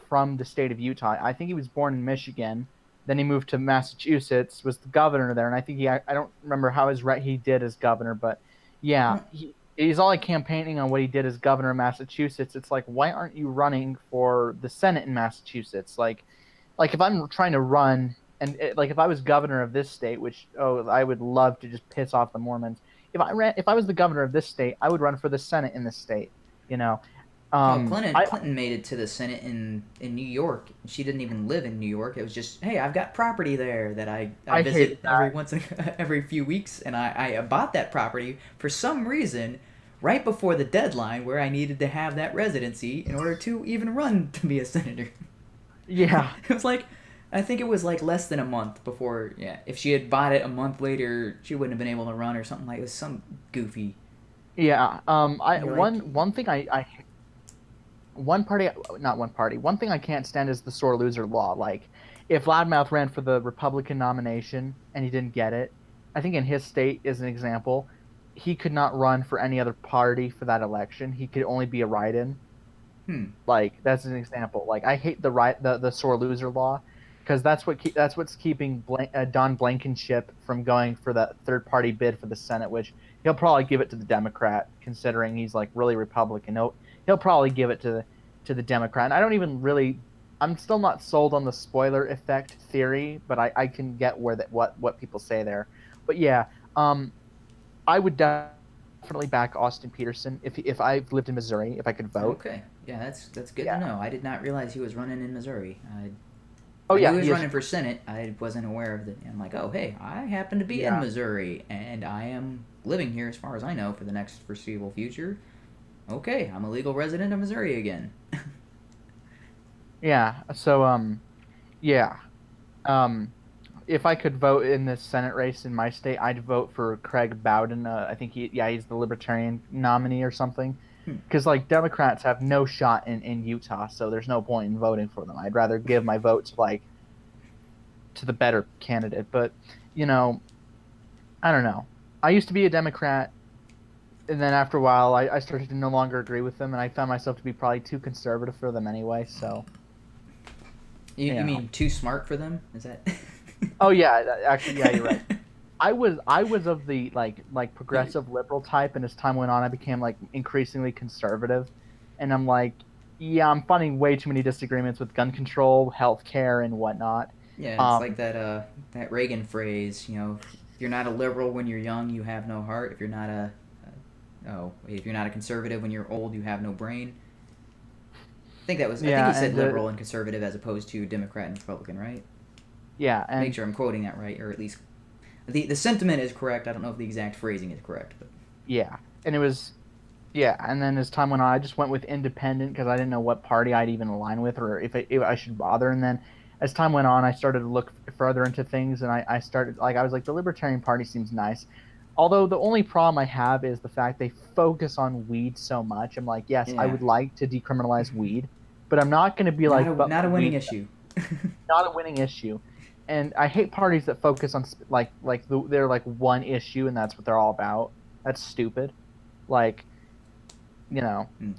from the state of Utah. I think he was born in Michigan. Then he moved to Massachusetts, was the governor there, and I think I don't remember how he did as governor, but yeah, he's all like campaigning on what he did as governor of Massachusetts. It's like, why aren't you running for the Senate in Massachusetts? Like if I'm trying to run like if I was governor of this state, which I would love to just piss off the Mormons. If I was the governor of this state, I would run for the Senate in this state. You know, Well, um, I Clinton made it to the Senate in New York. She didn't even live in New York. It was just, hey, I've got property there that I I visit hate that. every few weeks, and I bought that property for some reason right before the deadline where I needed to have that residency in order to even run to be a senator. Yeah, It was like, I think it was like less than a month before. Yeah, if she had bought it a month later, she wouldn't have been able to run or something like. It was some goofy. yeah. I You're like, one thing I one party not one party. One thing I can't stand is the sore loser law. Like if Loudmouth ran for the Republican nomination and he didn't get it, I think in his state as an example, he could not run for any other party for that election. He could only be a write-in. hmm. Like that's an example. Like I hate the sore loser law because that's what's keeping Don Blankenship from going for that third party bid for the Senate, which he'll probably give it to the Democrat, considering he's like really Republican. He'll probably give it to the Democrat. And I don't even really. I'm still not sold on the spoiler effect theory, but I can get where that what people say there. But yeah, I would definitely back Austin Peterson if I lived in Missouri, if I could vote. Okay. Yeah, that's good Yeah. to know. I did not realize he was running in Missouri. Oh I knew yeah, he was he is. running for Senate. I wasn't aware of it. I'm like, oh, hey, I happen to be in Yeah, Missouri, and I am living here, as far as I know, for the next foreseeable future. Okay, I'm a legal resident of Missouri again. yeah. So yeah. Um, if I could vote in this Senate race in my state, I'd vote for Craig Bowden. I think he's the Libertarian nominee or something. Hmm. Because like Democrats have no shot in Utah, so there's no point in voting for them. I'd rather give my vote to the better candidate. But you know, I don't know. I used to be a Democrat, and then after a while, I started to no longer agree with them, and I found myself to be probably too conservative for them anyway. So You yeah. mean too smart for them? Is that? Oh yeah, actually, yeah, you're right. I was of the like progressive liberal type, and as time went on, I became like increasingly conservative, and I'm like, yeah, I'm finding way too many disagreements with gun control, healthcare, and whatnot. Yeah, it's like Um, that Reagan phrase. You know, if you're not a liberal when you're young, you have no heart. If you're not if you're not a conservative when you're old, you have no brain. I think that was. I think yeah, he said and liberal and conservative as opposed to Democrat and Republican, right? yeah, Make and sure I'm quoting that right, or at least the sentiment is correct. I don't know if the exact phrasing is correct, but yeah, and it was yeah, and then as time went on, I just went with independent because I didn't know what party I'd even align with or if I should bother. And then as time went on, I started to look further into things, and I started I was like the Libertarian Party seems nice. Although the only problem I have is the fact they focus on weed so much. I'm like, yes, I yeah, would like to decriminalize weed, but I'm not going to be like, but not a winning weed, issue. not a winning issue. And I hate parties that focus on they're like one issue and that's what they're all about. That's stupid. Like, you know, Hmm.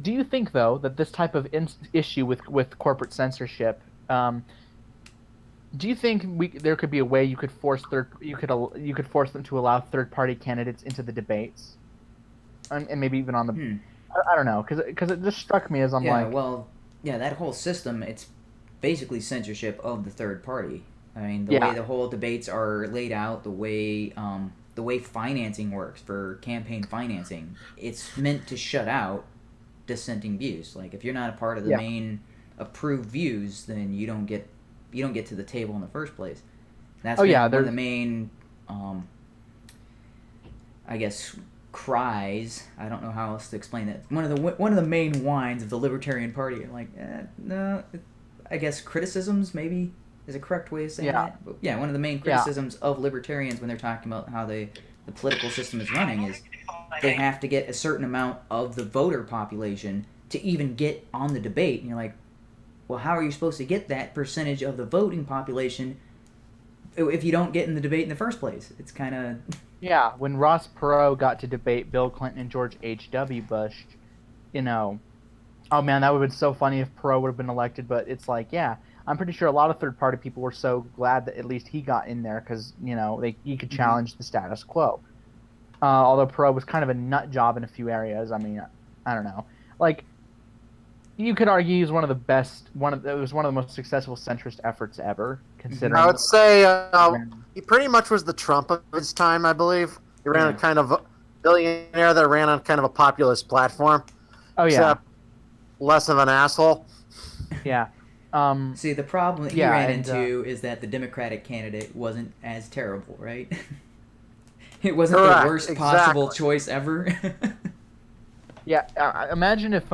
do you think though that this type of issue with corporate censorship, do you think there could be a way you could force them to allow third party candidates into the debates, and maybe even on the Hmm. I don't know because it just struck me as I'm Yeah, like well, yeah, that whole system, it's basically censorship of the third party. I mean, the way yeah the whole debates are laid out, the way financing works for campaign financing, it's meant to shut out dissenting views. Like if you're not a part of the Yeah. main approved views, then you don't get to the table in the first place. That's one of the main, I guess, cries. I don't know how else to explain it. One of the main whines of the Libertarian Party. Like, no, I guess criticisms maybe is a correct way of saying that. But yeah, one of the main criticisms of libertarians when they're talking about how the political system is running is they have to get a certain amount of the voter population to even get on the debate. And you're like, well, how are you supposed to get that percentage of the voting population if you don't get in the debate in the first place? It's kind of... Yeah, when Ross Perot got to debate Bill Clinton and George H.W. Bush, oh man, that would have been so funny if Perot would have been elected, but it's like, yeah, I'm pretty sure a lot of third-party people were so glad that at least he got in there because, he could challenge the status quo. Although Perot was kind of a nut job in a few areas. I mean, I don't know. Like, you could argue he was one of the best, it was one of the most successful centrist efforts ever, considering... I would say he pretty much was the Trump of his time, I believe. He ran a kind of billionaire that ran on kind of a populist platform. Oh, yeah. Except less of an asshole. Yeah. See, the problem that he ran into is that the Democratic candidate wasn't as terrible, right? It wasn't the worst possible choice ever. Yeah, imagine if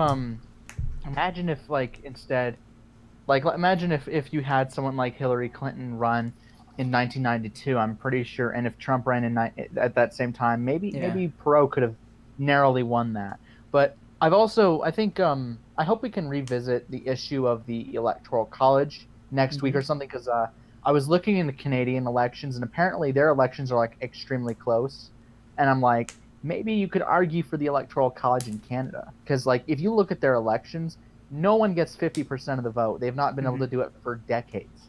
if you had someone like Hillary Clinton run in 1992, I'm pretty sure, and if Trump ran at that same time, maybe Perot could have narrowly won that. But I hope we can revisit the issue of the Electoral College next week or something, because I was looking into Canadian elections, and apparently their elections are like extremely close, and I'm like, maybe you could argue for the Electoral College in Canada, because like if you look at their elections, no one gets 50% of the vote. They've not been able to do it for decades.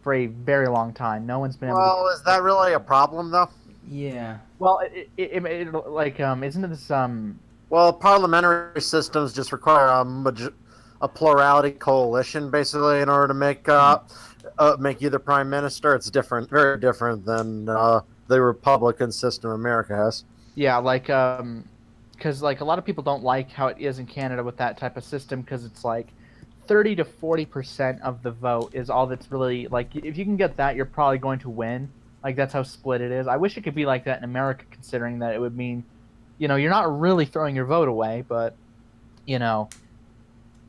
For a very long time, no one's been able to. Well, is that really a problem, though? Yeah. Well, isn't it this Well, parliamentary systems just require a plurality coalition, basically, in order to make you the prime minister. It's different, very different than the Republican system America has. Yeah, like because like a lot of people don't like how it is in Canada with that type of system, because it's like 30 to 40% of the vote is all that's really, like, if you can get that, you're probably going to win. Like, that's how split it is. I wish it could be like that in America, considering that it would mean, you're not really throwing your vote away, but, I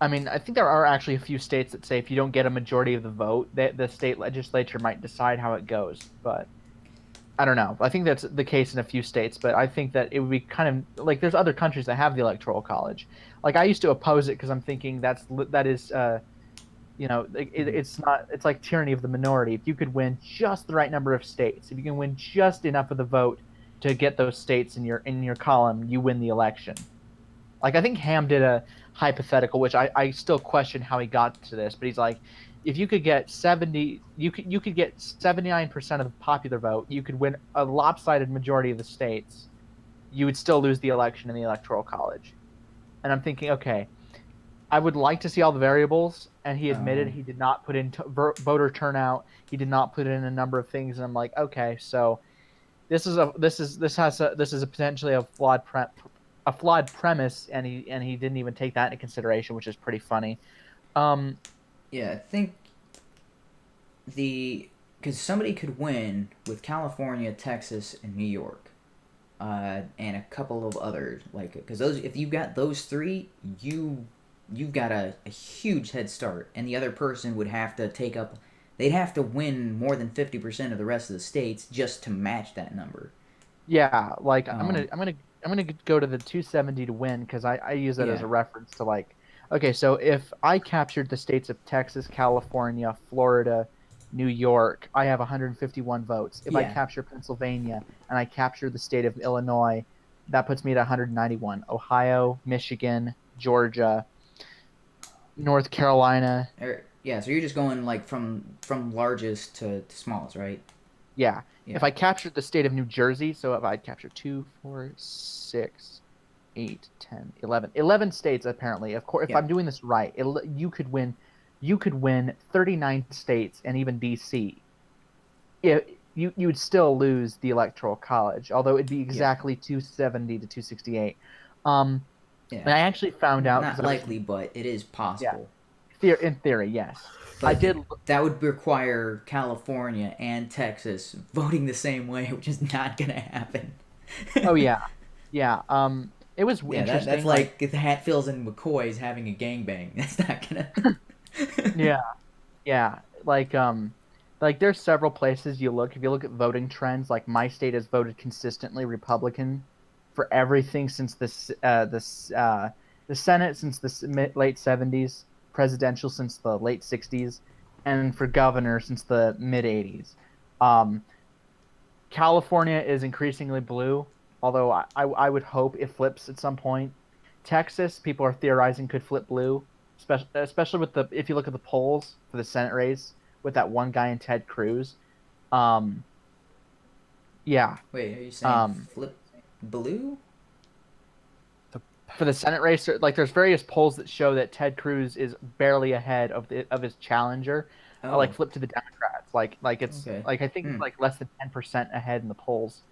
mean, I think there are actually a few states that say if you don't get a majority of the vote, the state legislature might decide how it goes, but I don't know. I think that's the case in a few states, but I think that it would be kind of like there's other countries that have the Electoral College. Like, I used to oppose it because I'm thinking that is it's like tyranny of the minority. If you could win just the right number of states, if you can win just enough of the vote to get those states in your column, you win the election. Like, I think Ham did a hypothetical, which I still question how he got to this, but he's like, if you could get 79% of the popular vote, you could win a lopsided majority of the states, you would still lose the election in the Electoral College. And I'm thinking, okay, I would like to see all the variables, and he admitted he did not put in voter turnout, he did not put in a number of things, and I'm like, okay, so this is potentially a flawed premise, and he didn't even take that into consideration, which is pretty funny. Yeah, I think because somebody could win with California, Texas, and New York, and a couple of others, like, because if you got those three, you've got a huge head start, and the other person would have to they'd have to win more than 50% of the rest of the states just to match that number. Yeah, like I'm gonna go to the 270 to win, because I use that as a reference to, like, okay, so if I captured the states of Texas, California, Florida, New York, I have 151 votes. If I capture Pennsylvania and I capture the state of Illinois, that puts me at 191. Ohio, Michigan, Georgia, North Carolina. So you're just going like from largest to smallest, right? Yeah. If I captured the state of New Jersey, so if I captured 2, 4, 6, 8, 10, 11 states, apparently. Of course, if I'm doing this right, you could win 39 states and even DC. You would still lose the Electoral College, although it'd be exactly 270 to 268. And Yeah. I actually found out Not likely, but it is possible. in theory, yes. But I did. That would require California and Texas voting the same way, which is not going to happen. Oh yeah, yeah. It was Yeah, interesting. that's like if Hatfields and McCoy's having a gangbang. That's not gonna. Yeah, yeah. Like there's several places you look. If you look at voting trends, like my state has voted consistently Republican for everything since the Senate since the late '70s, presidential since the late '60s, and for governor since the mid '80s. Um, California is increasingly blue, although I would hope it flips at some point. Texas, people are theorizing could flip blue, especially with the if you look at the polls for the Senate race with that one guy in Ted Cruz. Um, yeah. Wait, are you saying flip blue? For the Senate race, like there's various polls that show that Ted Cruz is barely ahead of his challenger, like flip to the Democrats. Like it's like I think like less than 10% ahead in the polls.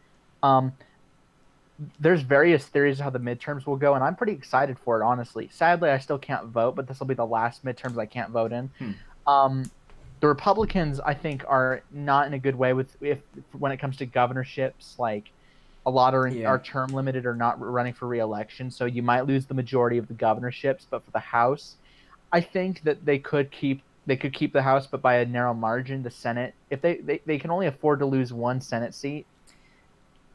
There's various theories of how the midterms will go, and I'm pretty excited for it, honestly. Sadly, I still can't vote, but this will be the last midterms I can't vote in. The Republicans, I think, are not in a good way when it comes to governorships. Like a lot are term limited or not running for re-election, so you might lose the majority of the governorships. But for the House, I think that they could keep the House, but by a narrow margin. The Senate, if they can only afford to lose one Senate seat,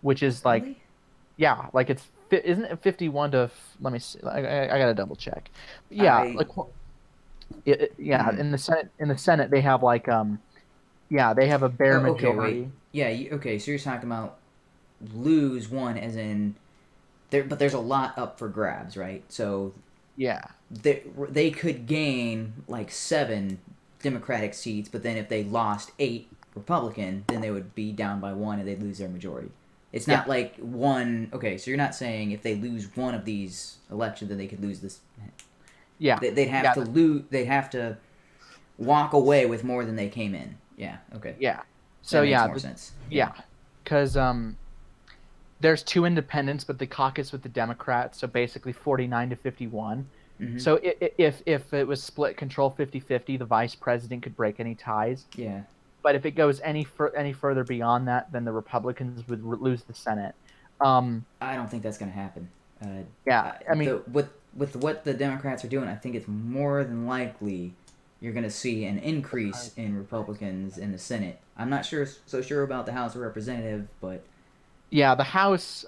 which is like. Really? Yeah, like isn't it 51 to? Let me see. I gotta double check. Yeah, in the Senate they have like they have a bare majority. Wait. Yeah, okay. So you're talking about lose one, as in but there's a lot up for grabs, right? So yeah, they could gain like 7 Democratic seats, but then if they lost 8 Republican, then they would be down by 1 and they'd lose their majority. It's not like one. Okay, so you're not saying if they lose one of these elections, then they could lose this. Yeah, they'd have to lose. They'd have to walk away with more than they came in. Yeah. Okay. Yeah. So that makes more sense. Yeah, because there's 2 independents, but they caucus with the Democrats, so basically 49 to 51. Mm-hmm. So if it was split control 50-50, the vice president could break any ties. Yeah. But if it goes any further beyond that, then the Republicans would lose the Senate. I don't think that's going to happen. I mean, with what the Democrats are doing, I think it's more than likely you're going to see an increase in Republicans in the Senate. I'm not so sure about the House of Representatives, but yeah, the House.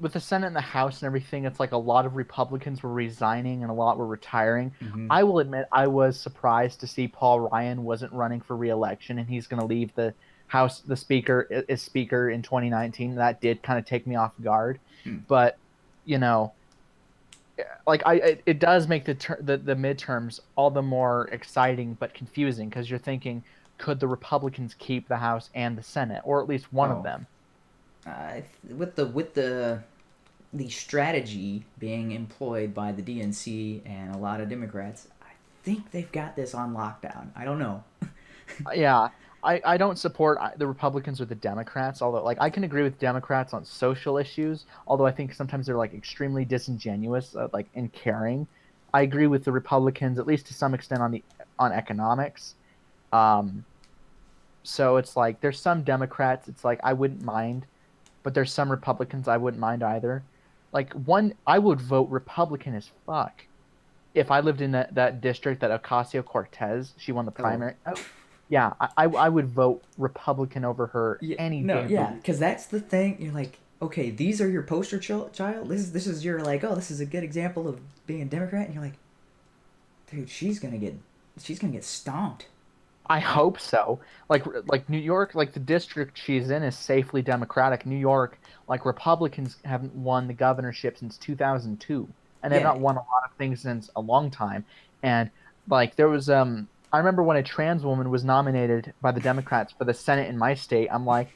With the Senate and the House and everything, it's like a lot of Republicans were resigning and a lot were retiring. Mm-hmm. I will admit I was surprised to see Paul Ryan wasn't running for re-election and he's going to leave the House, the Speaker is Speaker in 2019. That did kind of take me off guard. But, like it does make the midterms all the more exciting but confusing because you're thinking, could the Republicans keep the House and the Senate, or at least one of them? With the strategy being employed by the DNC and a lot of Democrats, I think they've got this on lockdown. I don't know. Yeah, I don't support the Republicans or the Democrats, although like I can agree with Democrats on social issues, although I think sometimes they're like extremely disingenuous, like in caring. I agree with the Republicans at least to some extent on economics. So it's like there's some Democrats, it's like I wouldn't mind. But there's some Republicans I wouldn't mind either. Like I would vote Republican as fuck if I lived in that district that Ocasio-Cortez, she won the primary. Yeah, I would vote Republican over her any day. Yeah, because that's the thing. You're like, okay, these are your poster child. This is your like, oh, this is a good example of being a Democrat, and you're like, dude, she's gonna get stomped. I hope so. Like New York, like the district she's in is safely Democratic. New York, like Republicans haven't won the governorship since 2002, and they've not won a lot of things since a long time. And like there was, I remember when a trans woman was nominated by the Democrats for the Senate in my state. I'm like,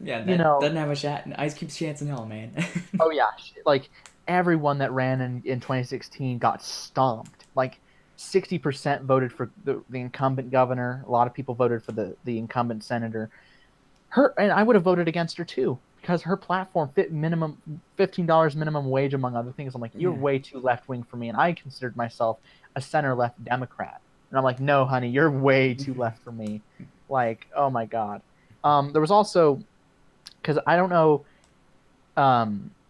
doesn't have a shot. Ice keeps chance in hell, man. Oh yeah, like everyone that ran in 2016 got stomped. Like 60% voted for the incumbent governor. A lot of people voted for the incumbent senator. And I would have voted against her too because her platform fit minimum $15 minimum wage among other things. I'm like, you're way too left wing for me, and I considered myself a center left Democrat, and I'm like, no, honey, you're way too left for me. Like, oh my god. There was also, because I don't know,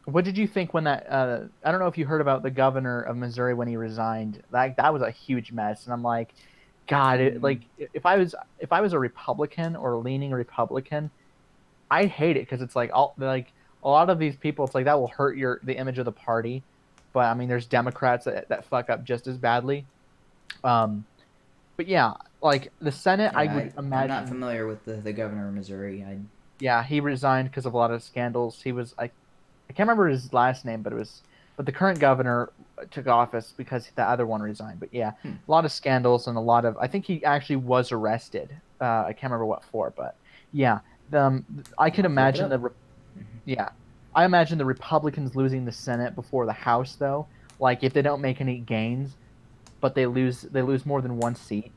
what did you think when that? I don't know if you heard about the governor of Missouri when he resigned. That was a huge mess, and I'm like, God, like if I was a Republican or a leaning Republican, I hate it because it's like a lot of these people, it's like that will hurt the image of the party, but I mean, there's Democrats that fuck up just as badly. But yeah, like the Senate, Yeah, I would imagine. I'm not familiar with the governor of Missouri. Yeah, he resigned because of a lot of scandals. He was I can't remember his last name, but the current governor took office because the other one resigned. But yeah, a lot of scandals and a lot of, I think he actually was arrested. I can't remember what for, but yeah, I can imagine I imagine the Republicans losing the Senate before the House though. Like if they don't make any gains, but they lose more than one seat.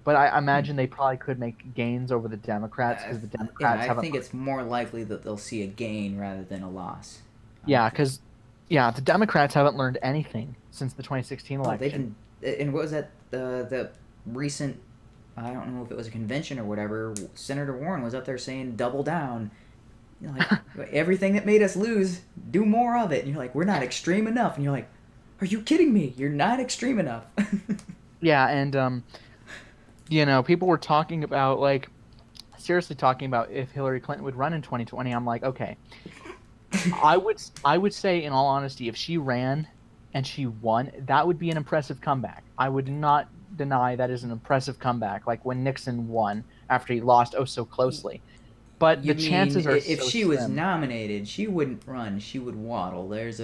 But I imagine they probably could make gains over the Democrats because the Democrats haven't. I think it's more likely that they'll see a gain rather than a loss. Yeah, because the Democrats haven't learned anything since the 2016 election. And what was that? The recent, I don't know if it was a convention or whatever. Senator Warren was up there saying, "Double down." You know, like everything that made us lose, do more of it. And you're like, we're not extreme enough. And you're like, are you kidding me? You're not extreme enough. Yeah, and people were talking about, like, seriously talking about if Hillary Clinton would run in 2020. I'm like, okay. I would say, in all honesty, if she ran and she won, that would be an impressive comeback. I would not deny that is an impressive comeback, like when Nixon won after he lost so closely. But the chances are if so she was slim. nominated, she wouldn't run. She would waddle. There's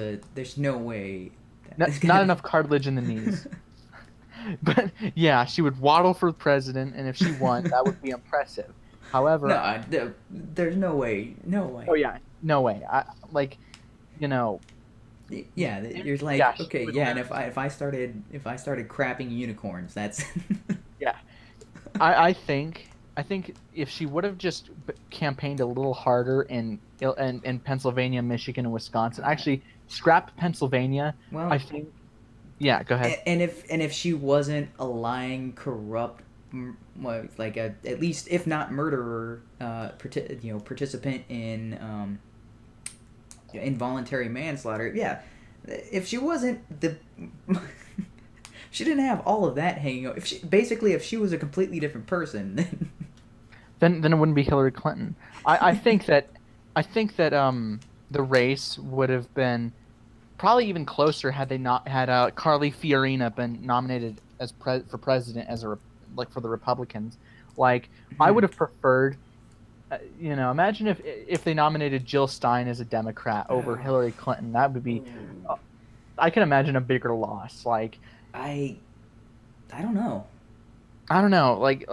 no way. Not enough cartilage in the knees. But yeah, she would waddle for president, and if she won, that would be impressive. However, no, there's no way. No way. Oh yeah, no way. Yeah, you're like, yeah, okay, yeah, and if I started crapping unicorns, that's yeah. I think if she would have just campaigned a little harder in Pennsylvania, Michigan, and Wisconsin, actually scrap Pennsylvania. Well, I think. Yeah, go ahead. And if she wasn't a lying, corrupt, like at least if not murderer, participant in involuntary manslaughter. Yeah, if she wasn't she didn't have all of that hanging out. If she was a completely different person, then it wouldn't be Hillary Clinton. I think that the race would have been probably even closer had they not had Carly Fiorina been nominated as for president for the Republicans. Like I would have preferred. Imagine if they nominated Jill Stein as a Democrat over Hillary Clinton. That would be. I can imagine a bigger loss. Like I don't know. I don't know. Like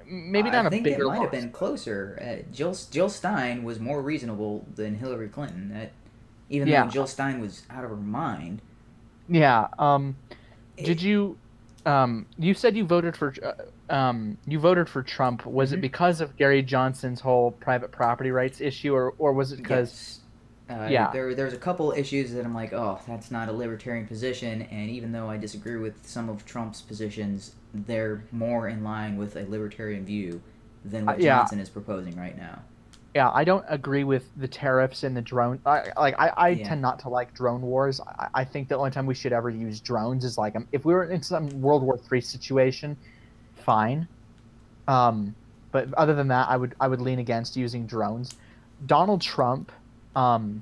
maybe not a bigger loss. I think it might have been closer. Jill Stein was more reasonable than Hillary Clinton. Even though Jill Stein was out of her mind. Yeah. Did you? You said you voted for. You voted for Trump. Was it because of Gary Johnson's whole private property rights issue, or was it because? Yes. There's a couple issues that I'm like, oh, that's not a libertarian position, and even though I disagree with some of Trump's positions, they're more in line with a libertarian view than what Johnson is proposing right now. Yeah, I don't agree with the tariffs and the drone. I tend not to like drone wars. I think the only time we should ever use drones is like if we were in some World War III situation, fine. But other than that, I would lean against using drones. Donald Trump, aside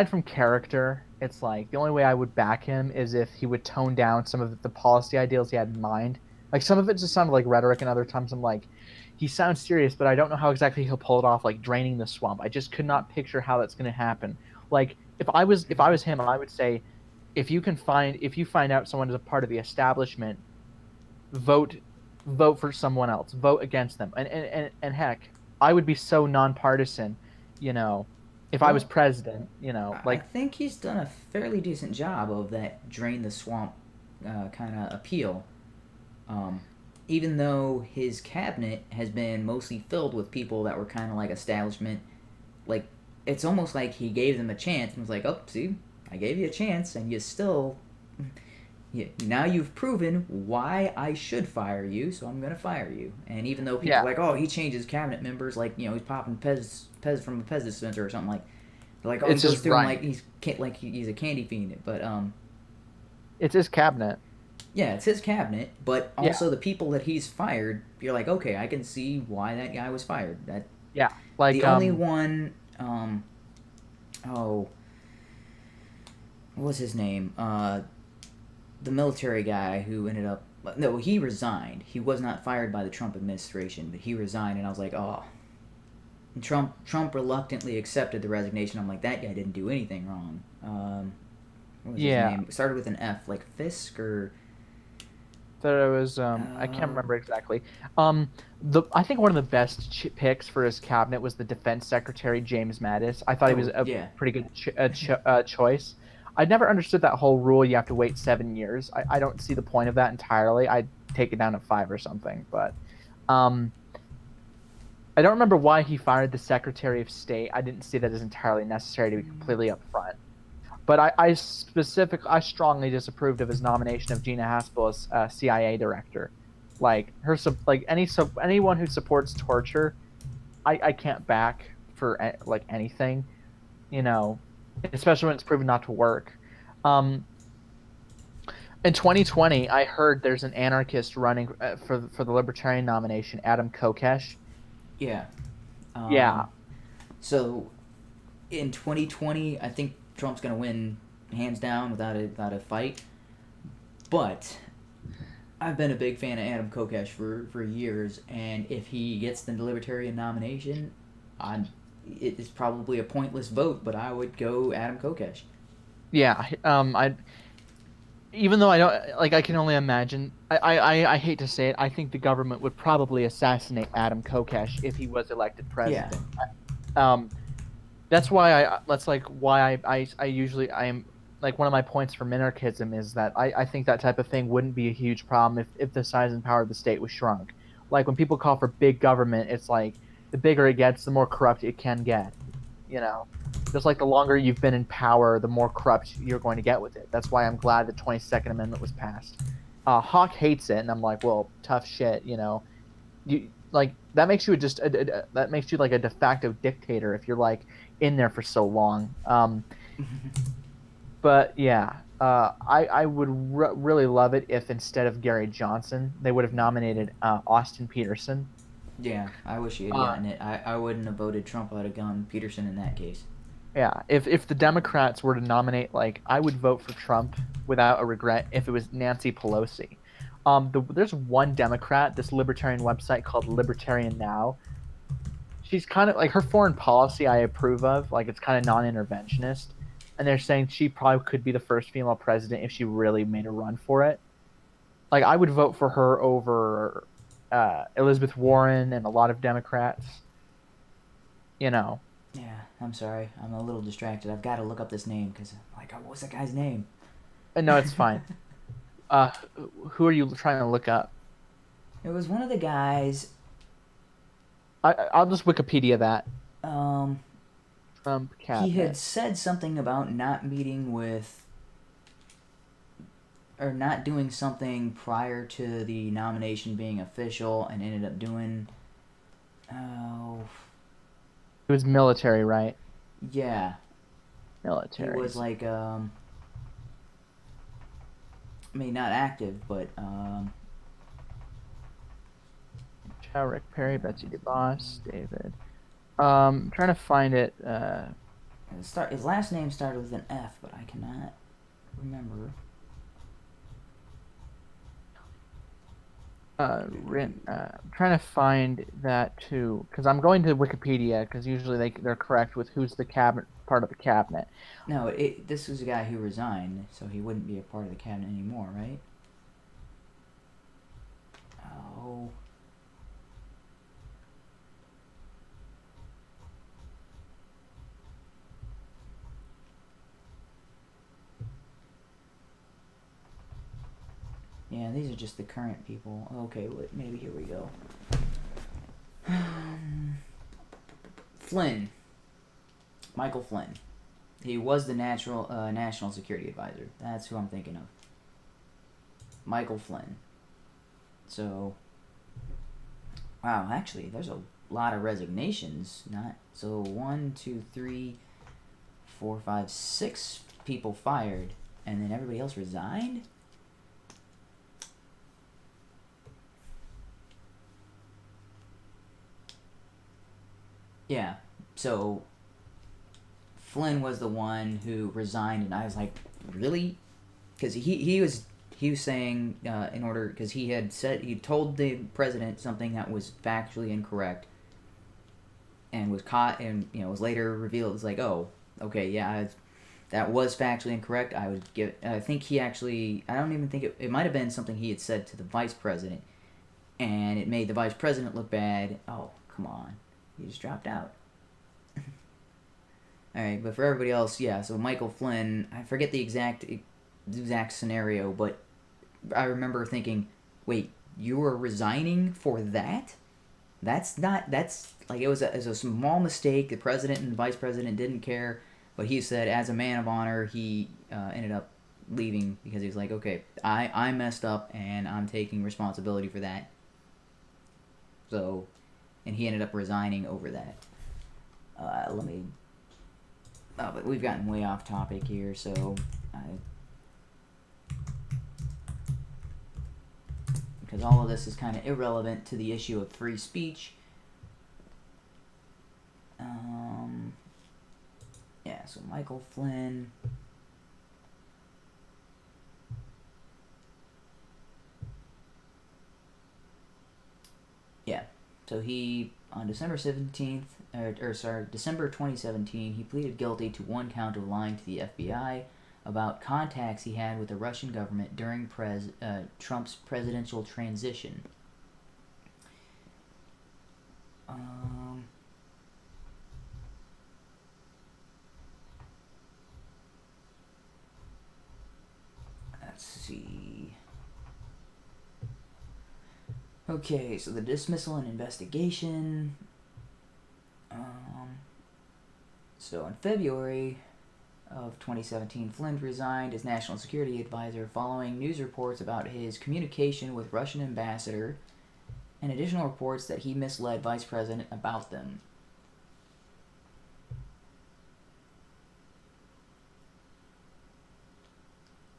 from character, it's like the only way I would back him is if he would tone down some of the policy ideals he had in mind. Like some of it just sounded like rhetoric, and other times I'm like, he sounds serious, but I don't know how exactly he'll pull it off, like draining the swamp. I just could not picture how that's going to happen. Like if I was him, I would say, if you find out someone is a part of the establishment, vote for someone else, vote against them, and heck, I would be so nonpartisan, if I was president, I think he's done a fairly decent job of that drain the swamp kind of appeal. even though his cabinet has been mostly filled with people that were kind of like establishment, like it's almost like he gave them a chance and was like, "Oh, see, I gave you a chance, and you still, now you've proven why I should fire you, so I'm gonna fire you." And even though people are like, "Oh, he changes cabinet members, like he's popping Pez from a Pez dispenser or something," they're like, "Oh, It's he goes his through 'em right. like he's a candy fiend," but It's his cabinet. yeah, it's his cabinet, but Yeah. also the people that he's fired, you're like, okay, I can see why that guy was fired. That Yeah, like the only one, oh, what was his name? The military guy who ended up, no, he resigned. He was not fired by the Trump administration, but he resigned, and I was like, oh. And Trump reluctantly accepted the resignation. I'm like, that guy didn't do anything wrong. What was his name? It started with an F, like Fisk or. That it was I can't remember exactly. I think one of the best picks for his cabinet was the Defense Secretary James Mattis. I thought he was a pretty good choice. I never understood that whole rule. You have to wait 7 years. I don't see the point of that entirely. I'd take it down to 5 or something. But I don't remember why he fired the Secretary of State. I didn't see that as entirely necessary, to be completely upfront. But I strongly disapproved of his nomination of Gina Haspel as CIA director. Like anyone who supports torture, I can't back for like anything, especially when it's proven not to work. In 2020, I heard there's an anarchist running for the Libertarian nomination, Adam Kokesh. Yeah. Yeah. So, in 2020, I think Trump's going to win hands down without a fight. But I've been a big fan of Adam Kokesh for years, and if he gets the Libertarian nomination, it is probably a pointless vote, but I would go Adam Kokesh. Yeah. Even though I don't I can only imagine. I hate to say it. I think the government would probably assassinate Adam Kokesh if he was elected president. Yeah. That's why I usually am like, one of my points for minarchism is that I think that type of thing wouldn't be a huge problem if the size and power of the state was shrunk. Like when people call for big government, it's like the bigger it gets, the more corrupt it can get. Just like the longer you've been in power, the more corrupt you're going to get with it. That's why I'm glad the 22nd Amendment was passed. Hawk hates it, and I'm like, well, tough shit. You like that makes you that makes you like a de facto dictator if you're like in there for so long. But yeah, I would really love it if instead of Gary Johnson, they would have nominated Austin Peterson. Yeah, I wish he had gotten it. I wouldn't have voted Trump. I'd have gone Peterson in that case. Yeah, if the Democrats were to nominate, I would vote for Trump without a regret if it was Nancy Pelosi. There's one Democrat, this libertarian website called Libertarian Now. She's kind of like, her foreign policy I approve of, like it's kind of non-interventionist, and they're saying she probably could be the first female president if she really made a run for it. Like I would vote for her over Elizabeth Warren and a lot of Democrats. Yeah, I'm sorry. I'm a little distracted. I've got to look up this name because, what's that guy's name? No, it's fine. Who are you trying to look up? It was one of the guys. I'll just Wikipedia that. Trump cabinet. He had said something about not meeting with, or not doing something prior to the nomination being official, and ended up doing. It was military, right? Yeah. Military. It was like, I mean, not active, but, Rick Perry, Betsy DeVos, David. Trying to find it. His last name started with an F, but I cannot remember. I'm trying to find that too, because I'm going to Wikipedia, because usually they're correct with who's the cabinet part of the cabinet. No, this was a guy who resigned, so he wouldn't be a part of the cabinet anymore, right? Oh. Yeah, these are just the current people. Okay, maybe here we go. Flynn. Michael Flynn. He was the National Security Advisor. That's who I'm thinking of. Michael Flynn. So, wow, actually, there's a lot of resignations. So 1, 2, 3, 4, 5, 6 people fired, and then everybody else resigned? Yeah, so Flynn was the one who resigned, and I was like, really? Because he was saying in order, because he told the president something that was factually incorrect, and was caught, and was later revealed. It's like, oh, okay, yeah, that was factually incorrect. I think he actually, I don't even think it might have been something he had said to the vice president, and it made the vice president look bad. Oh, come on, he just dropped out. All right, but for everybody else, yeah. So Michael Flynn, I forget the exact scenario, but I remember thinking, wait, you were resigning for that? That's like, it was a small mistake. The president and the vice president didn't care, but he said, as a man of honor, he ended up leaving because he was like, okay, I messed up and I'm taking responsibility for that. So, and he ended up resigning over that. But we've gotten way off topic here, so because all of this is kind of irrelevant to the issue of free speech. Yeah, so Michael Flynn. Yeah, so he, on December 17th, December 2017, he pleaded guilty to 1 count of lying to the FBI about contacts he had with the Russian government during Trump's presidential transition. Let's see. Okay, so the dismissal and investigation. So in February of 2017, Flynn resigned as National Security Advisor following news reports about his communication with Russian ambassador and additional reports that he misled Vice President about them.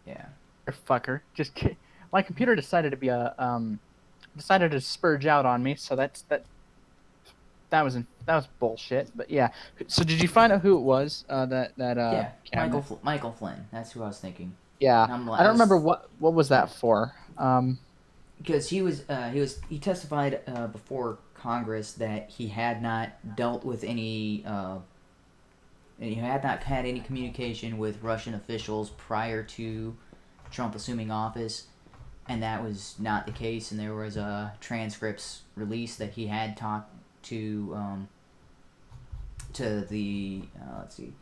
Yeah. Fucker. Just kidding. My computer decided to be decided to spurge out on me, so that was bullshit. But yeah. So did you find out who it was? Yeah, Michael Flynn. That's who I was thinking. Yeah. I don't remember what was that for. Because he testified before Congress that he had not dealt with any he had not had any communication with Russian officials prior to Trump assuming office, and that was not the case. And there was transcripts released that he had talked to the let's see.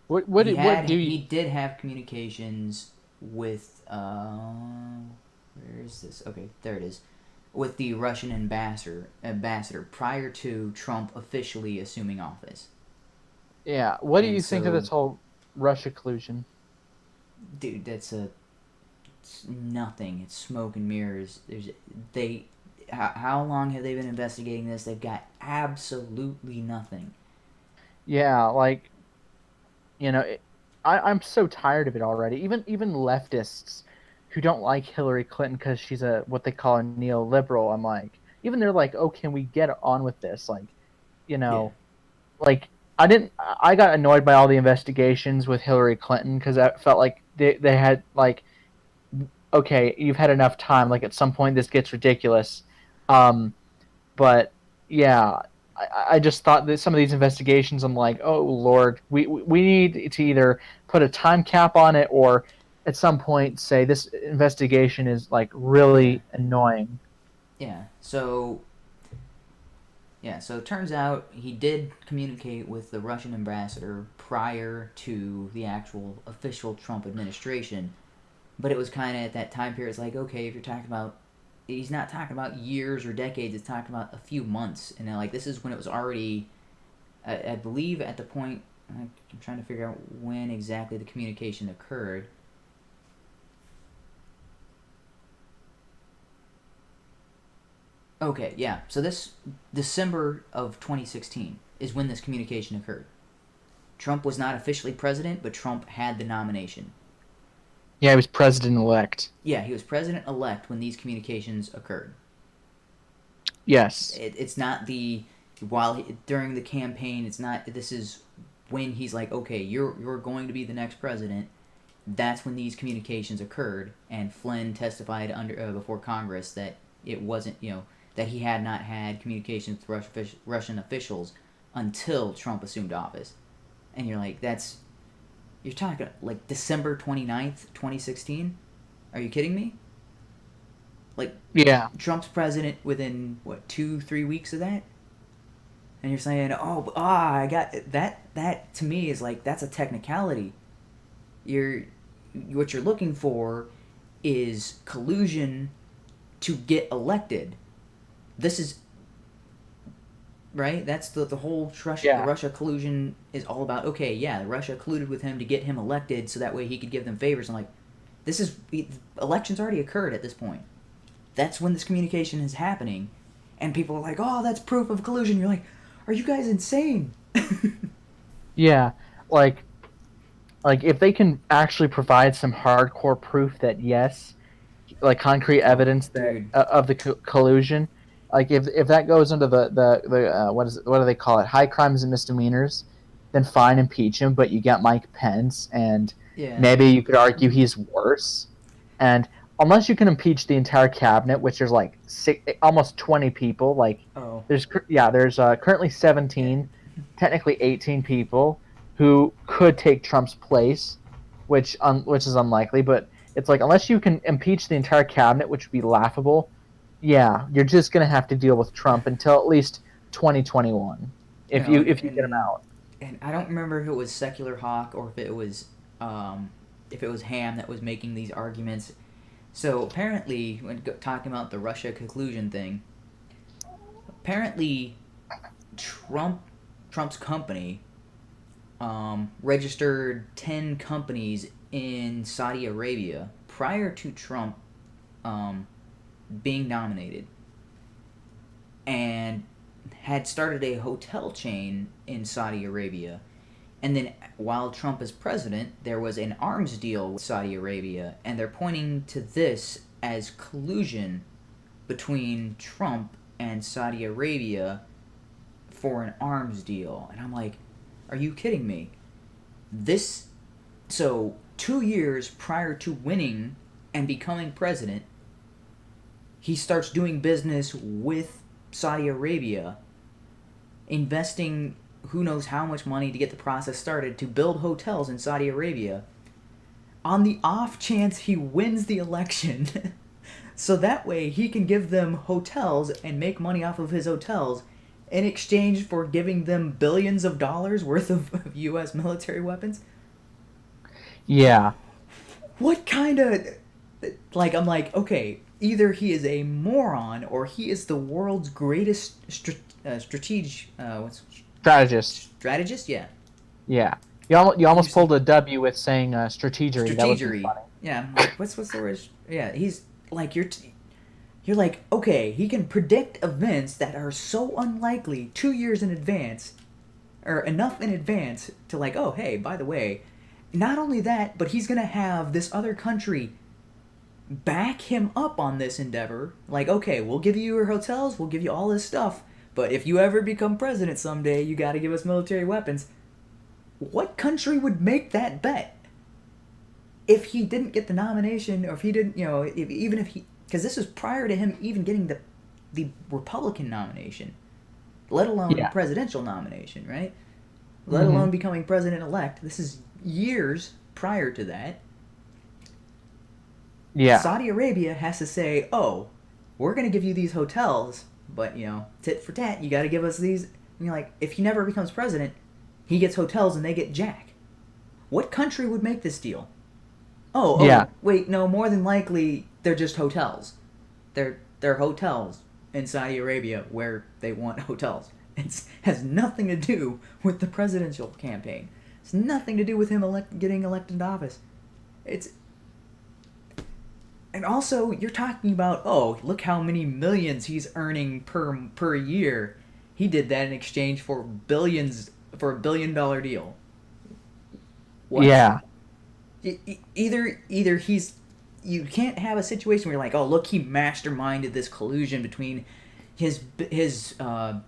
He did have communications with where is this? Okay, there it is. With the Russian ambassador prior to Trump officially assuming office. Yeah, what do you think of this whole Russia collusion? Dude, it's nothing. It's smoke and mirrors. How long have they been investigating this? They've got absolutely nothing. Yeah, like, I'm so tired of it already. Even leftists who don't like Hillary Clinton because she's what they call a neoliberal, I'm like, even they're like, oh, can we get on with this? Like, like I got annoyed by all the investigations with Hillary Clinton because I felt like they had like, okay, you've had enough time. Like at some point this gets ridiculous. But yeah, I just thought that some of these investigations, I'm like, oh Lord, we need to either put a time cap on it or at some point say this investigation is like really annoying. Yeah. So Yeah, so it turns out he did communicate with the Russian ambassador prior to the actual official Trump administration, but it was kind of at that time period, it's like, okay, if you're talking about, he's not talking about years or decades, it's talking about a few months, and then, like, this is when it was already, I believe at the point, I'm trying to figure out when exactly the communication occurred. Okay, yeah. So this December of 2016 is when this communication occurred. Trump was not officially president, but Trump had the nomination. Yeah, he was president-elect. Yeah, he was president-elect when these communications occurred. Yes. It's not during the campaign, it's not, this is when he's like, okay, you're going to be the next president. That's when these communications occurred, and Flynn testified before Congress that it wasn't, that he had not had communications with Russian officials until Trump assumed office. And you're like, you're talking like December 29th, 2016? Are you kidding me? Like, yeah, Trump's president within, 2-3 weeks of that? And you're saying, I got that to me is like, that's a technicality. What you're looking for is collusion to get elected. This is right. That's the whole Russia collusion is all about. Okay, yeah, Russia colluded with him to get him elected, so that way he could give them favors. I'm like, elections already occurred at this point. That's when this communication is happening, and people are like, "Oh, that's proof of collusion." You're like, "Are you guys insane?" Yeah, like if they can actually provide some hardcore proof that yes, like concrete evidence that of the collusion. Like if that goes into the what do they call it? High crimes and misdemeanors, then fine, impeach him. But you get Mike Pence, and maybe you could argue he's worse. And unless you can impeach the entire cabinet, which there's like almost 20 people. Like there's currently 17, technically 18 people who could take Trump's place, which is unlikely. But it's like unless you can impeach the entire cabinet, which would be laughable. Yeah, you're just gonna have to deal with Trump until at least 2021, if you get him out. And I don't remember if it was Secular Hawk or if it was Ham that was making these arguments. So apparently, when talking about the Russia collusion thing, apparently Trump's company registered 10 companies in Saudi Arabia prior to Trump being nominated, and had started a hotel chain in Saudi Arabia. And then while Trump is president, there was an arms deal with Saudi Arabia, and they're pointing to this as collusion between Trump and Saudi Arabia for an arms deal. And I'm like, are you kidding me? So 2 years prior to winning and becoming president, he starts doing business with Saudi Arabia, investing who knows how much money to get the process started to build hotels in Saudi Arabia, on the off chance he wins the election. So that way he can give them hotels and make money off of his hotels in exchange for giving them billions of dollars worth of U.S. military weapons. Yeah. What kind of... I'm like, okay, either he is a moron or he is the world's greatest strategist. Strategist, yeah. Yeah. You almost pulled a W with saying strategery. Strategery. Yeah. What's the word? Yeah. He's like you're like, okay, he can predict events that are so unlikely 2 years in advance, or enough in advance to like, oh hey, by the way, not only that, but he's gonna have this other country back him up on this endeavor. Like, okay, we'll give you your hotels, we'll give you all this stuff, but if you ever become president someday, you gotta give us military weapons. What country would make that bet? If he didn't get the nomination, or if he didn't, even if he... Because this was prior to him even getting the Republican nomination, let alone the presidential nomination, right? Let alone becoming president-elect. This is years prior to that. Yeah. Saudi Arabia has to say, oh, we're going to give you these hotels, but tit for tat, you got to give us these. And you're like, if he never becomes president, he gets hotels and they get Jack. What country would make this deal? Oh, wait, no, more than likely they're just hotels. They're hotels in Saudi Arabia where they want hotels. It has nothing to do with the presidential campaign. It's nothing to do with him getting elected to office. And also, you're talking about, look how many millions he's earning per year. He did that in exchange for billions, for a $1 billion deal. What? Yeah. Either you can't have a situation where you're like, look, he masterminded this collusion between his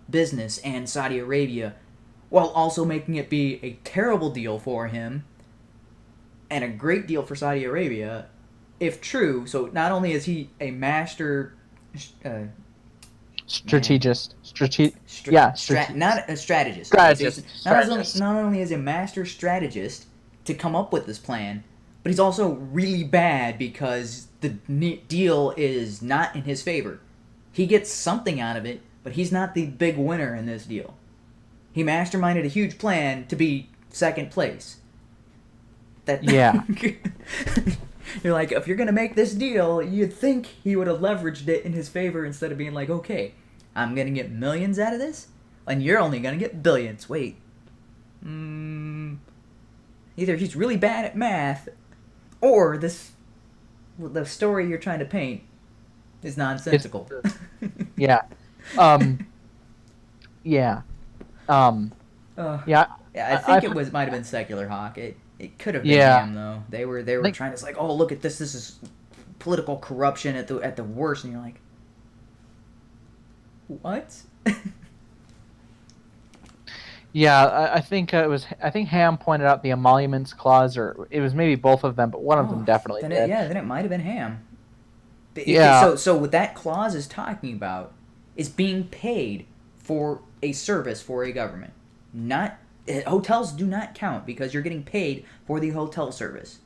business and Saudi Arabia, while also making it be a terrible deal for him and a great deal for Saudi Arabia, if true. So not only is he a master strategist, not a strategist. Not only is he a master strategist to come up with this plan, but he's also really bad because the deal is not in his favor. He gets something out of it, but he's not the big winner in this deal. He masterminded a huge plan to be second place. Yeah. You're like, if you're going to make this deal, you'd think he would have leveraged it in his favor instead of being like, okay, I'm going to get millions out of this, and you're only going to get billions. Wait. Either he's really bad at math, or the story you're trying to paint is nonsensical. Yeah. Yeah. Yeah. I think it might have been Secular Hawk. It could have been him though. They were trying to say, look at this. This is political corruption at the worst, and you're like, what? Yeah, I think I think Ham pointed out the emoluments clause, or it was maybe both of them, but one of them definitely did. Then it might have been Ham. Yeah. So what that clause is talking about is being paid for a service for a government. Not hotels do not count because you're getting paid for the hotel service.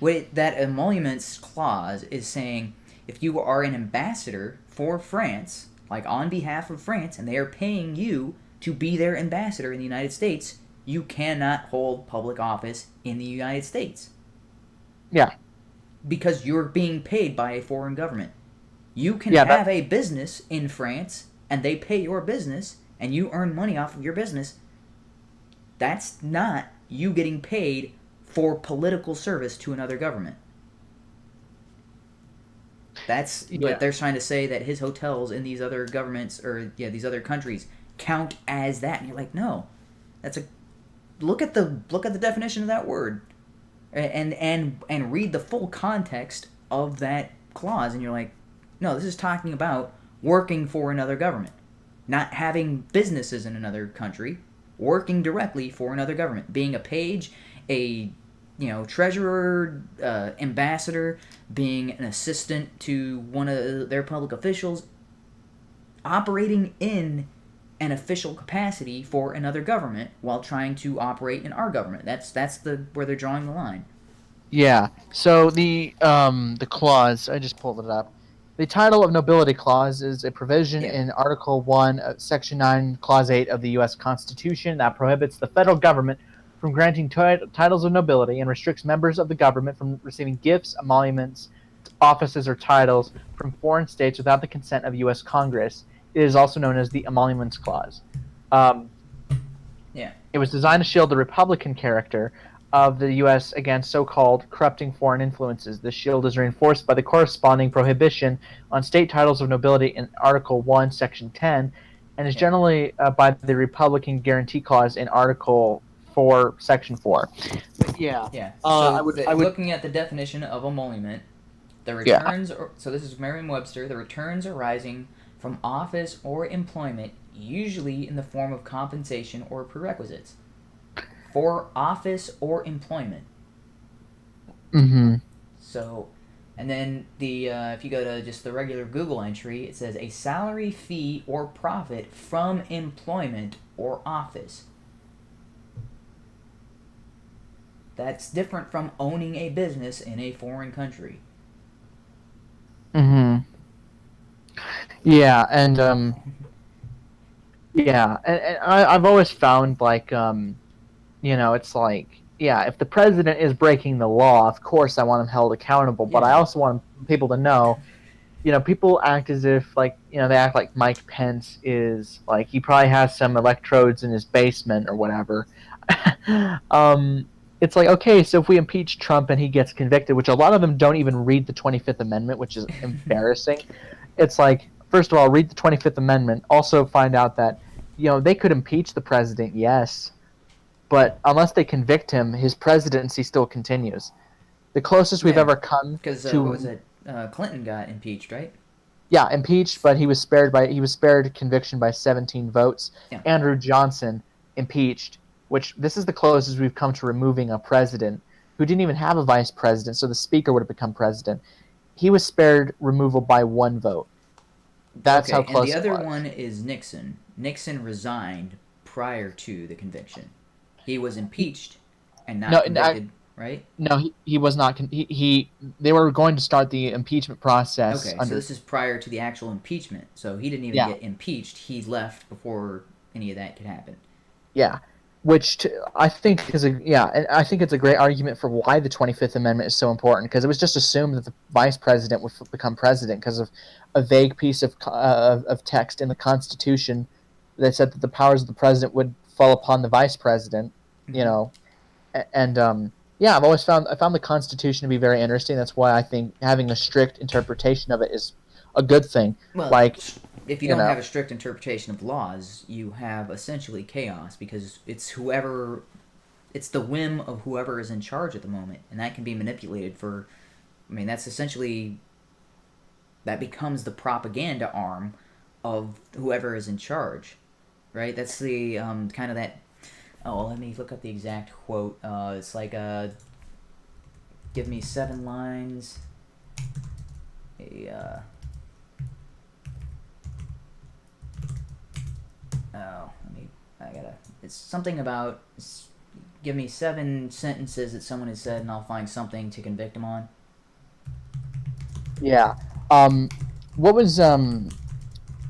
That emoluments clause is saying if you are an ambassador for France, like on behalf of France, and they are paying you to be their ambassador in the United States, you cannot hold public office in the United States. Yeah. Because you're being paid by a foreign government. You can have a business in France, and they pay your business, and you earn money off of your business. That's not you getting paid for political service to another government. That's what they're trying to say, that his hotels in these other governments, or these other countries, count as that. And you're like, no, that's look at the definition of that word, and read the full context of that clause, and you're like, no, this is talking about working for another government, not having businesses in another country, working directly for another government, being a page, a treasurer, ambassador, being an assistant to one of their public officials, operating in an official capacity for another government while trying to operate in our government. That's where they're drawing the line. Yeah. So the clause, I just pulled it up. The title of nobility clause is a provision in Article 1, Section 9, Clause 8 of the U.S. Constitution that prohibits the federal government from granting titles of nobility and restricts members of the government from receiving gifts, emoluments, offices, or titles from foreign states without the consent of U.S. Congress. It is also known as the Emoluments Clause. It was designed to shield the Republican character of the U.S. against so-called corrupting foreign influences. This shield is reinforced by the corresponding prohibition on state titles of nobility in Article 1, Section 10, and is generally by the Republican Guarantee Clause in Article 4, Section 4. But So looking at the definition of emolument, the returns, so this is Merriam-Webster, the returns arising from office or employment, usually in the form of compensation or prerequisites. For office or employment. Mm-hmm. So, and then if you go to just the regular Google entry, it says a salary, fee, or profit from employment or office. That's different from owning a business in a foreign country. Mm-hmm. Yeah, and I've always found like it's like, yeah, if the president is breaking the law, of course I want him held accountable, but I Yeah. also want people to know, people act as if like, they act like Mike Pence is like he probably has some electrodes in his basement or whatever. um, it's like, okay, so if we impeach Trump and he gets convicted, which a lot of them don't even read the 25th Amendment, which is embarrassing. It's like, first of all, read the 25th Amendment. Also find out that, they could impeach the president, yes, but unless they convict him, his presidency still continues. The closest we've Yeah. ever come Because to what was it? Clinton got impeached, right? yeah, impeached, but he was spared conviction by 17 votes. Yeah. Andrew Johnson impeached, which this is the closest we've come to removing a president who didn't even have a vice president, so the speaker would have become president. He was spared removal by 1 vote. That's how close and the it other was. one is Nixon. Nixon resigned prior to the conviction. He was impeached and not convicted, right? No, he was not. They were going to start the impeachment process. Okay, so this is prior to the actual impeachment. So he didn't even get impeached. He left before any of that could happen. Yeah, which I think is and I think it's a great argument for why the 25th Amendment is so important, because it was just assumed that the vice president would become president because of a vague piece of text in the Constitution that said that the powers of the president would fall upon the vice president. And I found the Constitution to be very interesting. That's why I think having a strict interpretation of it is a good thing. Well, like, if you don't have a strict interpretation of laws, you have essentially chaos, because it's the whim of whoever is in charge at the moment, and that can be manipulated for. I mean, that becomes the propaganda arm of whoever is in charge, right? That's the kind of that. Oh, let me look up the exact quote. It's like, give me 7 lines. It's something about, give me 7 sentences that someone has said and I'll find something to convict them on. Yeah. What was,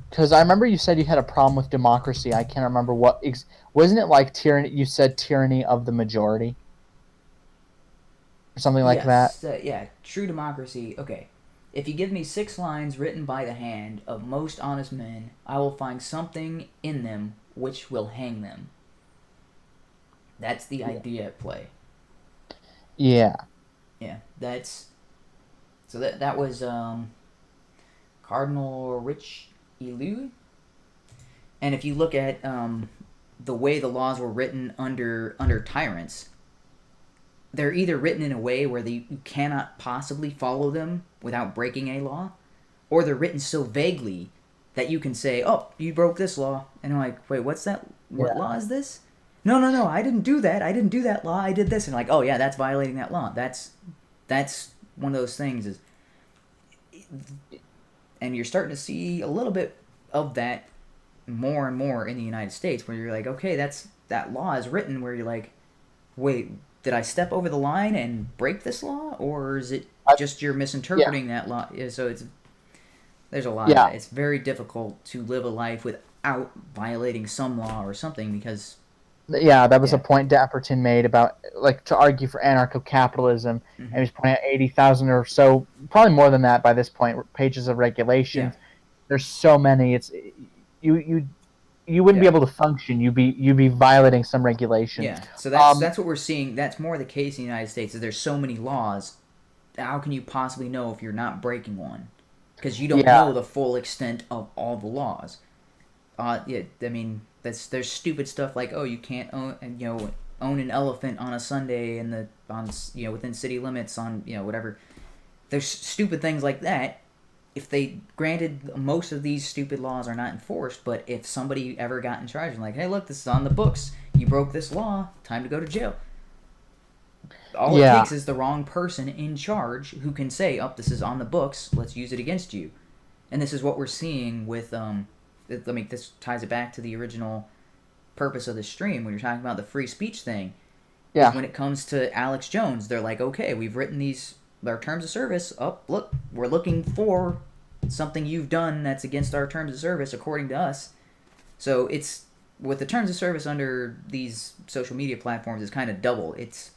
because I remember you said you had a problem with democracy. I can't remember what, wasn't it like tyranny? You said tyranny of the majority? Or something like that? Yeah, true democracy. Okay. If you give me 6 lines written by the hand of most honest men, I will find something in them which will hang them. That's the idea at play. Yeah. Yeah, so that was Cardinal Richelieu. And if you look at the way the laws were written under tyrants, they're either written in a way where you cannot possibly follow them without breaking a law, or they're written so vaguely that you can say, "Oh, you broke this law," and I'm like, "Wait, what's that? What law is this?" No, I didn't do that. I didn't do that law. I did this, and like, "Oh yeah, that's violating that law." That's one of those things and you're starting to see a little bit of that more and more in the United States, where you're like, okay, that law is written where you're like, wait, did I step over the line and break this law, or is it just you're misinterpreting that law? Yeah, so there's a lot of that. It's very difficult to live a life without violating some law or something, because that was a point Dapperton made about, like, to argue for anarcho-capitalism, and he was pointing out 80,000 or so, probably more than that by this point, pages of regulations. Yeah. There's so many. It's you wouldn't be able to function. You'd be violating some regulation. Yeah. So that's what we're seeing. That's more the case in the United States. Is there's so many laws. How can you possibly know if you're not breaking one? Because you don't know the full extent of all the laws. I mean, there's stupid stuff like, oh, you can't own an elephant on a Sunday within city limits on whatever. There's stupid things like that. If they granted, most of these stupid laws are not enforced, but if somebody ever got in charge and like, hey, look, this is on the books, you broke this law, time to go to jail. All it takes is the wrong person in charge who can say, oh, this is on the books, let's use it against you. And this is what we're seeing with this ties it back to the original purpose of the stream when you're talking about the free speech thing. Yeah. When it comes to Alex Jones, they're like, okay, we've written their terms of service. Oh, look, we're looking for something you've done that's against our terms of service according to us. So it's with the terms of service under these social media platforms is kind of double. It's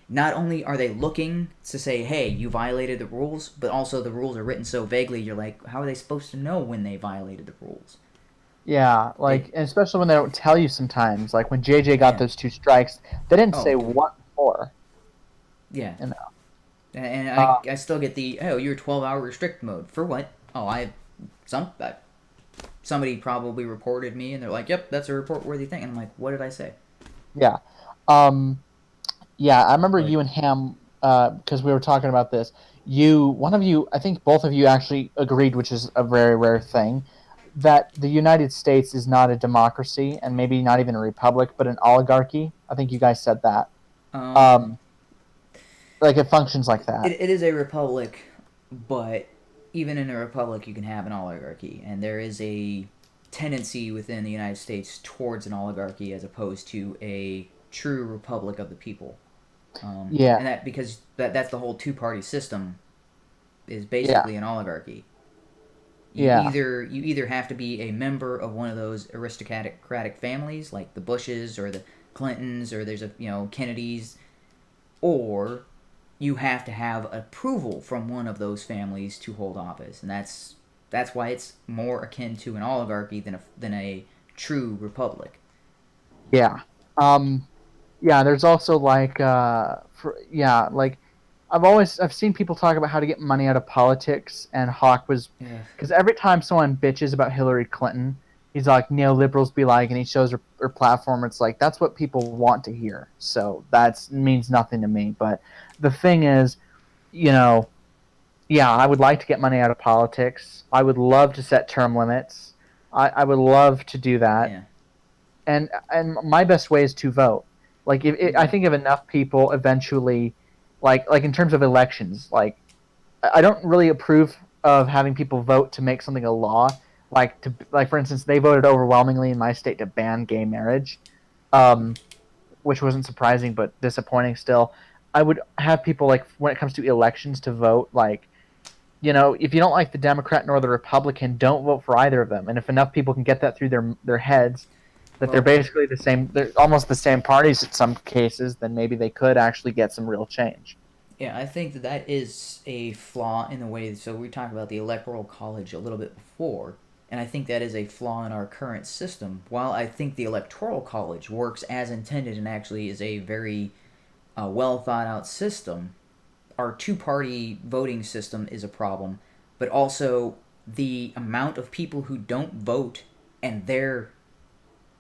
not only are they looking to say, hey, you violated the rules, but also the rules are written so vaguely, you're like, how are they supposed to know when they violated the rules? Yeah, like, and especially when they don't tell you sometimes. Like when JJ got those 2 strikes, they didn't say what for. Yeah. You know. And I still get the, oh, you're 12-hour restrict mode. For what? Oh, somebody probably reported me, and they're like, yep, that's a report-worthy thing. And I'm like, what did I say? Yeah. Yeah, I remember you and Ham, because we were talking about this. One of you, I think both of you actually agreed, which is a very rare thing, that the United States is not a democracy, and maybe not even a republic, but an oligarchy. I think you guys said that. Like it functions like that. It is a republic, but even in a republic, you can have an oligarchy, and there is a tendency within the United States towards an oligarchy as opposed to a true republic of the people. Yeah, and that because that's the whole two-party system is basically an oligarchy. You either have to be a member of one of those aristocratic families like the Bushes or the Clintons, or there's Kennedys, or you have to have approval from one of those families to hold office, and that's why it's more akin to an oligarchy than a true republic. Yeah. Yeah, there's also like I've seen people talk about how to get money out of politics, and Hawk was because every time someone bitches about Hillary Clinton, he's like, neoliberals be like, and he shows her platform. It's like, that's what people want to hear. So that means nothing to me. But the thing is, I would like to get money out of politics. I would love to set term limits. I would love to do that. Yeah. And my best way is to vote. Like I think if enough people eventually, like in terms of elections, like I don't really approve of having people vote to make something a law. Like for instance, they voted overwhelmingly in my state to ban gay marriage, which wasn't surprising but disappointing still. I would have people, like, when it comes to elections, to vote, like, if you don't like the Democrat nor the Republican, don't vote for either of them. And if enough people can get that through their heads, that they're basically the same, they're almost the same parties in some cases, then maybe they could actually get some real change. Yeah, I think that is a flaw in the way. So we talked about the Electoral College a little bit before, and I think that is a flaw in our current system. While I think the Electoral College works as intended and actually is a very well thought out system, our two-party voting system is a problem. But also the amount of people who don't vote, and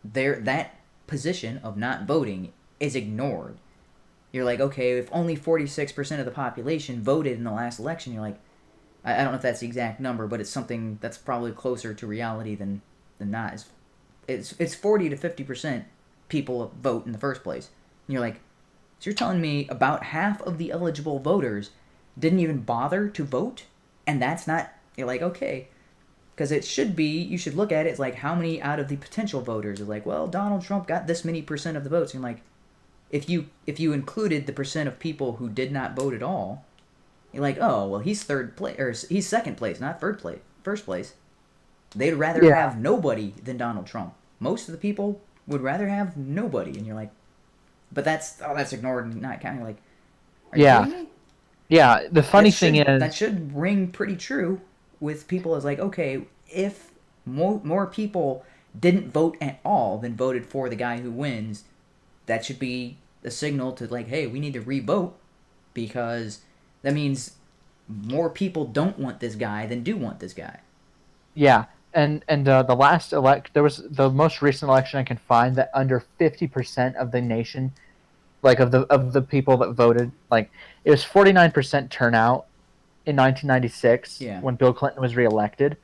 that position of not voting is ignored. You're like, okay, if only 46% of the population voted in the last election, you're like, I don't know if that's the exact number, but it's something that's probably closer to reality than not. It's 40 to 50% people vote in the first place. And you're like, so you're telling me about half of the eligible voters didn't even bother to vote? And that's not, you're like, okay. Because it should be, you should look at it as like, how many out of the potential voters are like, well, Donald Trump got this many percent of the votes. And you're like, if you included the percent of people who did not vote at all, you're like, oh, well, he's third place, or he's second place, not first place. They'd rather have nobody than Donald Trump. Most of the people would rather have nobody, and you're like, but that's ignored and not counting. Like, are you kidding me? Yeah. The funny thing is that should ring pretty true with people. Is like, okay, if more people didn't vote at all than voted for the guy who wins, that should be a signal to, like, hey, we need to re-vote, because that means more people don't want this guy than do want this guy. Yeah, and there was the most recent election I can find that under 50% of the nation, like of the people that voted, like it was 49% turnout in 1996 when Bill Clinton was reelected.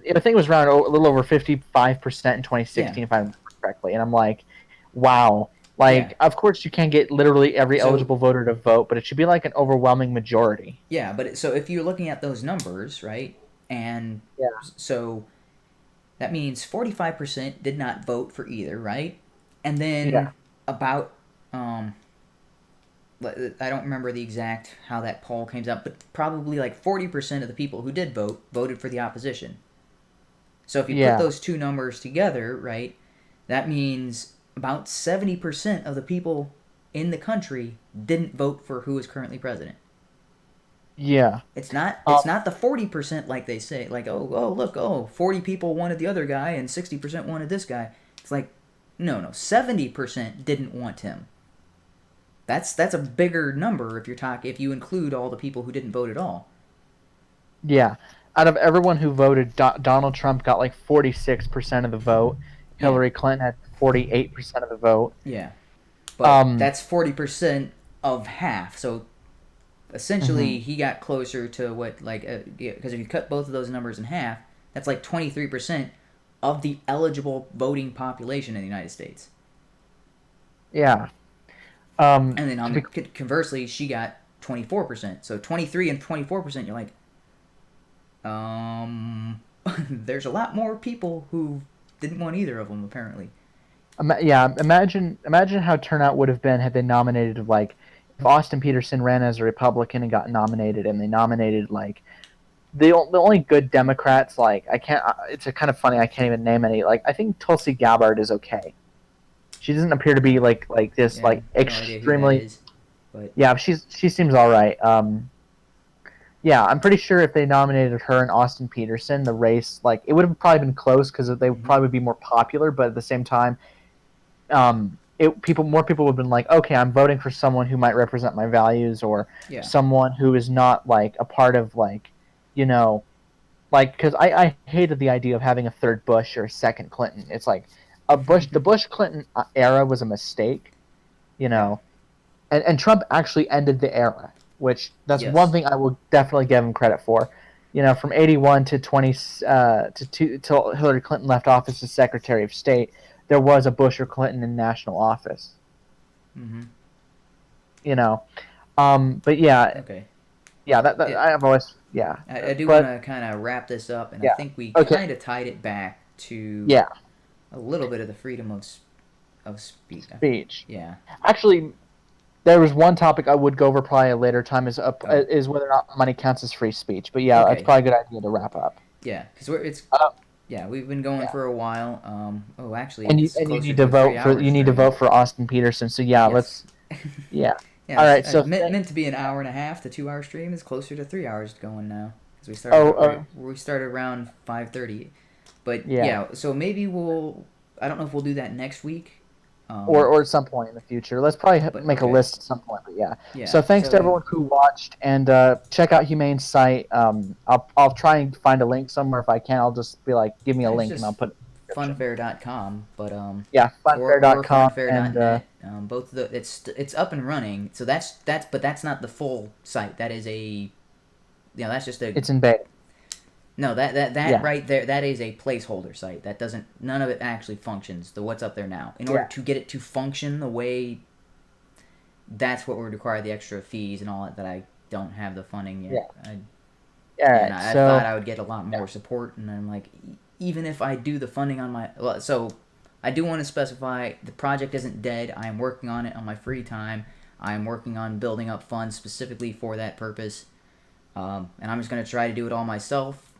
I think it was around a little over 55% in 2016, if I remember correctly. And I'm like, wow. Like, of course you can't get literally every eligible voter to vote, but it should be like an overwhelming majority. Yeah, but so if you're looking at those numbers, right, and so that means 45% did not vote for either, right? And then about I don't remember the exact how that poll came out, but probably like 40% of the people who did vote voted for the opposition. So if you put those two numbers together, right, that means about 70% of the people in the country didn't vote for who is currently president. Yeah. It's not the 40% like they say, like, look, 40 people wanted the other guy and 60% wanted this guy. It's like, no, 70% didn't want him. That's a bigger number if you include all the people who didn't vote at all. Yeah. Out of everyone who voted, Donald Trump got like 46% of the vote. Hillary Clinton had 48% of the vote. Yeah. But that's 40% of half. So essentially, he got closer to what, like, because if you cut both of those numbers in half, that's like 23% of the eligible voting population in the United States. Yeah. And then conversely, she got 24%. So 23 and 24%, you're like, there's a lot more people who didn't want either of them, apparently. Imagine how turnout would have been had they nominated, like, if Austin Peterson ran as a Republican and got nominated, and they nominated, like, the only good Democrats, like, it's kind of funny, I can't even name any, like, I think Tulsi Gabbard is okay. She doesn't appear to be like this, like, extremely. But... Yeah, she seems all right. Yeah, I'm pretty sure if they nominated her and Austin Peterson, the race, like, it would have probably been close because they would probably be more popular. But at the same time, more people would have been like, okay, I'm voting for someone who might represent my values, or someone who is not, like, a part of, like, you know, like, because I hated the idea of having a third Bush or a second Clinton. It's like the Bush-Clinton era was a mistake, you know, and Trump actually ended the era, which that's one thing I will definitely give him credit for. You know, from 81 to 20 till Hillary Clinton left office as Secretary of State, there was a Bush or Clinton in national office. Mm-hmm. You know, but yeah, I've always I do want to kind of wrap this up, and I think we kind of tied it back to a little bit of the freedom of speech. Yeah. Actually, there was one topic I would go over probably a later time is whether or not money counts as free speech. But it's probably a good idea to wrap up. Yeah, because we've been going for a while. Actually, and you need to vote for Austin Peterson. So let's. Yeah. Yeah, all right. So meant to be an hour and a half to 2 hour stream is closer to 3 hours going now because we started around 5:30, but so maybe I don't know if we'll do that next week, or at some point in the future. Let's probably make a list at some point. But yeah. So thanks to everyone who watched, and check out HUMAne's site. I'll try and find a link somewhere if I can. I'll just be like, give me a link and I'll put. Funfair.com, but funfair.com or funfair.net. Both of it's up and running. So that's not the full site. That is that's just a. It's in beta. No, that right there, that is a placeholder site. That none of it actually functions. What's up there now. In order to get it to function the way, that's what would require the extra fees and all that I don't have the funding yet. I thought I would get a lot more support, and I'm like, even if I do the funding on my... So, I do want to specify, the project isn't dead. I am working on it on my free time. I am working on building up funds specifically for that purpose. And I'm just going to try to do it all myself.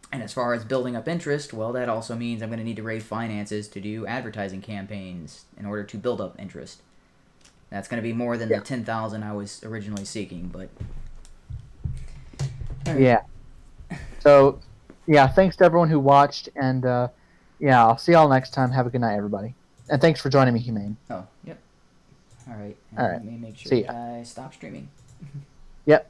And as far as building up interest, well, that also means I'm going to need to raise finances to do advertising campaigns in order to build up interest. That's going to be more than the $10,000 I was originally seeking, but... Right. Yeah. So... Yeah, thanks to everyone who watched, and I'll see y'all next time. Have a good night, everybody. And thanks for joining me, HUMAne. Oh, yep. All right. All right. Let me make sure See ya. I stop streaming. Yep.